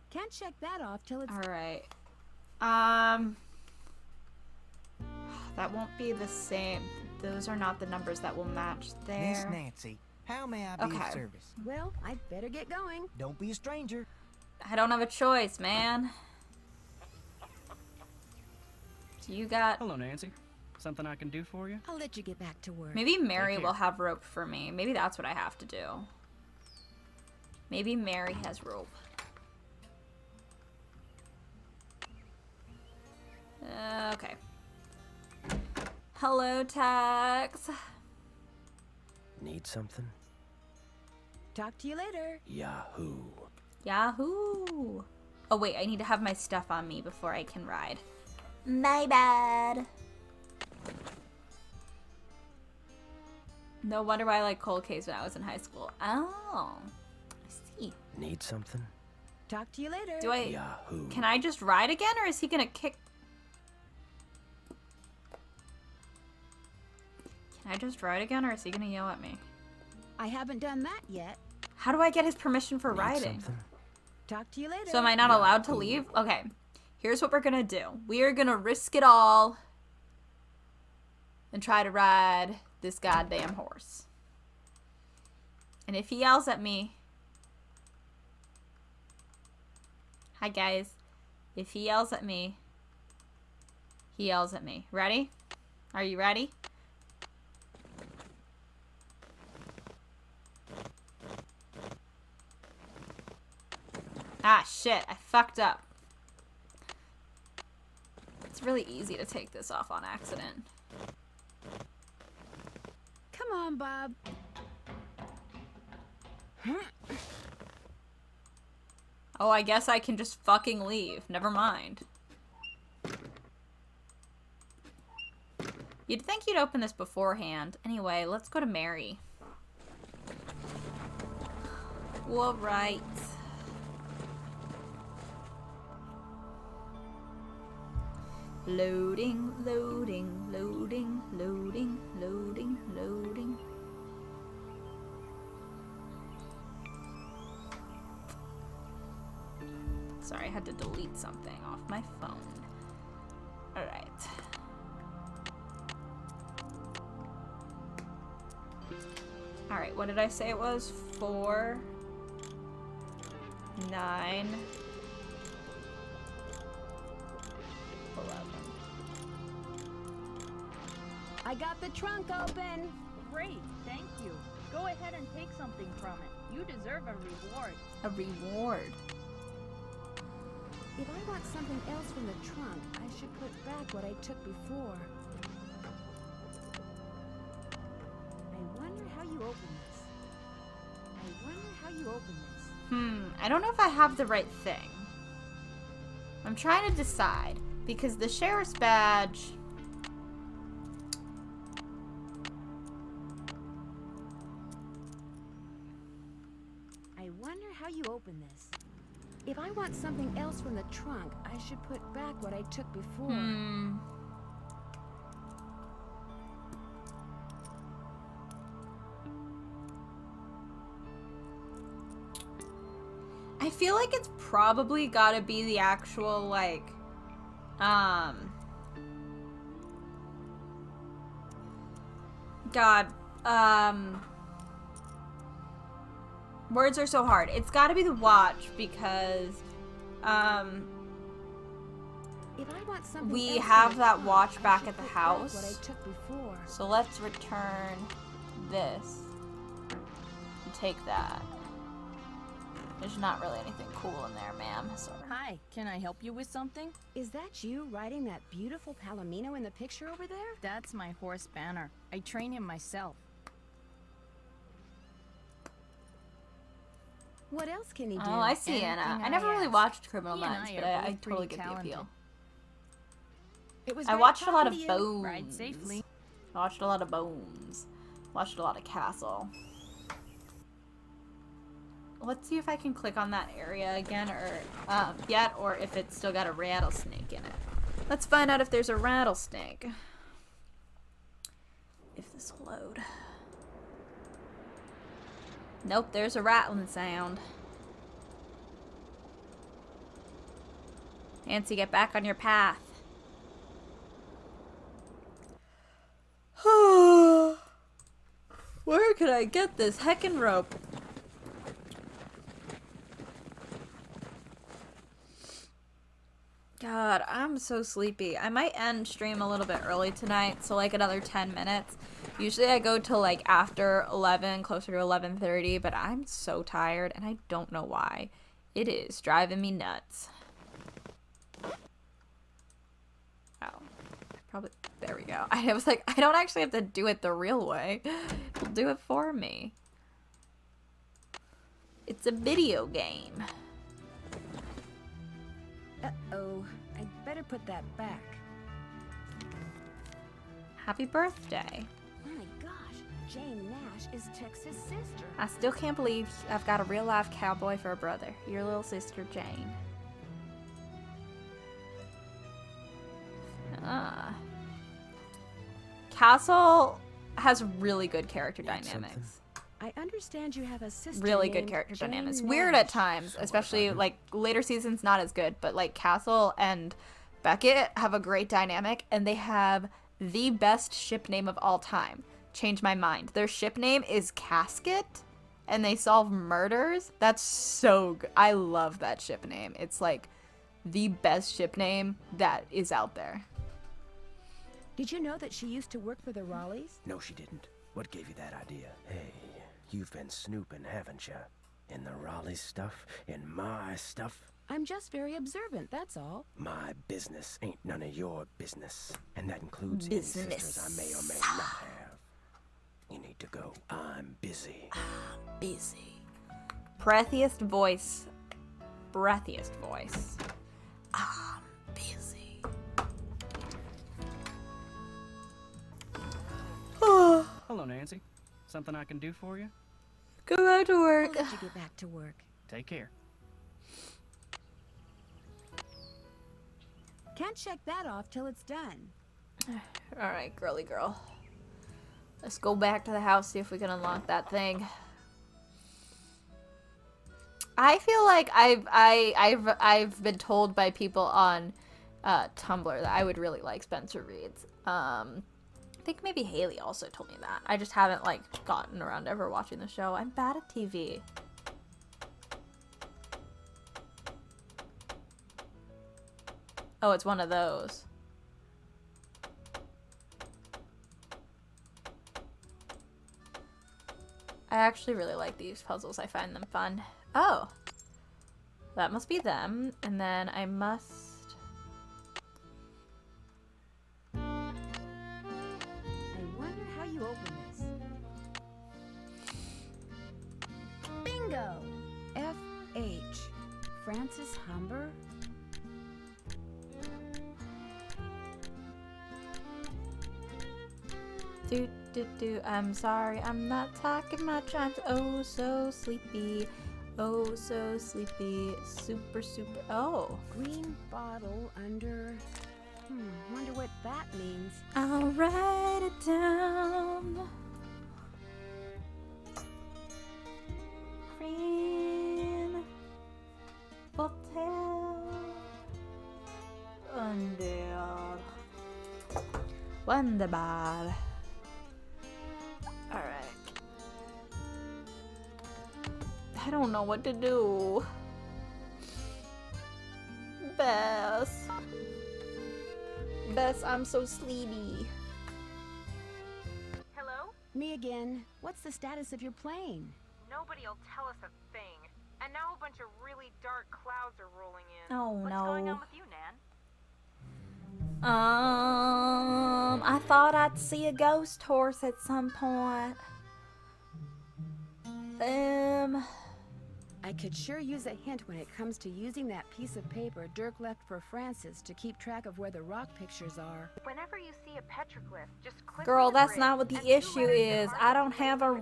Can't check that off till it's... Alright. That won't be the same. Those are not the numbers that will match there. Miss Nancy, how may I be of service? Well, I'd better get going. Don't be a stranger. I don't have a choice, man. So you got... Hello, Nancy. Something I can do for you? I'll let you get back to work. Maybe Mary will have rope for me. Maybe that's what I have to do. Maybe Mary has rope. Okay. Hello, Tex. Need something? Talk to you later. Yahoo. Yahoo! Oh wait, I need to have my stuff on me before I can ride. My bad. No wonder why I like cold case when I was in high school. Oh, I see. Need something? Talk to you later. Do I? Yahoo. Can I just ride again, or is he gonna kick? Can I just ride again, or is he gonna yell at me? I haven't done that yet. How do I get his permission for riding? Something? Talk to you later. So am I not allowed to leave? Okay. Here's what we're gonna do. We are gonna risk it all and try to ride this goddamn horse. And if he yells at me... Hi, guys. If he yells at me, he yells at me. Ready? Are you ready? Ah, shit. I fucked up. It's really easy to take this off on accident. Come on, Bob. Oh, I guess I can just fucking leave. Never mind. You'd think you'd open this beforehand. Anyway, let's go to Mary. All right. Loading, loading, loading, loading, loading, loading. Sorry, I had to delete something off my phone. Alright. Alright, what did I say it was? 4, 9, 11. I got the trunk open. Great, thank you. Go ahead and take something from it. You deserve a reward. A reward? If I want something else from the trunk, I should put back what I took before. I wonder how you open this. I wonder how you open this. I don't know if I have the right thing. I'm trying to decide, because the sheriff's badge... I wonder how you open this. If I want something else from the trunk, I should put back what I took before. I feel like it's probably gotta be the actual, like, words are so hard. It's gotta be the watch because, If I want something we else have from the that trunk, watch I back should at the put back house. What I took before. So let's return this and take that. There's not really anything cool in there, ma'am. So. Hi, can I help you with something? Is that you riding that beautiful Palomino in the picture over there? That's my horse Banner. I train him myself. What else can he do? Oh, I see, Anna. I never really watched Criminal Minds, but I totally get the appeal. I watched a lot of Bones. Ride safely. I watched a lot of Bones. Watched a lot of Castle. Let's see if I can click on that area again, or yet, or if it's still got a rattlesnake in it. Let's find out if there's a rattlesnake. If this will load. Nope, there's a rattling sound. Nancy, get back on your path. Where could I get this heckin' rope? God, I'm so sleepy. I might end stream a little bit early tonight, so like another 10 minutes. Usually I go till like after 11, closer to 11:30, but I'm so tired and I don't know why. It is driving me nuts. Oh, probably, there we go. I was like, I don't actually have to do it the real way. It'll do it for me. It's a video game. Uh-oh, I'd better put that back. Happy birthday. My gosh, Jane Nash is Tex's sister. I still can't believe I've got a real life cowboy for a brother. Your little sister, Jane. Castle has really good character dynamics. I understand you have a sister. Really good named character Jane dynamics. Nash. Weird at times, especially like later seasons not as good, but like Castle and Beckett have a great dynamic, and they have the best ship name of all time. Change my mind. Their ship name is Casket, and they solve murders. That's so good. I love that ship name. It's like the best ship name that is out there. Did you know that she used to work for the Raleighs? No, she didn't. What gave you that idea? Hey, you've been snooping, haven't you? In the Raleigh stuff? In my stuff? I'm just very observant, that's all. My business ain't none of your business. And that includes any sisters I may or may not have. You need to go. I'm busy. I'm busy. Breathiest voice. Breathiest voice. I'm busy. Hello, Nancy. Something I can do for you? Go back to work. I'll let you get back to work. Take care. Can't check that off till it's done. Alright, girly girl. Let's go back to the house, see if we can unlock that thing. I feel like I've been told by people on Tumblr that I would really like Spencer Reed's. I think maybe Haley also told me that. I just haven't like gotten around to ever watching the show. I'm bad at TV. Oh, it's one of those. I actually really like these puzzles. I find them fun. Oh. That must be them. And then I must... I wonder how you open this. Bingo! F.H. Francis Humber? I'm sorry, I'm not talking much. I'm oh so sleepy. Oh so sleepy. Super. Oh. Green bottle under... wonder what that means. I'll write it down. Green bottle under... Wonderbar. Alright. I don't know what to do. Bess, I'm so sleepy. Hello? Me again. What's the status of your plane? Nobody'll tell us a thing. And And now a bunch of really dark clouds are rolling in. Oh What's no. going on with you, Nan? I thought I'd see a ghost horse at some point. I could sure use a hint when it comes to using that piece of paper Dirk left for Francis to keep track of where the rock pictures are. Whenever you see a petroglyph, just click Girl, on the that's grid, not what the and 2 issue letters is. that I mark don't the have a place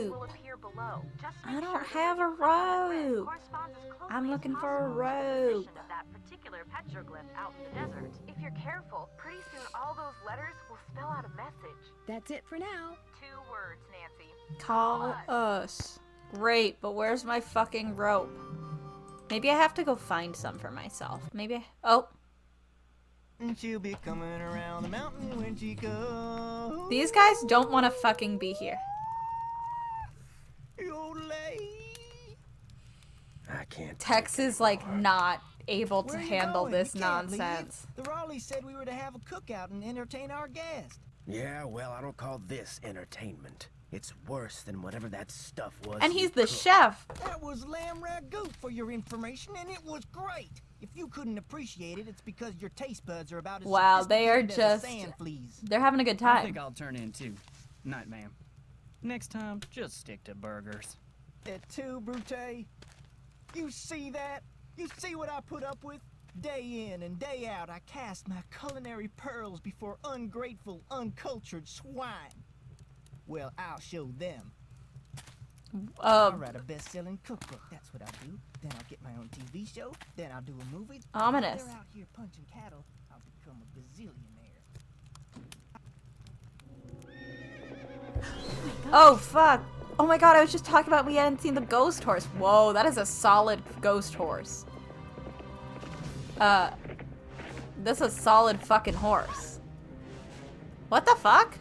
will rope. appear below. Just I make don't sure that have when a you click on the grid, rope. Corresponds as closely I'm as looking for a possible to the rope. position of that particular petroglyph out in the desert. If you're careful, pretty soon all those letters will spell out a message. That's it for now. 2 words, Nancy. Call us. Great, but where's my fucking rope? Maybe I have to go find some for myself. Maybe oh. And she'll be coming around the mountain when she goes. These guys don't want to fucking be here. I can't. Tex is like not able to Where you handle going? this You can't nonsense. leave. The Raleighs said we were to have a cookout and entertain our guests. Yeah, well, I don't call this entertainment. It's worse than whatever that stuff was. And you he's the cooked. chef. That was lamb ragout for your information, and it was great. If you couldn't appreciate it, it's because your taste buds are about as Wow, they are sophisticated as just the sand fleas. they're having a good I time. think I'll turn in too. Night, ma'am. Next time, just stick to burgers. Et tu, Brute? You see that? You see what I put up with? Day in and day out, I cast my culinary pearls before ungrateful, uncultured swine. Well, I'll show them. I'll write a best-selling cookbook. That's what I'll do. Then I'll get my own TV show. Then I'll do a movie. Ominous. While they're out here punching cattle, I'll become a gazillionaire. Oh fuck. Oh my god, I was just talking about we hadn't seen the ghost horse. Whoa, that is a solid ghost horse. This is a solid fucking horse. What the fuck?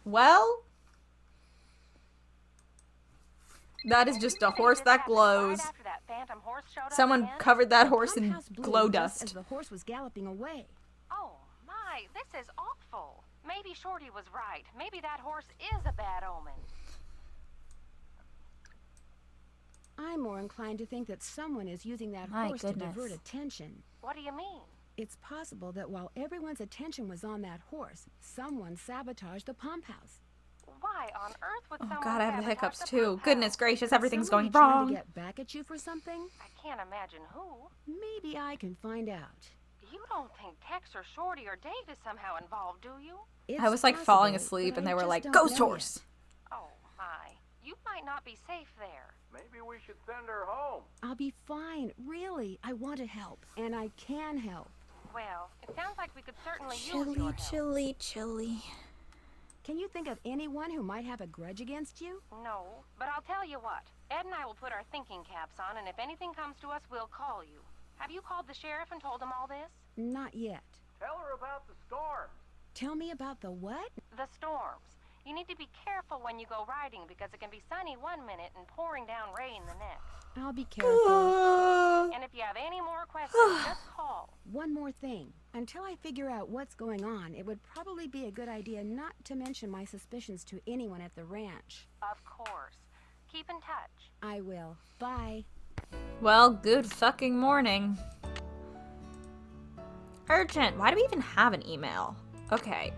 Well, that is just a horse that glows. Someone covered that horse in glow dust. As the horse was galloping away. Oh, my, this is awful. Maybe Shorty was right. Maybe that horse is a bad omen. I'm more inclined to think that someone is using that My horse goodness. to divert attention. What do you mean? It's possible that while everyone's attention was on that horse, someone sabotaged the pump house. Why on earth would Oh someone god, I have the sabotage hiccups the too. pump Goodness house? gracious, everything's going Someone trying wrong. to get back at you for something? I can't imagine who. Maybe I can find out. You don't think Tex or Shorty or Dave is somehow involved, do you? I was like falling asleep and they were like, ghost horse. Oh my, you might not be safe there. Maybe we should send her home. I'll be fine, really. I want to help, and I can help. Well, it sounds like we could certainly use Chilly, your help. chilly, chilly. Can you think of anyone who might have a grudge against you? No, but I'll tell you what. Ed and I will put our thinking caps on, and if anything comes to us, we'll call you. Have you called the sheriff and told him all this? Not yet. Tell her about the storm. Tell me about the what? The storms. You need to be careful when you go riding because it can be sunny one minute and pouring down rain the next. I'll be careful. And if you have any more questions, just call. One more thing. Until I figure out what's going on, it would probably be a good idea not to mention my suspicions to anyone at the ranch. Of course. Keep in touch. I will. Bye. Well, good fucking morning. Urgent. Why do we even have an email? Okay,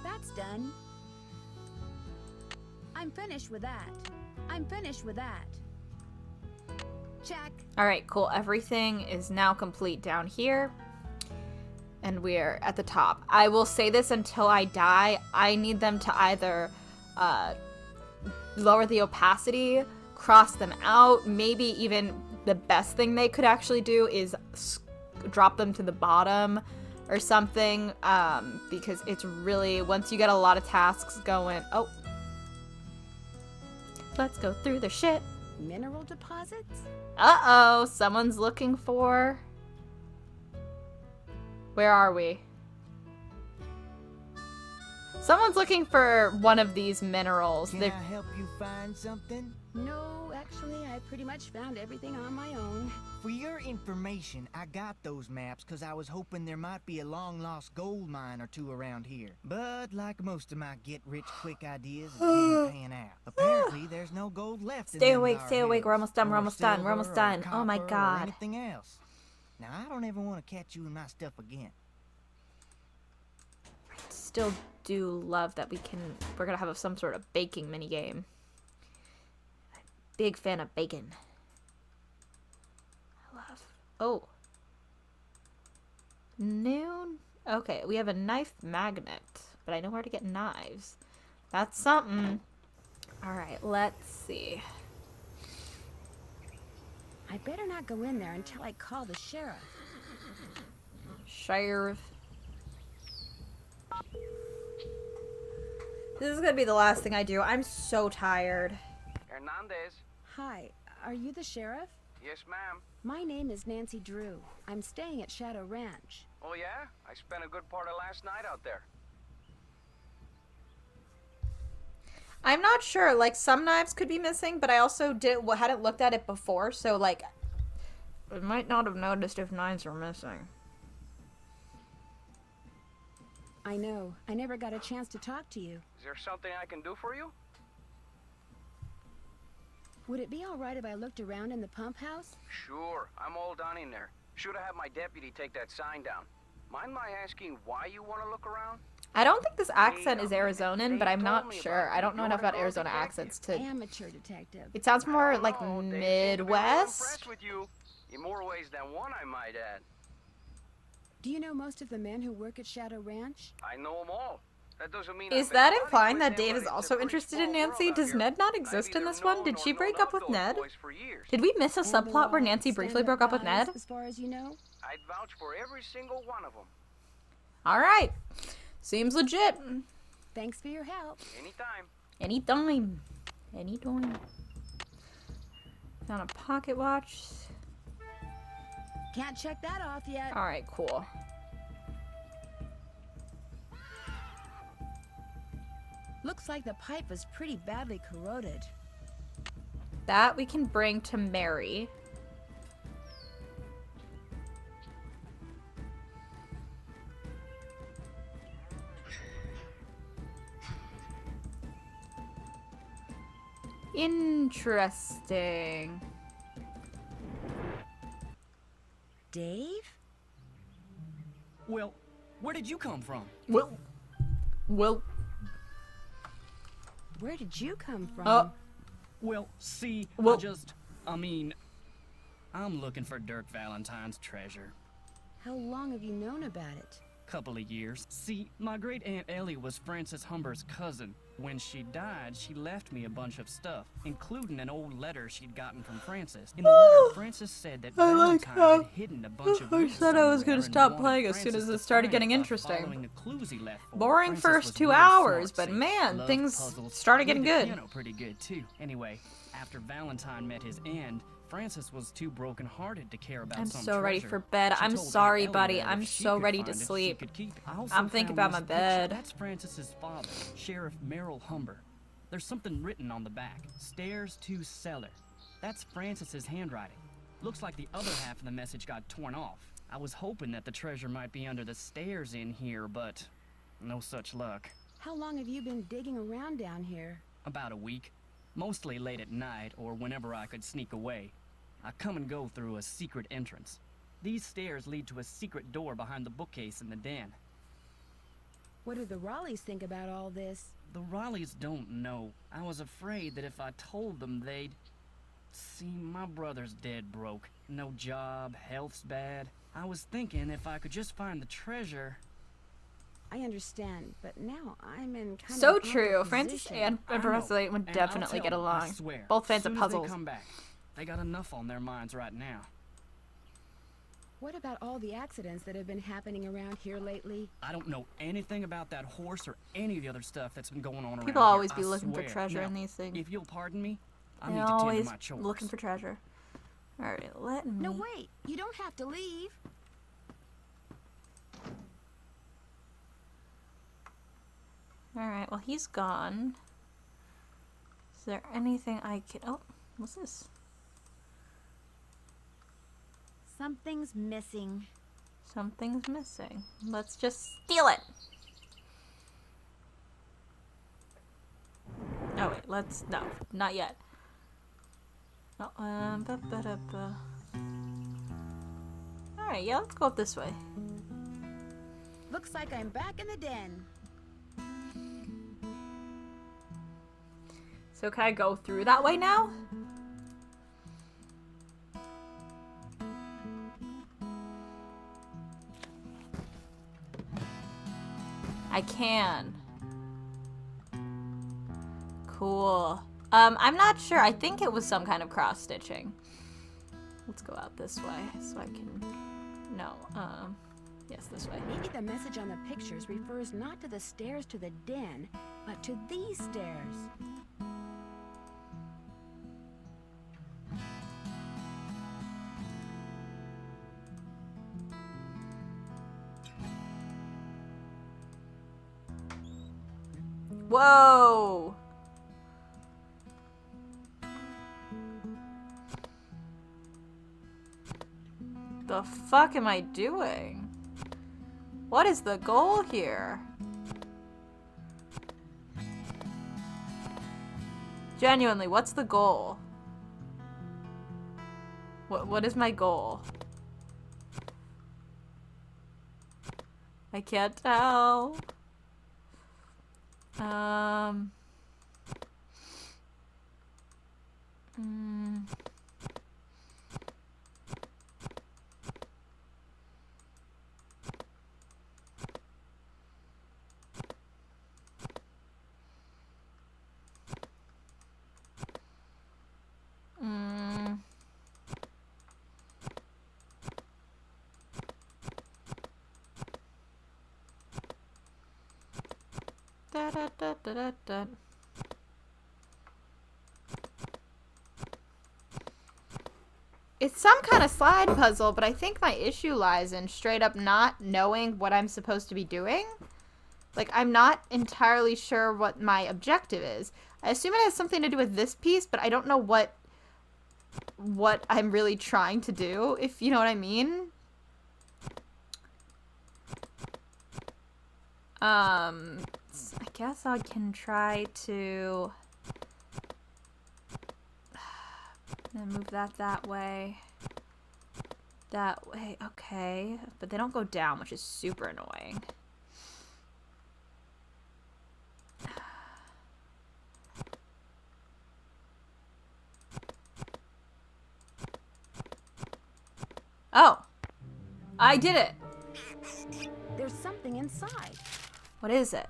That's done. I'm finished with that. I'm finished with that. Check. Alright, cool. Everything is now complete down here. And we're at the top. I will say this until I die. I need them to either lower the opacity, cross them out, maybe even the best thing they could actually do is drop them to the bottom or something, because it's really, once you get a lot of tasks going, oh, let's go through the shit. Mineral deposits? Uh-oh, someone's looking for, where are we? Someone's looking for one of these minerals. Can I help you find something? No, actually, I pretty much found everything on my own. For your information, I got those maps because I was hoping there might be a long-lost gold mine or two around here. But like most of my get-rich-quick ideas, it didn't pan out. Apparently, there's no gold left. Stay in them awake, thar stay awake. hills, We're almost done. We're or almost done. We're silver, almost or done. Oh my copper, or god. anything else. Now, I don't ever want to catch you in my stuff again. Still do love that we're gonna have some sort of baking mini game. Big fan of bacon. I love. Oh. Noon. Okay, we have a knife magnet, but I know where to get knives. That's something. All right, let's see. I better not go in there until I call the sheriff. Sheriff. This is gonna be the last thing I do. I'm so tired. Hernandez. Hi, are you the sheriff? Yes, ma'am. My name is Nancy Drew. I'm staying at Shadow Ranch. Oh, yeah? I spent a good part of last night out there. I'm not sure. Like, some knives could be missing, but I also hadn't looked at it before, so, like, I might not have noticed if knives are missing. I know. I never got a chance to talk to you. Is there something I can do for you? Would it be all right if I looked around in the pump house? Sure. I'm all done in there. Should have had my deputy take that sign down. Mind my asking why you want to look around? I don't think this accent is Arizonan, but I'm not sure. I don't know enough about Arizona accents to... Amateur detective. It sounds more like Oh, they seem to be Midwest. impressed with you. In more ways than one, I might add. Do you know most of the men who work at Shadow Ranch? I know them all. That doesn't mean Is that implying that Dave is also interested in Nancy? Does Ned not exist in this one? Did she break up with Ned? Did we miss a subplot where Nancy briefly broke up with Ned? As far as you know? I'd vouch for every single one of them. Alright. Seems legit. Thanks for your help. Anytime. Anytime. Anytime. Found a pocket watch. Can't check that off yet. Alright, cool. Looks like the pipe was pretty badly corroded. That we can bring to Mary. Interesting. Dave? Well, where did you come from? Well. Where did you come from? Well, see, I'm looking for Dirk Valentine's treasure. How long have you known about it? Couple of years. See, my great Aunt Ellie was Francis Humber's cousin. When she died, she left me a bunch of stuff, including an old letter she'd gotten from Francis. In the letter, Francis said that Valentine had hidden a bunch of I said I was gonna stop playing as soon as it started getting interesting. Boring first 2 hours, but man, things started getting good. Piano pretty good too. Anyway, after Valentine met his end, Francis was too broken-hearted to care about I'm some so ready treasure. for bed. She I'm told sorry, Aunt Ellie buddy. that I'm if she so could ready find to it, she sleep. could keep it. I also I'm thinking found about my this picture. bed. That's Francis's father, Sheriff Merrill Humber. There's something written on the back. Stairs to cellar. That's Francis's handwriting. Looks like the other half of the message got torn off. I was hoping that the treasure might be under the stairs in here, but no such luck. How long have you been digging around down here? About a week. Mostly late at night or whenever I could sneak away. I come and go through a secret entrance. These stairs lead to a secret door behind the bookcase in the den. What do the Raleighs think about all this? The Raleighs don't know. I was afraid that if I told them they'd... See, my brother's dead broke. No job, health's bad. I was thinking if I could just find the treasure... I understand, but now I'm in kind So of true. Francis and Professor Layton would And definitely I'll get tell them, I along. swear, Both fans soon of as puzzles. They come back. They got enough on their minds right now. What about all the accidents that have been happening around here lately? I don't know anything about that horse or any of the other stuff that's been going on around People here, always be I looking for swear. treasure Now, in these things. If you'll pardon me, I They're need to tend to always my chores. looking for treasure. Alright, let me... No, wait. You don't have to leave. Alright, well, he's gone. Is there anything I can... Oh, what's this? Something's missing. Something's missing. Let's just steal it! Oh, wait, let's... No, not yet. Oh, Alright, yeah, let's go up this way. Looks like I'm back in the den. So can I go through that way now? I can. Cool. I'm not sure. I think it was some kind of cross-stitching. Let's go out this way so I can... No, yes, this way. Maybe the message on the pictures refers not to the stairs to the den, but to these stairs. Whoa! The fuck am I doing? What is the goal here? Genuinely, what's the goal? What is my goal? I can't tell. Da, da, da, da, da, da. It's some kind of slide puzzle, but I think my issue lies in straight up not knowing what I'm supposed to be doing. Like, I'm not entirely sure what my objective is. I assume it has something to do with this piece, but I don't know what I'm really trying to do, if you know what I mean. I guess I can try to move that way. That way, okay. But they don't go down, which is super annoying. Oh! I did it! There's something inside. What is it?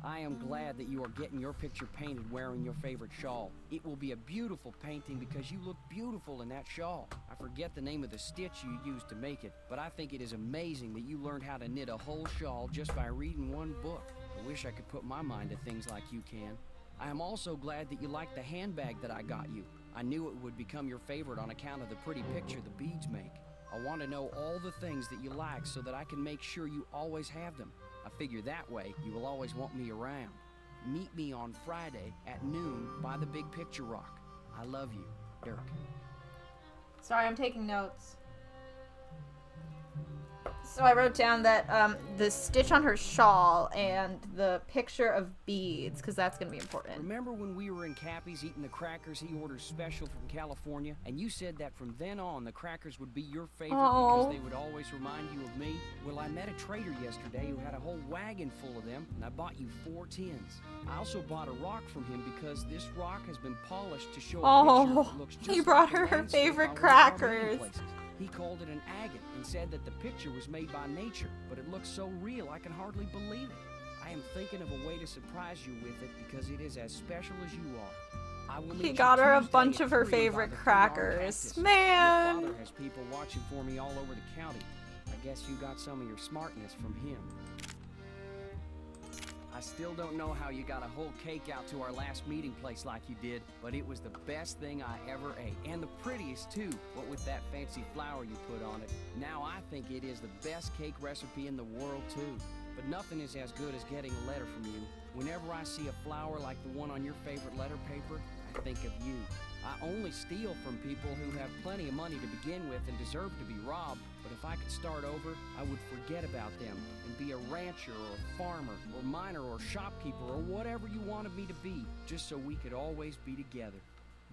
I am glad that you are getting your picture painted wearing your favorite shawl. It will be a beautiful painting because you look beautiful in that shawl. I forget the name of the stitch you used to make it, but I think it is amazing that you learned how to knit a whole shawl just by reading one book. I wish I could put my mind to things like you can. I am also glad that you like the handbag that I got you. I knew it would become your favorite on account of the pretty picture the beads make. I want to know all the things that you like so that I can make sure you always have them. I figure that way you will always want me around. Meet me on Friday at noon by the Big Picture Rock. I love you, Dirk. Sorry, I'm taking notes. So I wrote down that the stitch on her shawl and the picture of beads, because that's going to be important. Remember when we were in Cappy's eating the crackers he orders special from California? And you said that from then on the crackers would be your favorite because they would always remind you of me? Well, I met a trader yesterday who had a whole wagon full of them, and I bought you 4 tins. I also bought a rock from him because this rock has been polished to show a picture that looks just he brought like her favorite crackers. He called it an agate and said that the picture was made by nature, but it looks so real I can hardly believe it. I am thinking of a way to surprise you with it because it is as special as you are. I will He got her a bunch of her favorite crackers. Man! Your father has people watching for me all over the county. I guess you got some of your smartness from him. I still don't know how you got a whole cake out to our last meeting place like you did, but it was the best thing I ever ate. And the prettiest, too, what with that fancy flour you put on it. Now I think it is the best cake recipe in the world, too. but nothing is as good as getting a letter from you. Whenever I see a flower like the one on your favorite letter paper, I think of you. I only steal from people who have plenty of money to begin with and deserve to be robbed, but if I could start over, I would forget about them and be a rancher or a farmer or miner or shopkeeper or whatever you wanted me to be, just so we could always be together.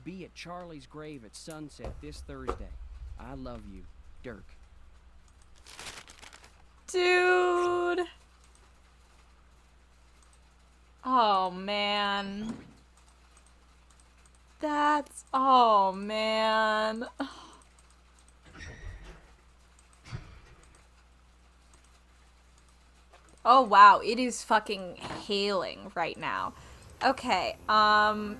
Be at Charlie's grave at sunset this Thursday. I love you, Dirk. Dude. Oh, man. That's... Oh, man. Oh, wow. It is fucking hailing right now. Okay, oh.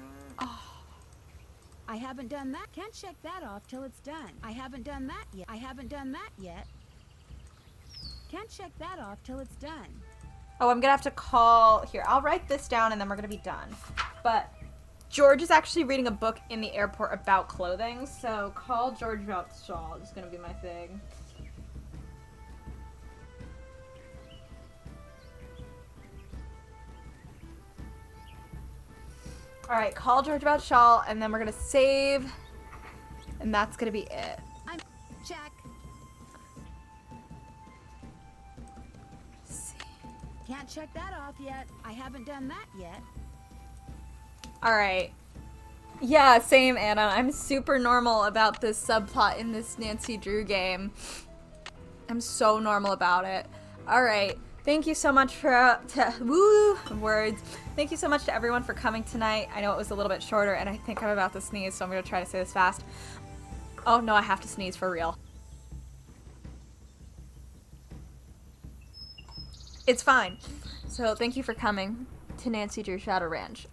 I haven't done that. Can't check that off till it's done. I haven't done that yet. I haven't done that yet. Can't check that off till it's done. Oh, I'm gonna have to call... Here, I'll write this down and then we're gonna be done. But George is actually reading a book in the airport about clothing, so call George about the shawl is gonna be my thing. Alright, call George about shawl, and then we're gonna save, and that's gonna be it. I'm... Check. Can't check that off yet. I haven't done that yet. Alright. Yeah, same, Anna. I'm super normal about this subplot in this Nancy Drew game. I'm so normal about it. Alright. Thank you so much for, words. Thank you so much to everyone for coming tonight. I know it was a little bit shorter, and I think I'm about to sneeze, so I'm gonna try to say this fast. Oh no, I have to sneeze for real. It's fine. So thank you for coming to Nancy Drew Shadow Ranch.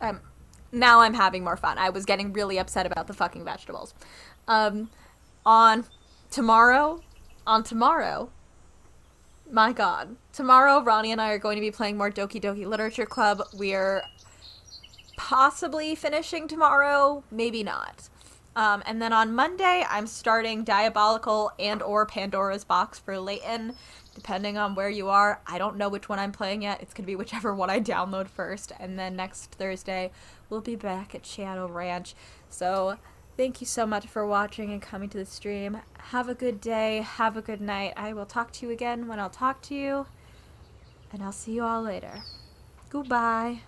Now I'm having more fun. I was getting really upset about the fucking vegetables. On tomorrow, my god. Tomorrow, Ronnie and I are going to be playing more Doki Doki Literature Club. We're possibly finishing tomorrow, maybe not. And then on Monday, I'm starting Diabolical and or Pandora's Box for Layton, depending on where you are. I don't know which one I'm playing yet. It's going to be whichever one I download first. And then next Thursday, we'll be back at Shadow Ranch. So thank you so much for watching and coming to the stream. Have a good day. Have a good night. I will talk to you again when I'll talk to you. And I'll see you all later. Goodbye.